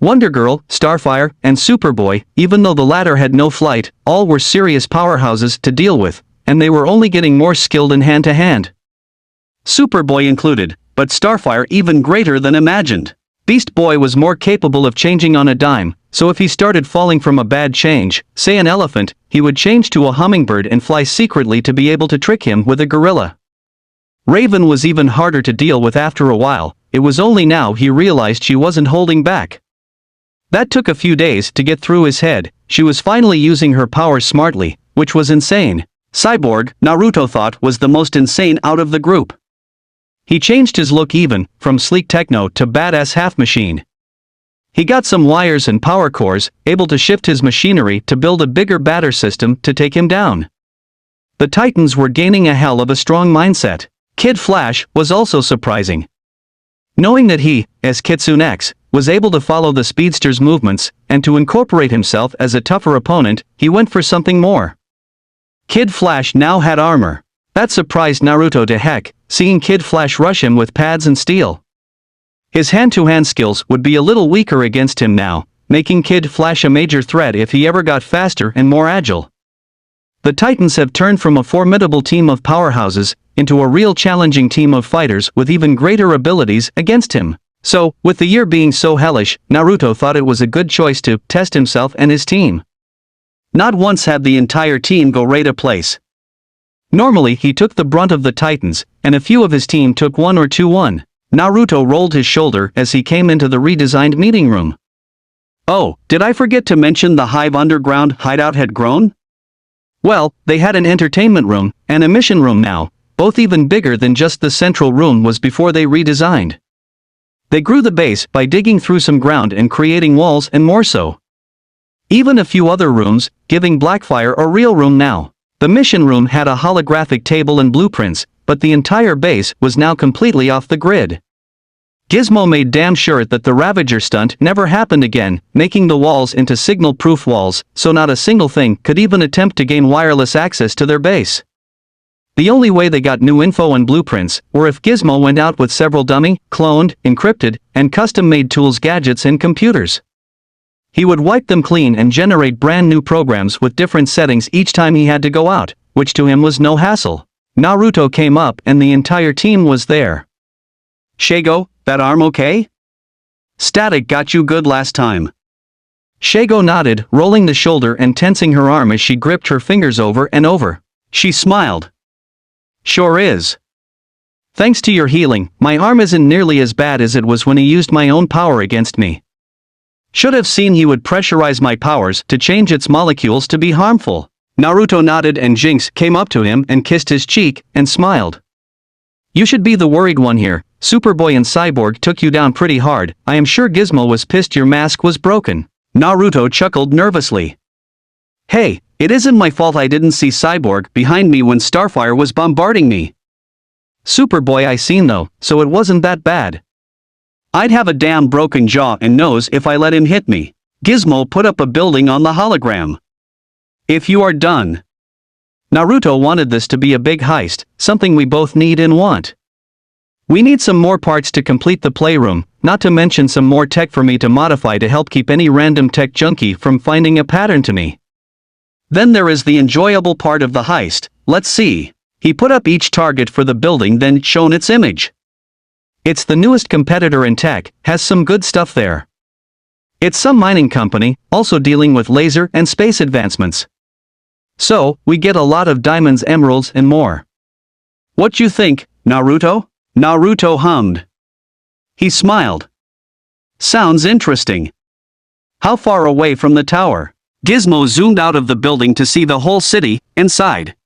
Wonder Girl, Starfire, and Superboy, even though the latter had no flight, all were serious powerhouses to deal with, and they were only getting more skilled in hand-to-hand. Superboy included, but Starfire even greater than imagined. Beast Boy was more capable of changing on a dime, so if he started falling from a bad change, say an elephant, he would change to a hummingbird and fly secretly to be able to trick him with a gorilla. Raven was even harder to deal with after a while. It was only now he realized she wasn't holding back. That took a few days to get through his head. She was finally using her powers smartly, which was insane. Cyborg, Naruto thought, was the most insane out of the group. He changed his look even, from sleek techno to badass half-machine. He got some wires and power cores, able to shift his machinery to build a bigger batter system to take him down. The Titans were gaining a hell of a strong mindset. Kid Flash was also surprising. Knowing that he, as KitsuneX, was able to follow the speedster's movements, and to incorporate himself as a tougher opponent, he went for something more. Kid Flash now had armor. That surprised Naruto to heck, seeing Kid Flash rush him with pads and steel. His hand-to-hand skills would be a little weaker against him now, making Kid Flash a major threat if he ever got faster and more agile. The Titans have turned from a formidable team of powerhouses into a real challenging team of fighters with even greater abilities against him. So, with the year being so hellish, Naruto thought it was a good choice to test himself and his team. Not once had the entire team go raid a place. Normally he took the brunt of the Titans, and a few of his team took 1 or 2-1. Naruto rolled his shoulder as he came into the redesigned meeting room. Oh, did I forget to mention the Hive underground hideout had grown? Well, they had an entertainment room, and a mission room now, both even bigger than just the central room was before they redesigned. They grew the base by digging through some ground and creating walls and more so. Even a few other rooms, giving Blackfire a real room now. The mission room had a holographic table and blueprints, but the entire base was now completely off the grid. Gizmo made damn sure that the Ravager stunt never happened again, making the walls into signal-proof walls, so not a single thing could even attempt to gain wireless access to their base. The only way they got new info and blueprints were if Gizmo went out with several dummy, cloned, encrypted, and custom-made tools, gadgets, and computers. He would wipe them clean and generate brand new programs with different settings each time he had to go out, which to him was no hassle. Naruto came up and the entire team was there. Shago, that arm okay? Static got you good last time. Shago nodded, rolling the shoulder and tensing her arm as she gripped her fingers over and over. She smiled. Sure is. Thanks to your healing, my arm isn't nearly as bad as it was when he used my own power against me. Should have seen he would pressurize my powers to change its molecules to be harmful. Naruto nodded and Jinx came up to him and kissed his cheek and smiled. You should be the worried one here. Superboy and Cyborg took you down pretty hard. I am sure Gizmo was pissed your mask was broken. Naruto chuckled nervously. Hey, it isn't my fault I didn't see Cyborg behind me when Starfire was bombarding me. Superboy I seen though, so it wasn't that bad. I'd have a damn broken jaw and nose if I let him hit me. Gizmo put up a building on the hologram. If you are done. Naruto wanted this to be a big heist, something we both need and want. We need some more parts to complete the playroom, not to mention some more tech for me to modify to help keep any random tech junkie from finding a pattern to me. Then there is the enjoyable part of the heist. Let's see. He put up each target for the building, then shown its image. It's the newest competitor in tech, has some good stuff there. It's some mining company, also dealing with laser and space advancements. So, we get a lot of diamonds, emeralds and more. What you think, Naruto? Naruto hummed. He smiled. Sounds interesting. How far away from the tower? Gizmo zoomed out of the building to see the whole city, inside.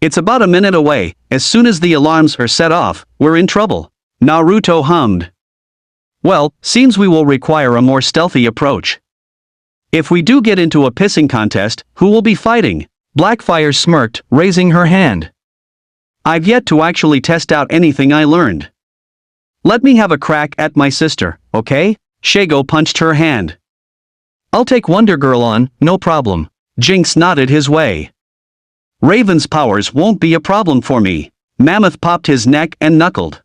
It's about a minute away. As soon as the alarms are set off, we're in trouble. Naruto hummed. Well, seems we will require a more stealthy approach. If we do get into a pissing contest, who will be fighting? Blackfire smirked, raising her hand. I've yet to actually test out anything I learned. Let me have a crack at my sister, okay? Shago punched her hand. I'll take Wonder Girl on, no problem. Jinx nodded his way. Raven's powers won't be a problem for me. Mammoth popped his neck and knuckled.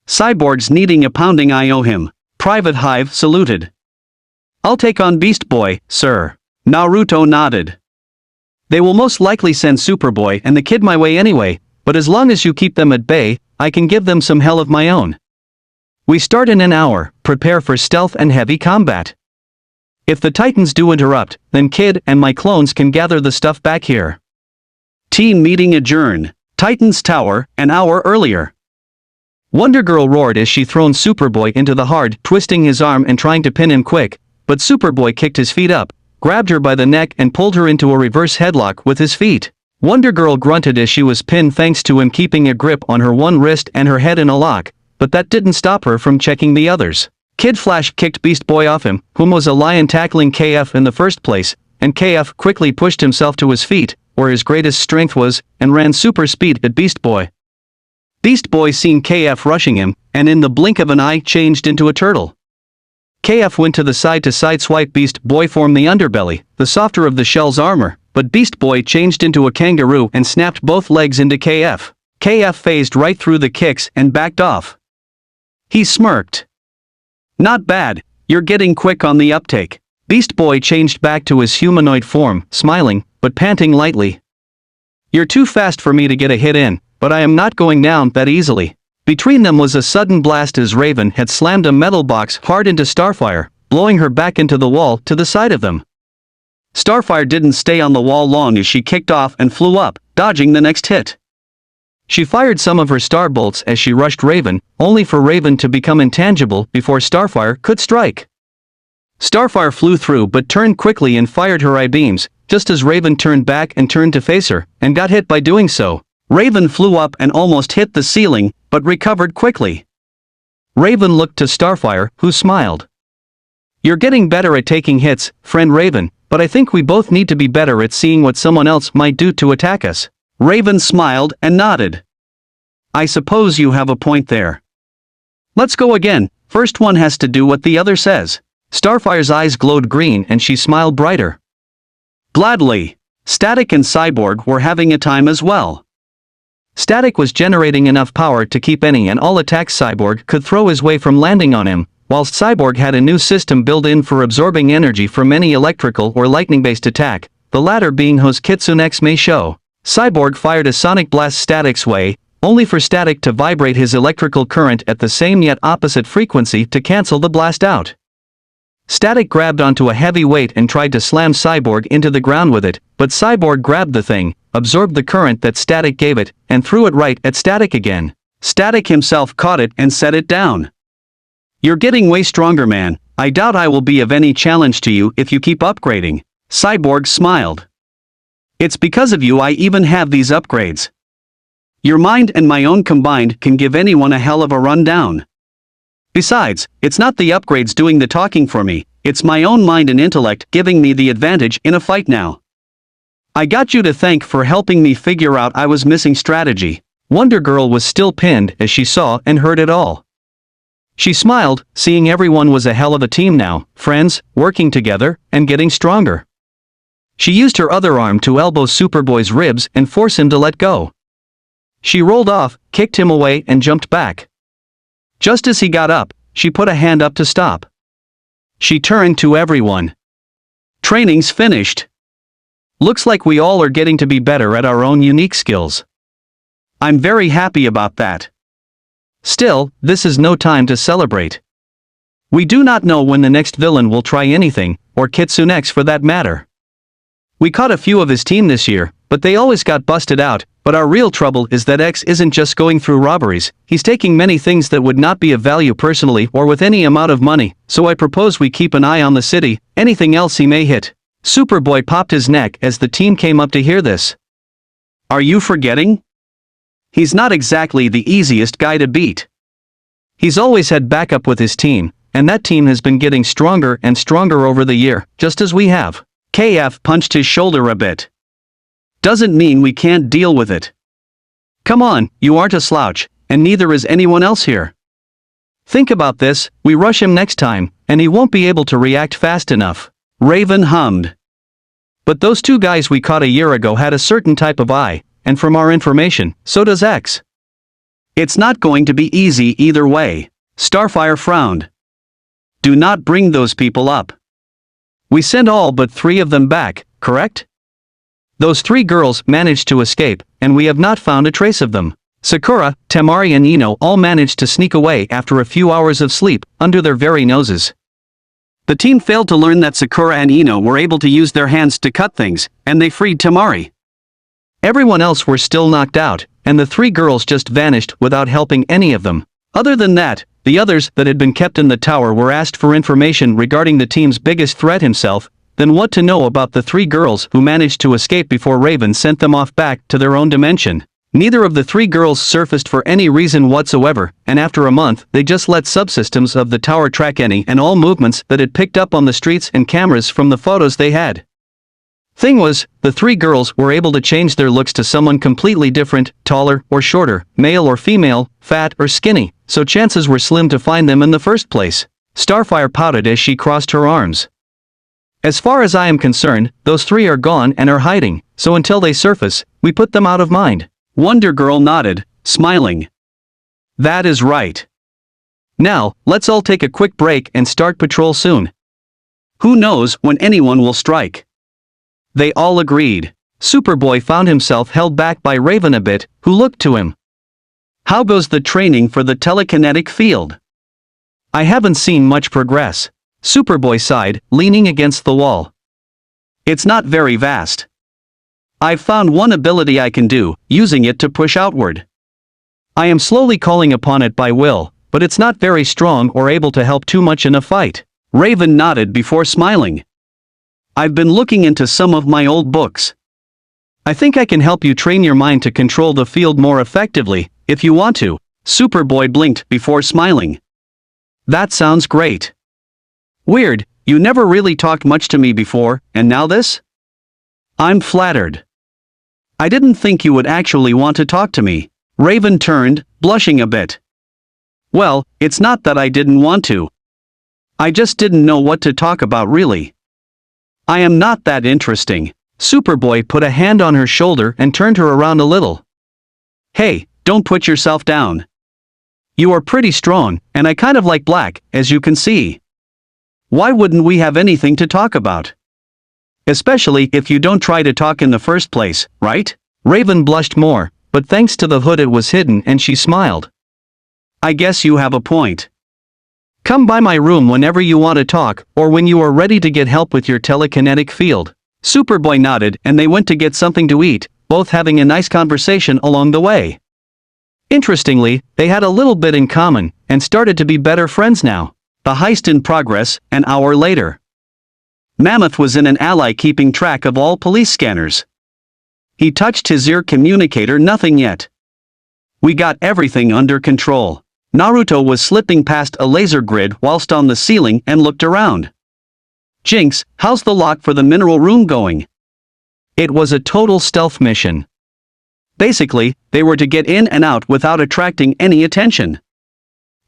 Cyborg's needing a pounding I owe him. Private Hive saluted. I'll take on Beast Boy, sir. Naruto nodded. They will most likely send Superboy and the kid my way anyway, but as long as you keep them at bay, I can give them some hell of my own. We start in an hour, prepare for stealth and heavy combat. If the Titans do interrupt, then Kid and my clones can gather the stuff back here. Team meeting adjourned. Titans Tower, an hour earlier. Wonder Girl roared as she thrown Superboy into the hard, twisting his arm and trying to pin him quick, but Superboy kicked his feet up, grabbed her by the neck and pulled her into a reverse headlock with his feet. Wonder Girl grunted as she was pinned thanks to him keeping a grip on her one wrist and her head in a lock, but that didn't stop her from checking the others. Kid Flash kicked Beast Boy off him, whom was a lion tackling KF in the first place, and KF quickly pushed himself to his feet, where his greatest strength was, and ran super speed at Beast Boy. Beast Boy seen KF rushing him, and in the blink of an eye changed into a turtle. KF went to sideswipe Beast Boy formed the underbelly, the softer of the shell's armor, but Beast Boy changed into a kangaroo and snapped both legs into KF. KF phased right through the kicks and backed off. He smirked. Not bad, you're getting quick on the uptake. Beast Boy changed back to his humanoid form, smiling, but panting lightly. You're too fast for me to get a hit in, but I am not going down that easily. Between them was a sudden blast as Raven had slammed a metal box hard into Starfire, blowing her back into the wall to the side of them. Starfire didn't stay on the wall long as she kicked off and flew up, dodging the next hit. She fired some of her star bolts as she rushed Raven, only for Raven to become intangible before Starfire could strike. Starfire flew through but turned quickly and fired her I-beams, just as Raven turned back and turned to face her, and got hit by doing so. Raven flew up and almost hit the ceiling, but recovered quickly. Raven looked to Starfire, who smiled. You're getting better at taking hits, friend Raven, but I think we both need to be better at seeing what someone else might do to attack us. Raven smiled and nodded. I suppose you have a point there. Let's go again. First one has to do what the other says. Starfire's eyes glowed green and she smiled brighter. Gladly. Static and Cyborg were having a time as well. Static was generating enough power to keep any and all attacks Cyborg could throw his way from landing on him, whilst Cyborg had a new system built in for absorbing energy from any electrical or lightning-based attack, the latter being whose KitsuneX may show. Cyborg fired a sonic blast Static's way, only for Static to vibrate his electrical current at the same yet opposite frequency to cancel the blast out. Static grabbed onto a heavy weight and tried to slam Cyborg into the ground with it, but Cyborg grabbed the thing, absorbed the current that Static gave it, and threw it right at Static again. Static himself caught it and set it down. You're getting way stronger, man. I doubt I will be of any challenge to you if you keep upgrading. Cyborg smiled. It's because of you I even have these upgrades. Your mind and my own combined can give anyone a hell of a rundown. Besides, it's not the upgrades doing the talking for me, it's my own mind and intellect giving me the advantage in a fight now. I got you to thank for helping me figure out I was missing strategy. Wonder Girl was still pinned as she saw and heard it all. She smiled, seeing everyone was a hell of a team now, friends, working together, and getting stronger. She used her other arm to elbow Superboy's ribs and force him to let go. She rolled off, kicked him away and jumped back. Just as he got up, she put a hand up to stop. She turned to everyone. Training's finished. Looks like we all are getting to be better at our own unique skills. I'm very happy about that. Still, this is no time to celebrate. We do not know when the next villain will try anything, or KitsuneX for that matter. We caught a few of his team this year, but they always got busted out, but our real trouble is that X isn't just going through robberies, he's taking many things that would not be of value personally or with any amount of money, so I propose we keep an eye on the city, anything else he may hit. Superboy popped his neck as the team came up to hear this. Are you forgetting? He's not exactly the easiest guy to beat. He's always had backup with his team, and that team has been getting stronger and stronger over the year, just as we have. KF punched his shoulder a bit. Doesn't mean we can't deal with it. Come on, you aren't a slouch, and neither is anyone else here. Think about this, we rush him next time, and he won't be able to react fast enough. Raven hummed. But those two guys we caught a year ago had a certain type of eye, and from our information, so does X. It's not going to be easy either way. Starfire frowned. Do not bring those people up. We sent all but 3 of them back, correct? Those 3 girls managed to escape, and we have not found a trace of them. Sakura, Temari and Ino all managed to sneak away after a few hours of sleep, under their very noses. The team failed to learn that Sakura and Ino were able to use their hands to cut things, and they freed Temari. Everyone else were still knocked out, and the 3 girls just vanished without helping any of them. Other than that, the others that had been kept in the tower were asked for information regarding the team's biggest threat himself, then what to know about the 3 girls who managed to escape before Raven sent them off back to their own dimension. Neither of the 3 girls surfaced for any reason whatsoever, and after a month they just let subsystems of the tower track any and all movements that it picked up on the streets and cameras from the photos they had. Thing was, the 3 girls were able to change their looks to someone completely different, taller or shorter, male or female, fat or skinny, so chances were slim to find them in the first place. Starfire pouted as she crossed her arms. As far as I am concerned, those 3 are gone and are hiding, so until they surface, we put them out of mind. Wonder Girl nodded, smiling. That is right. Now, let's all take a quick break and start patrol soon. Who knows when anyone will strike? They all agreed. Superboy found himself held back by Raven a bit, who looked to him. How goes the training for the telekinetic field? I haven't seen much progress. Superboy sighed, leaning against the wall. It's not very vast. I've found one ability I can do, using it to push outward. I am slowly calling upon it by will, but it's not very strong or able to help too much in a fight. Raven nodded before smiling. I've been looking into some of my old books. I think I can help you train your mind to control the field more effectively, if you want to. Superboy blinked before smiling. That sounds great. Weird, you never really talked much to me before, and now this? I'm flattered. I didn't think you would actually want to talk to me. Raven turned, blushing a bit. Well, it's not that I didn't want to. I just didn't know what to talk about really. I am not that interesting. Superboy put a hand on her shoulder and turned her around a little. Hey, don't put yourself down. You are pretty strong, and I kind of like black, as you can see. Why wouldn't we have anything to talk about? Especially if you don't try to talk in the first place, right? Raven blushed more, but thanks to the hood it was hidden and she smiled. I guess you have a point. Come by my room whenever you want to talk, or when you are ready to get help with your telekinetic field. Superboy nodded and they went to get something to eat, both having a nice conversation along the way. Interestingly, they had a little bit in common, and started to be better friends now. The heist in progress, an hour later. Mammoth was in an ally keeping track of all police scanners. He touched his ear communicator, nothing yet. We got everything under control. Naruto was slipping past a laser grid whilst on the ceiling and looked around. Jinx, how's the lock for the mineral room going? It was a total stealth mission. Basically, they were to get in and out without attracting any attention.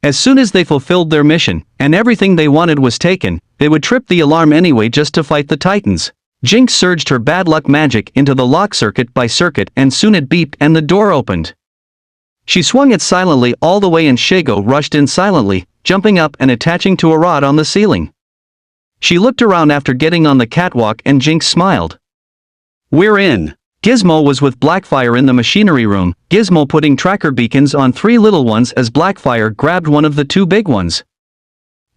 As soon as they fulfilled their mission, and everything they wanted was taken, they would trip the alarm anyway just to fight the Titans. Jinx surged her bad luck magic into the lock circuit by circuit and soon it beeped and the door opened. She swung it silently all the way and Shago rushed in silently, jumping up and attaching to a rod on the ceiling. She looked around after getting on the catwalk and Jinx smiled. We're in. Gizmo was with Blackfire in the machinery room, Gizmo putting tracker beacons on 3 little ones as Blackfire grabbed one of the 2 big ones.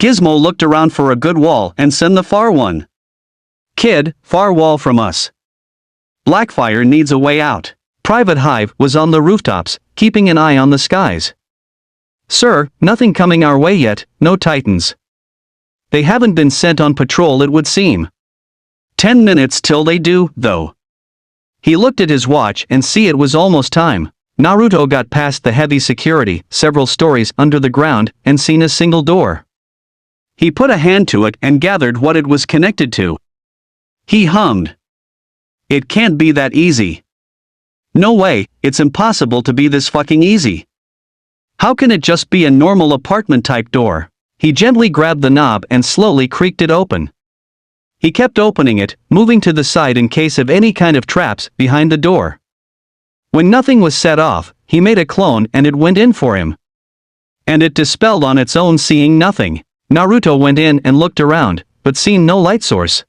Gizmo looked around for a good wall and sent the far one. Kid, far wall from us. Blackfire needs a way out. Private Hive was on the rooftops, keeping an eye on the skies. Sir, nothing coming our way yet, no Titans. They haven't been sent on patrol it would seem. 10 minutes till they do, though. He looked at his watch and see it was almost time. Naruto got past the heavy security, several stories under the ground, and seen a single door. He put a hand to it and gathered what it was connected to. He hummed. It can't be that easy. No way, it's impossible to be this fucking easy. How can it just be a normal apartment type door? He gently grabbed the knob and slowly creaked it open. He kept opening it, moving to the side in case of any kind of traps behind the door. When nothing was set off, he made a clone and it went in for him. And it dispelled on its own seeing nothing. Naruto went in and looked around, but seeing no light source.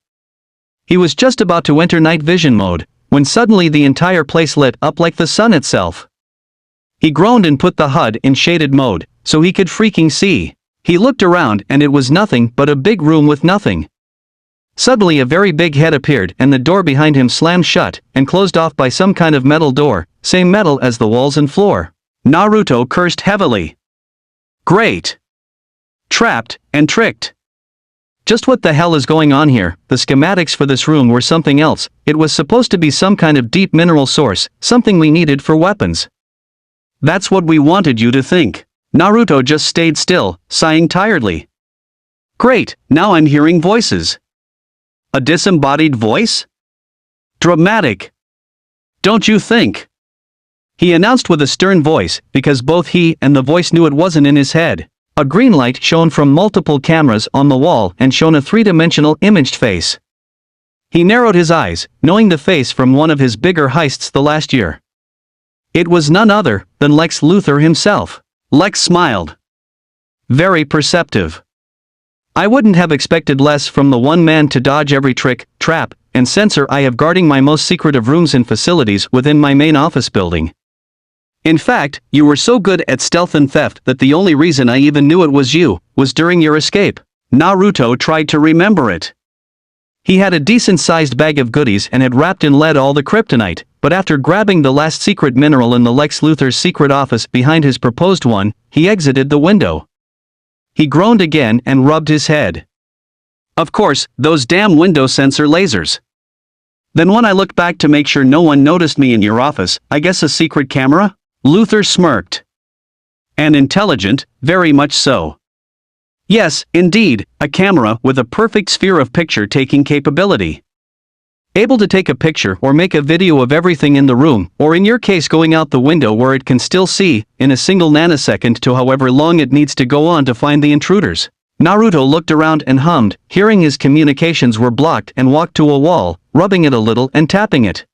He was just about to enter night vision mode, when suddenly the entire place lit up like the sun itself. He groaned and put the HUD in shaded mode, so he could freaking see. He looked around and it was nothing but a big room with nothing. Suddenly a very big head appeared and the door behind him slammed shut and closed off by some kind of metal door, same metal as the walls and floor. Naruto cursed heavily. Great. Trapped and tricked. Just what the hell is going on here? The schematics for this room were something else. It was supposed to be some kind of deep mineral source, something we needed for weapons. That's what we wanted you to think. Naruto just stayed still, sighing tiredly. Great, now I'm hearing voices. A disembodied voice? Dramatic. Don't you think? He announced with a stern voice, because both he and the voice knew it wasn't in his head. A green light shone from multiple cameras on the wall and shone a 3-dimensional imaged face. He narrowed his eyes, knowing the face from one of his bigger heists the last year. It was none other than Lex Luthor himself. Lex smiled. Very perceptive. I wouldn't have expected less from the one man to dodge every trick, trap, and sensor I have guarding my most secretive rooms and facilities within my main office building. In fact, you were so good at stealth and theft that the only reason I even knew it was you, was during your escape. Naruto tried to remember it. He had a decent-sized bag of goodies and had wrapped in lead all the kryptonite, but after grabbing the last secret mineral in the Lex Luthor's secret office behind his proposed one, he exited the window. He groaned again and rubbed his head. Of course, those damn window sensor lasers. Then when I looked back to make sure no one noticed me in your office, I guess a secret camera? Luthor smirked. And intelligent, very much so. Yes, indeed, a camera with a perfect sphere of picture-taking capability. Able to take a picture or make a video of everything in the room, or in your case going out the window where it can still see, in a single nanosecond to however long it needs to go on to find the intruders. Naruto looked around and hummed, hearing his communications were blocked and walked to a wall, rubbing it a little and tapping it.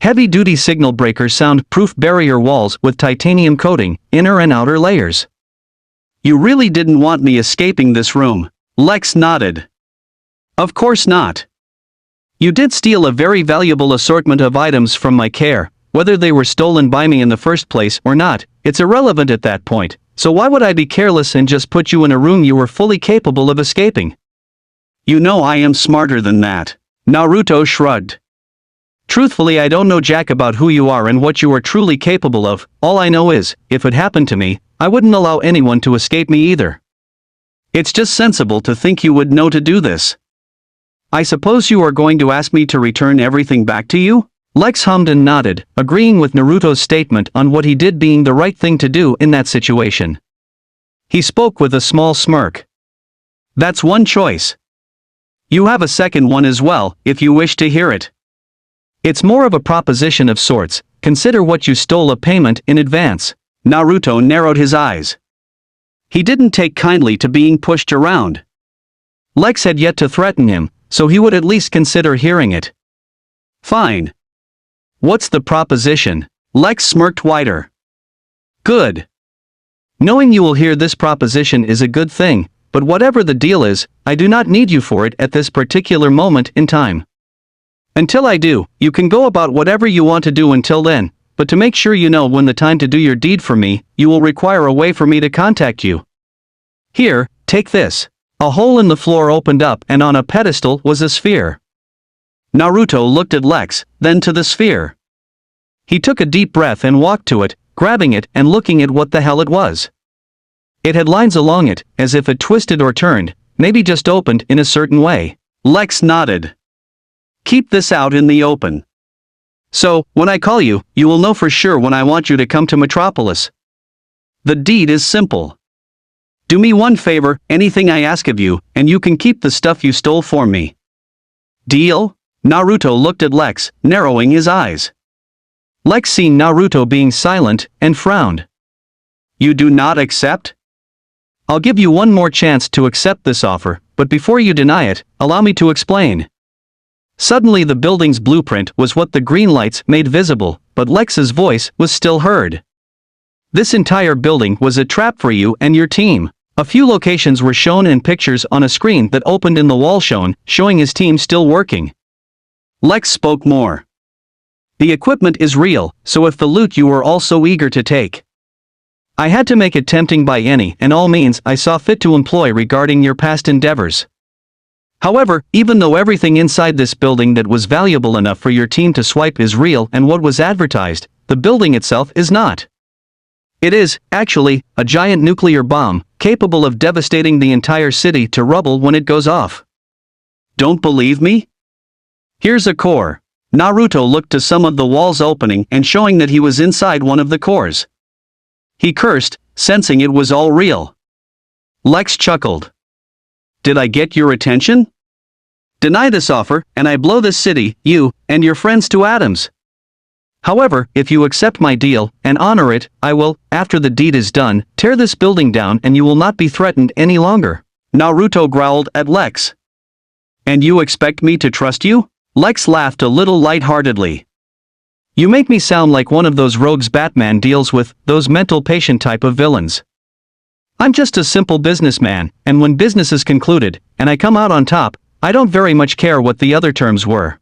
Heavy-duty signal breakers sound-proof barrier walls with titanium coating, inner and outer layers. You really didn't want me escaping this room. Lex nodded. Of course not. You did steal a very valuable assortment of items from my care. Whether they were stolen by me in the first place or not, it's irrelevant at that point, so why would I be careless and just put you in a room you were fully capable of escaping? You know I am smarter than that. Naruto shrugged. Truthfully, I don't know jack about who you are and what you are truly capable of. All I know is, if it happened to me, I wouldn't allow anyone to escape me either. It's just sensible to think you would know to do this. I suppose you are going to ask me to return everything back to you? Lex hummed and nodded, agreeing with Naruto's statement on what he did being the right thing to do in that situation. He spoke with a small smirk. That's one choice. You have a second one as well, if you wish to hear it. It's more of a proposition of sorts. Consider what you stole a payment in advance. Naruto narrowed his eyes. He didn't take kindly to being pushed around. Lex had yet to threaten him, so he would at least consider hearing it. Fine. What's the proposition? Lex smirked wider. Good. Knowing you will hear this proposition is a good thing, but whatever the deal is, I do not need you for it at this particular moment in time. Until I do, you can go about whatever you want to do until then, but to make sure you know when the time to do your deed for me, you will require a way for me to contact you. Here, take this. A hole in the floor opened up and on a pedestal was a sphere. Naruto looked at Lex, then to the sphere. He took a deep breath and walked to it, grabbing it and looking at what the hell it was. It had lines along it, as if it twisted or turned, maybe just opened in a certain way. Lex nodded. Keep this out in the open. So, when I call you, you will know for sure when I want you to come to Metropolis. The deed is simple. Do me one favor, anything I ask of you, and you can keep the stuff you stole for me. Deal? Naruto looked at Lex, narrowing his eyes. Lex seen Naruto being silent, and frowned. You do not accept? I'll give you one more chance to accept this offer, but before you deny it, allow me to explain. Suddenly the building's blueprint was what the green lights made visible, but Lex's voice was still heard. This entire building was a trap for you and your team. A few locations were shown in pictures on a screen that opened in the wall showing his team still working. Lex spoke more. The equipment is real, so if the loot you were all so eager to take. I had to make it tempting by any and all means I saw fit to employ regarding your past endeavors. However, even though everything inside this building that was valuable enough for your team to swipe is real and what was advertised, the building itself is not. It is, actually, a giant nuclear bomb, capable of devastating the entire city to rubble when it goes off. Don't believe me? Here's a core. Naruto looked to some of the walls opening and showing that he was inside one of the cores. He cursed, sensing it was all real. Lex chuckled. Did I get your attention? Deny this offer, and I blow this city, you, and your friends to atoms. However, if you accept my deal, and honor it, I will, after the deed is done, tear this building down and you will not be threatened any longer. Naruto growled at Lex. And you expect me to trust you? Lex laughed a little lightheartedly. You make me sound like one of those rogues Batman deals with, those mental patient type of villains. I'm just a simple businessman, and when business is concluded, and I come out on top, I don't very much care what the other terms were.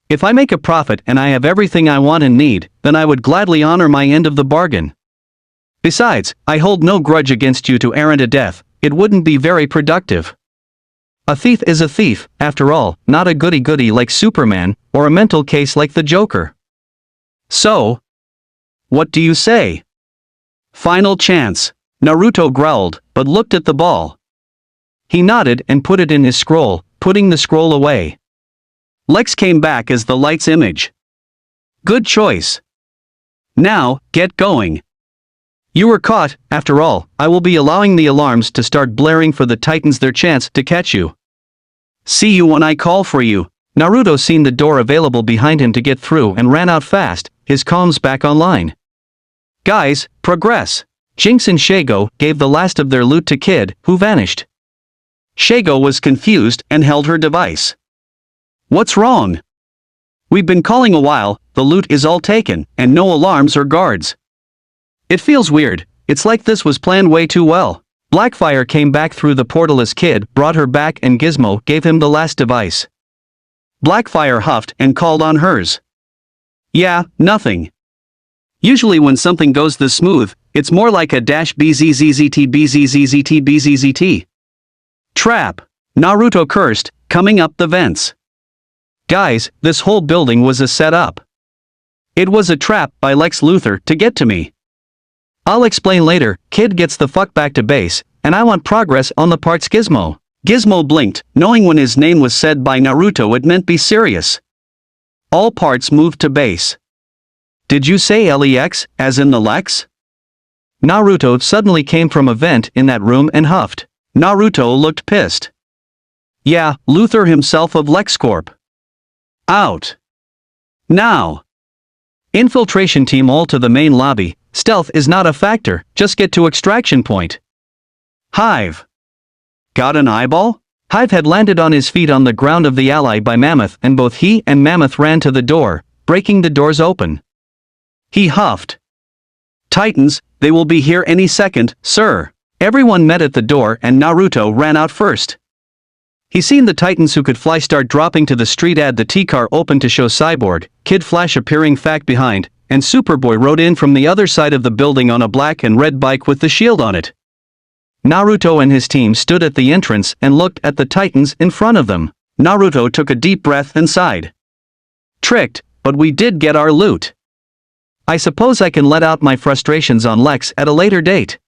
If I make a profit and I have everything I want and need, then I would gladly honor my end of the bargain. Besides, I hold no grudge against you to errant a death, it wouldn't be very productive. A thief is a thief, after all, not a goody-goody like Superman, or a mental case like the Joker. So, what do you say? Final chance. Naruto growled, but looked at the ball. He nodded and put it in his scroll, putting the scroll away. Lex came back as the light's image. Good choice. Now, get going. You were caught, after all, I will be allowing the alarms to start blaring for the Titans their chance to catch you. See you when I call for you. Naruto seen the door available behind him to get through and ran out fast, his comms back online. Guys, progress. Jinx and Shago gave the last of their loot to Kid, who vanished. Shago was confused and held her device. What's wrong? We've been calling a while, the loot is all taken, and no alarms or guards. It feels weird, it's like this was planned way too well. Blackfire came back through the portal as Kid brought her back and Gizmo gave him the last device. Blackfire huffed and called on hers. Yeah, nothing. Usually when something goes this smooth, it's more like a -BZZZT. Trap. Naruto cursed, coming up the vents. Guys, this whole building was a setup. It was a trap by Lex Luthor to get to me. I'll explain later. Kid gets the fuck back to base, and I want progress on the parts Gizmo. Gizmo blinked, knowing when his name was said by Naruto it meant be serious. All parts moved to base. Did you say LEX, as in the Lex? Naruto suddenly came from a vent in that room and huffed. Naruto looked pissed. Yeah, Luther himself of LexCorp. Out. Now. Infiltration team all to the main lobby. Stealth is not a factor, just get to extraction point. Hive. Got an eyeball? Hive had landed on his feet on the ground of the ally by Mammoth, and both he and Mammoth ran to the door, breaking the doors open. He huffed. Titans, they will be here any second, sir. Everyone met at the door and Naruto ran out first. He seen the Titans who could fly start dropping to the street. The T-car open to show Cyborg, Kid Flash appearing fact behind, and Superboy rode in from the other side of the building on a black and red bike with the shield on it. Naruto and his team stood at the entrance and looked at the Titans in front of them. Naruto took a deep breath and sighed. Tricked, but we did get our loot. I suppose I can let out my frustrations on Lex at a later date.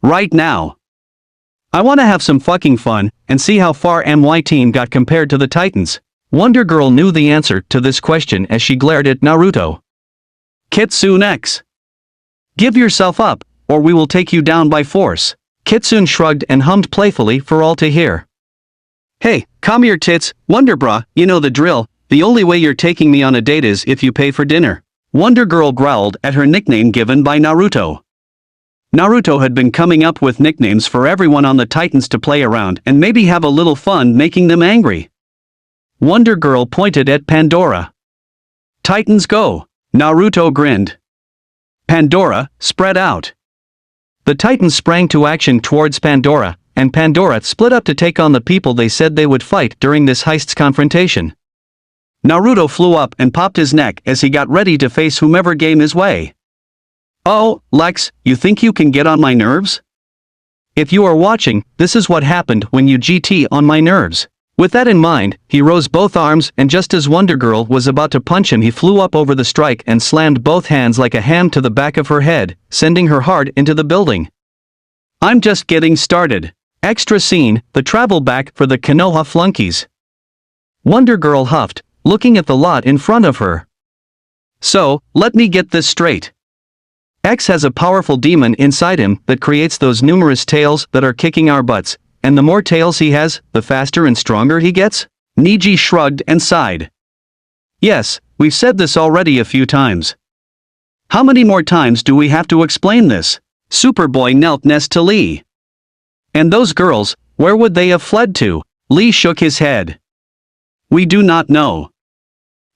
Right now. I want to have some fucking fun and see how far my team got compared to the Titans. Wonder Girl knew the answer to this question as she glared at Naruto. KitsuneX. Give yourself up, or we will take you down by force. Kitsune shrugged and hummed playfully for all to hear. Hey, calm your tits, Wonder Bra, you know the drill. The only way you're taking me on a date is if you pay for dinner. Wonder Girl growled at her nickname given by Naruto. Naruto had been coming up with nicknames for everyone on the Titans to play around and maybe have a little fun making them angry. Wonder Girl pointed at Pandora. Titans go. Naruto grinned. Pandora, spread out. The Titans sprang to action towards Pandora, and Pandora split up to take on the people they said they would fight during this heist's confrontation. Naruto flew up and popped his neck as he got ready to face whomever came his way. Oh, Lex, you think you can get on my nerves? If you are watching, this is what happened when you GT on my nerves. With that in mind, he rose both arms and just as Wonder Girl was about to punch him, he flew up over the strike and slammed both hands like a ham to the back of her head, sending her hard into the building. I'm just getting started. Extra scene, the travel back for the Konoha flunkies. Wonder Girl huffed, looking at the lot in front of her. So, let me get this straight. X has a powerful demon inside him that creates those numerous tails that are kicking our butts, and the more tails he has, the faster and stronger he gets? Neji shrugged and sighed. Yes, we've said this already a few times. How many more times do we have to explain this? Superboy knelt next to Lee. And those girls, where would they have fled to? Lee shook his head. We do not know.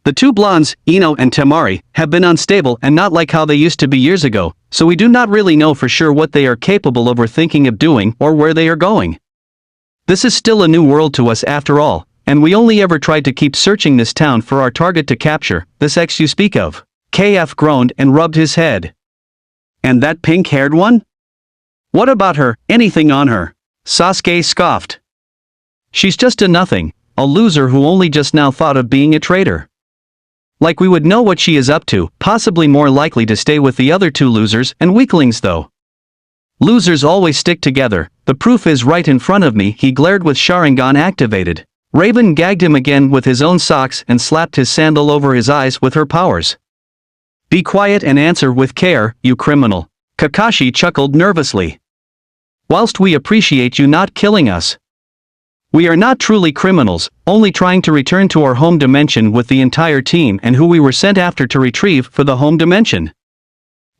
The two blondes, Ino and Temari, have been unstable and not like how they used to be years ago, so we do not really know for sure what they are capable of or thinking of doing or where they are going. This is still a new world to us after all, and we only ever tried to keep searching this town for our target to capture, this X you speak of. KF groaned and rubbed his head. And that pink-haired one? What about her, anything on her? Sasuke scoffed. She's just a nothing, a loser who only just now thought of being a traitor. Like we would know what she is up to, possibly more likely to stay with the other two losers and weaklings though. Losers always stick together, the proof is right in front of me. He glared with Sharingan activated. Raven gagged him again with his own socks and slapped his sandal over his eyes with her powers. Be quiet and answer with care, you criminal. Kakashi chuckled nervously. Whilst we appreciate you not killing us, we are not truly criminals, only trying to return to our home dimension with the entire team and who we were sent after to retrieve for the home dimension.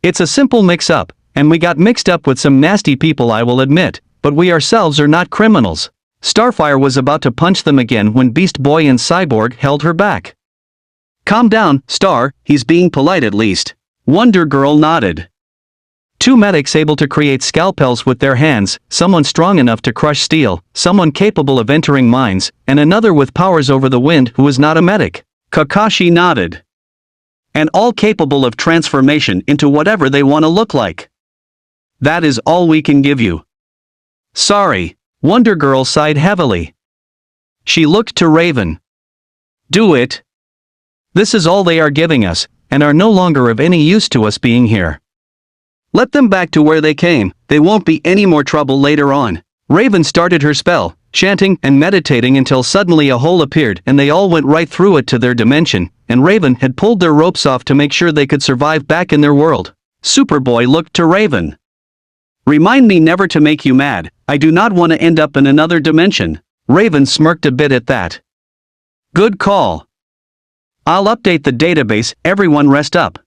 It's a simple mix-up, and we got mixed up with some nasty people, I will admit, but we ourselves are not criminals. Starfire was about to punch them again when Beast Boy and Cyborg held her back. Calm down, Star, he's being polite at least. Wonder Girl nodded. Two medics able to create scalpels with their hands, someone strong enough to crush steel, someone capable of entering mines, and another with powers over the wind who is not a medic. Kakashi nodded. And all capable of transformation into whatever they want to look like. That is all we can give you. Sorry, Wonder Girl sighed heavily. She looked to Raven. Do it. This is all they are giving us, and are no longer of any use to us being here. Let them back to where they came, they won't be any more trouble later on. Raven started her spell, chanting and meditating until suddenly a hole appeared and they all went right through it to their dimension, and Raven had pulled their ropes off to make sure they could survive back in their world. Superboy looked to Raven. "Remind me never to make you mad, I do not want to end up in another dimension." Raven smirked a bit at that. "Good call. I'll update the database, everyone rest up.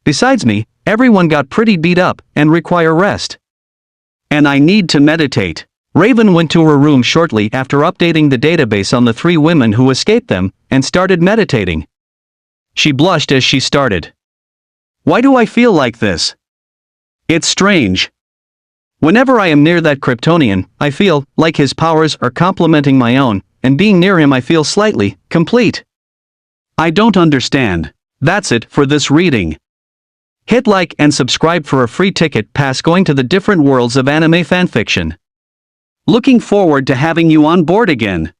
Besides me, everyone got pretty beat up and require rest. And I need to meditate." Raven went to her room shortly after updating the database on the 3 women who escaped them, and started meditating. She blushed as she started. "Why do I feel like this? It's strange. Whenever I am near that Kryptonian, I feel like his powers are complementing my own, and being near him I feel slightly complete. I don't understand." That's it for this reading. Hit like and subscribe for a free ticket pass going to the different worlds of anime fanfiction. Looking forward to having you on board again.